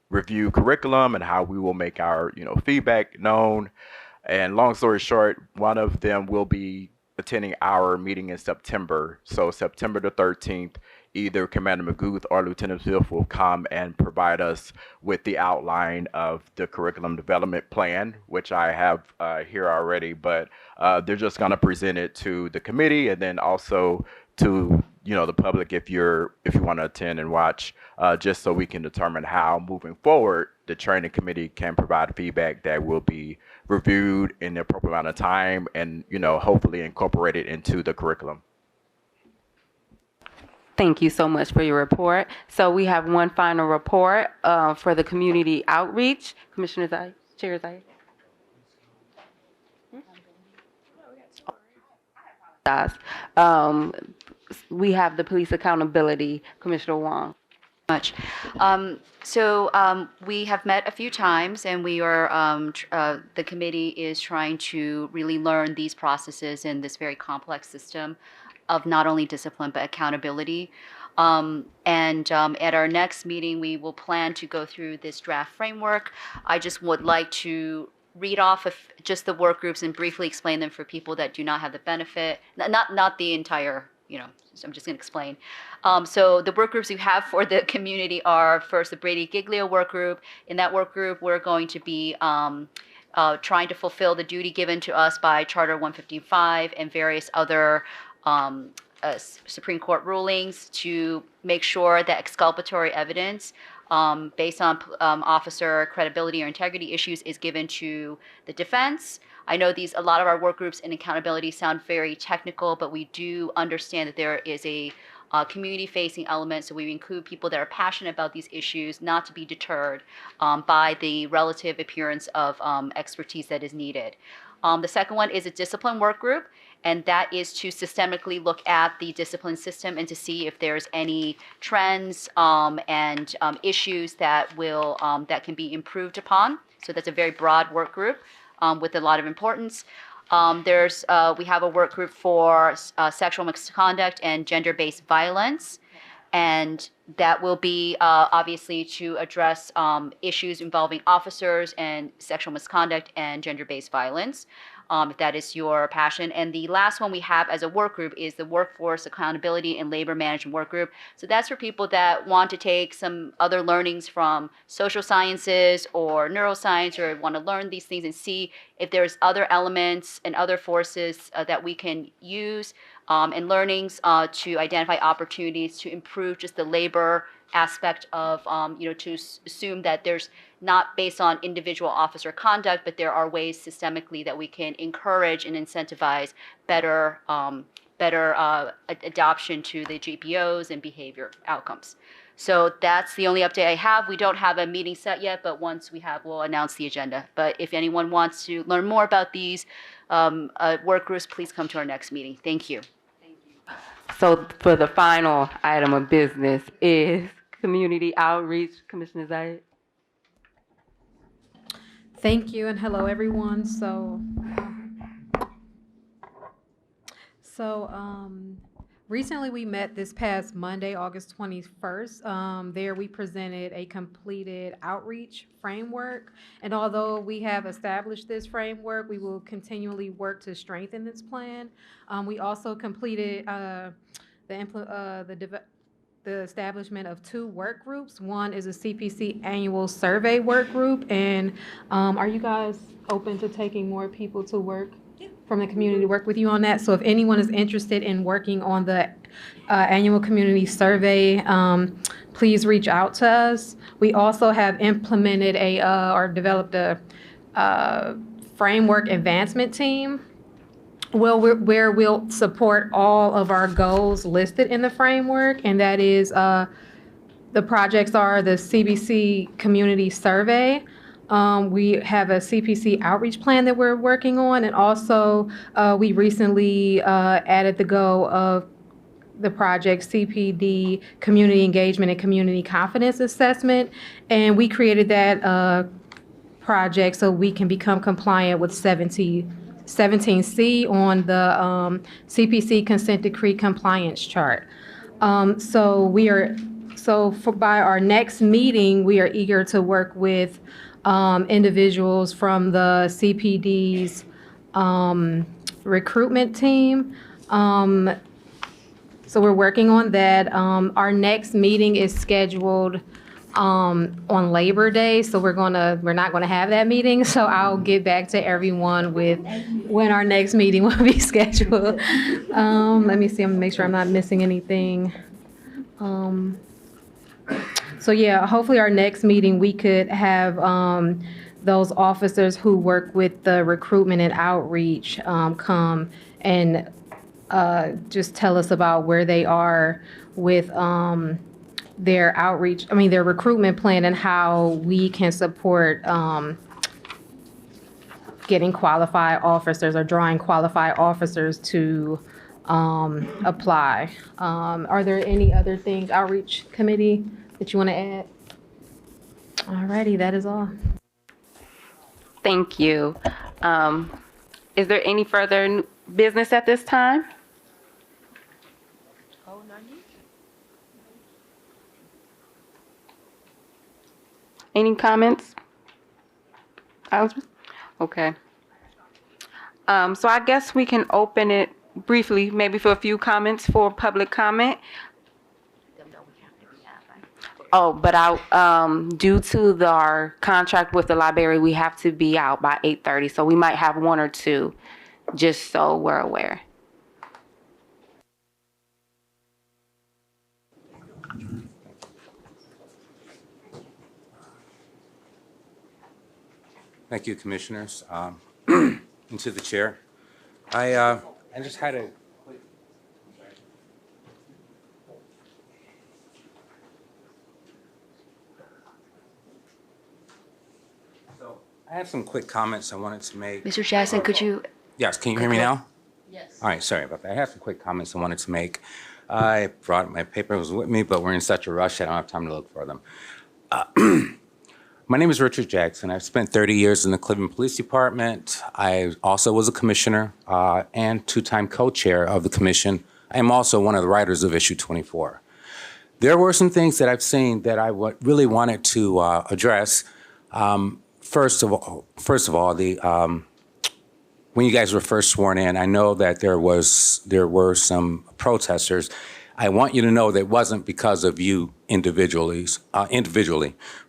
review curriculum and how we will make our feedback known. And long story short, one of them will be attending our meeting in September. So September the 13th, either Commander Magooth or Lieutenant Smith will come and provide us with the outline of the curriculum development plan, which I have here already, but they're just going to present it to the committee and then also to the public if you want to attend and watch, just so we can determine how moving forward the training committee can provide feedback that will be reviewed in the appropriate amount of time and hopefully incorporated into the curriculum. Thank you so much for your report. So we have one final report for the community outreach. Commissioner Zai, Chair Zai. We have the police accountability, Commissioner Wong. Much. We have met a few times, and we are the committee is trying to really learn these processes in this very complex system of not only discipline but accountability. At our next meeting, we will plan to go through this draft framework. I just would like to read off of just the work groups and briefly explain them for people that do not have the benefit, not the entire. So I'm just going to explain. So the work groups we have for the community are first the Brady Giglio work group. In that work group, we're going to be trying to fulfill the duty given to us by Charter 155 and various other Supreme Court rulings to make sure that exculpatory evidence based on officer credibility or integrity issues is given to the defense. I know a lot of our work groups in accountability sound very technical, but we do understand that there is a community-facing element, so we include people that are passionate about these issues, not to be deterred by the relative appearance of expertise that is needed. The second one is a discipline work group, and that is to systemically look at the discipline system and to see if there's any trends and issues that can be improved upon. So that's a very broad work group with a lot of importance. We have a work group for sexual misconduct and gender-based violence, and that will be obviously to address issues involving officers and sexual misconduct and gender-based violence, if that is your passion. And the last one we have as a work group is the Workforce Accountability and Labor Management Work Group. So that's for people that want to take some other learnings from social sciences or neuroscience, or want to learn these things and see if there's other elements and other forces that we can use and learnings to identify opportunities to improve just the labor aspect of, to assume that there's not based on individual officer conduct, but there are ways systemically that we can encourage and incentivize better adoption to the GPOs and behavior outcomes. So that's the only update I have. We don't have a meeting set yet, but once we have, we'll announce the agenda. But if anyone wants to learn more about these work groups, please come to our next meeting. Thank you. So for the final item of business is community outreach. Commissioner Zayed. Thank you, and hello, everyone. Recently we met this past Monday, August 21st. There we presented a completed outreach framework, and although we have established this framework, we will continually work to strengthen this plan. We also completed the establishment of 2 work groups. One is a CPC annual survey work group, and are you guys open to taking more people to work from the community to work with you on that? So if anyone is interested in working on the annual community survey, please reach out to us. We also have implemented or developed a framework advancement team where we'll support all of our goals listed in the framework, and that is the projects are the CBC community survey. We have a CPC outreach plan that we're working on, and also we recently added the go of the project CPD community engagement and community confidence assessment, and we created that project so we can become compliant with 17C on the CPC consent decree compliance chart. So we are So by our next meeting, we are eager to work with individuals from the CPD's recruitment team. So we're working on that. Our next meeting is scheduled on Labor Day, so we're not gonna have that meeting. So I'll get back to everyone with when our next meeting will be scheduled. Let me see, I'm gonna make sure I'm not missing anything. So yeah, hopefully our next meeting, we could have those officers who work with the recruitment and outreach come and just tell us about where they are with their outreach, their recruitment plan, and how we can support getting qualified officers or drawing qualified officers to apply. Are there any other things, outreach committee, that you want to add? Alrighty, that is all. Thank you. Is there any further business at this time? Any comments? Okay. So I guess we can open it briefly, maybe for a few comments for public comment. Oh, but due to our contract with the library, we have to be out by 8:30, so we might have one or two, just so we're aware. Thank you, Commissioners. And to the Chair. I just had a I have some quick comments I wanted to make. Mr. Jackson, could you? Yes, can you hear me now? Yes. All right, sorry about that. I have some quick comments I wanted to make. I brought my papers with me, but we're in such a rush I don't have time to look for them. My name is Richard Jackson. I've spent 30 years in the Cleveland Police Department. I also was a commissioner and two-time co-chair of the commission. I am also one of the writers of issue 24. There were some things that I've seen that I really wanted to address. First of all, when you guys were first sworn in, I know that there were some protesters. I want you to know that it wasn't because of you individually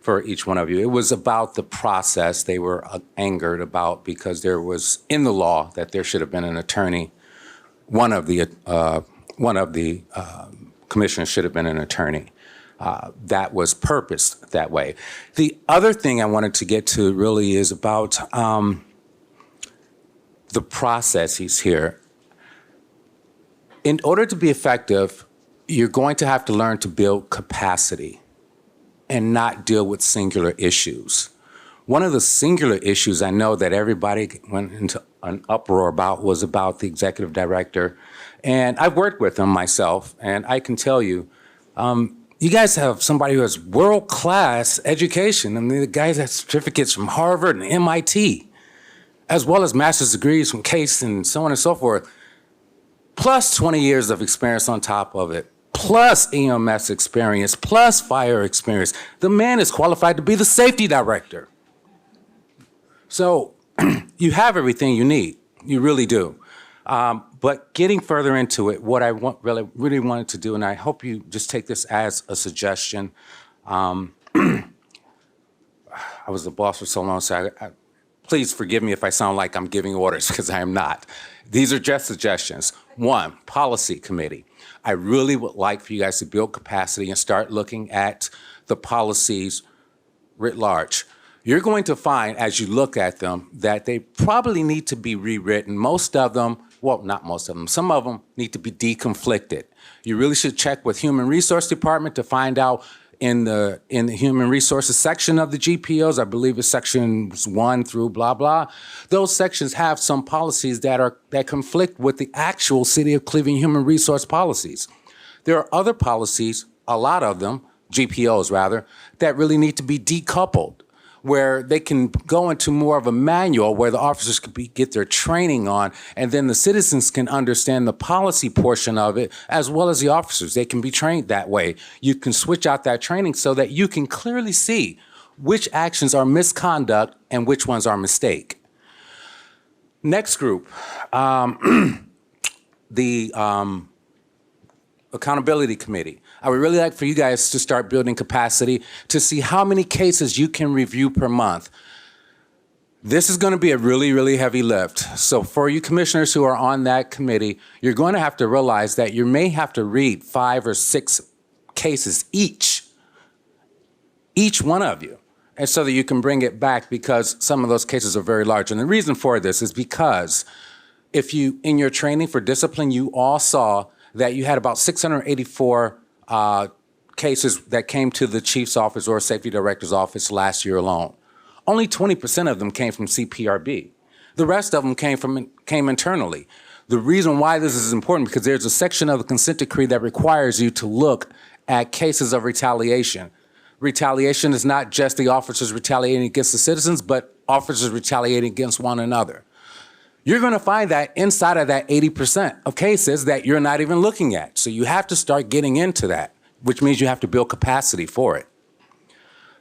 for each one of you. It was about the process they were angered about, because there was in the law that there should have been an attorney. One of the commissioners should have been an attorney. That was purposed that way. The other thing I wanted to get to really is about the processes here. In order to be effective, you're going to have to learn to build capacity and not deal with singular issues. One of the singular issues I know that everybody went into an uproar about was about the executive director. And I've worked with him myself, and I can tell you, you guys have somebody who has world-class education. I mean, the guys have certificates from Harvard and MIT, as well as master's degrees from Case and so on and so forth, plus 20 years of experience on top of it, plus EMS experience, plus fire experience. The man is qualified to be the safety director. So you have everything you need. You really do. But getting further into it, what I really wanted to do, and I hope you just take this as a suggestion. I was the boss for so long, so please forgive me if I sound like I'm giving orders, because I am not. These are just suggestions. One, policy committee. I really would like for you guys to build capacity and start looking at the policies writ large. You're going to find, as you look at them, that they probably need to be rewritten. Most of them, well, not most of them, some of them need to be deconflicted. You really should check with Human Resource Department to find out in the Human Resources section of the GPOs, I believe it's sections 1 through blah, blah. Those sections have some policies that conflict with the actual City of Cleveland human resource policies. There are other policies, a lot of them, GPOs rather, that really need to be decoupled. where they can go into more of a manual where the officers could get their training on, and then the citizens can understand the policy portion of it as well as the officers. They can be trained that way. You can switch out that training so that you can clearly see which actions are misconduct and which ones are mistake. Next group, the Accountability Committee. I would really like for you guys to start building capacity to see how many cases you can review per month. This is going to be a really, really heavy lift. So for you commissioners who are on that committee, you're going to have to realize that you may have to read 5 or 6 cases each one of you, and so that you can bring it back, because some of those cases are very large. And the reason for this is because if you, in your training for discipline, you all saw that you had about 684 cases that came to the chief's office or safety director's office last year alone. Only 20% of them came from CPRB. The rest of them came internally. The reason why this is important, because there's a section of the consent decree that requires you to look at cases of retaliation. Retaliation is not just the officers retaliating against the citizens, but officers retaliating against one another. You're going to find that inside of that 80% of cases that you're not even looking at. So you have to start getting into that, which means you have to build capacity for it.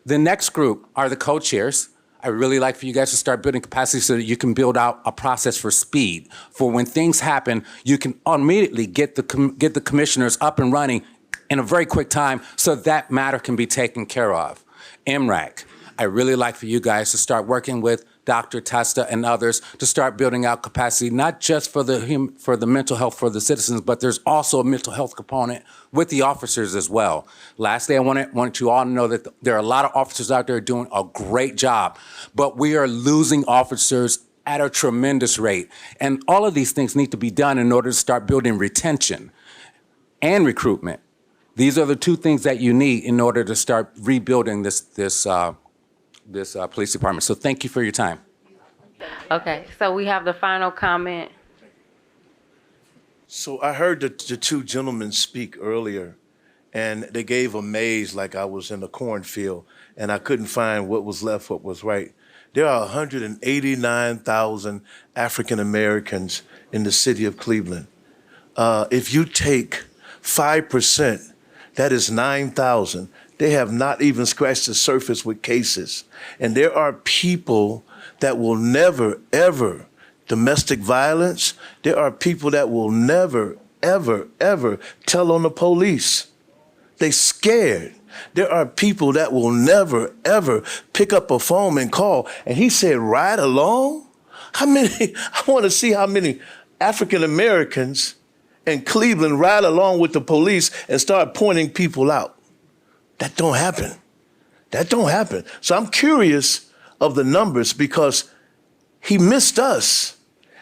The next group are the co-chairs. I really like for you guys to start building capacity so that you can build out a process for speed. For when things happen, you can immediately get the commissioners up and running in a very quick time so that matter can be taken care of. MRAC, I really like for you guys to start working with Dr. Testa and others to start building out capacity, not just for the mental health for the citizens, but there's also a mental health component with the officers as well. Lastly, I wanted you all to know that there are a lot of officers out there doing a great job, but we are losing officers at a tremendous rate. And all of these things need to be done in order to start building retention and recruitment. These are the 2 things that you need in order to start rebuilding this police department. So thank you for your time. Okay, so we have the final comment. So I heard the 2 gentlemen speak earlier, and they gave a maze like I was in a cornfield, and I couldn't find what was left, what was right. There are 189,000 African Americans in the city of Cleveland. If you take 5%, that is 9,000. They have not even scratched the surface with cases. And there are people that will never, ever, domestic violence, there are people that will never, ever, ever tell on the police. They scared. There are people that will never, ever pick up a phone and call. And he said, ride along? How many, I want to see how many African Americans in Cleveland ride along with the police and start pointing people out. That don't happen. That don't happen. So I'm curious of the numbers, because he missed us.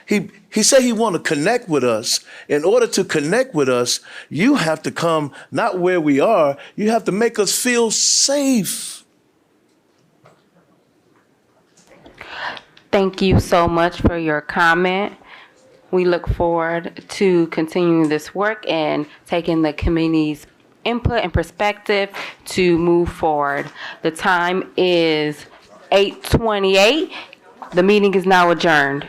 He said he want to connect with us. In order to connect with us, you have to come not where we are, you have to make us feel safe. Thank you so much for your comment. We look forward to continuing this work and taking the community's input and perspective to move forward. The time is 8:28. The meeting is now adjourned.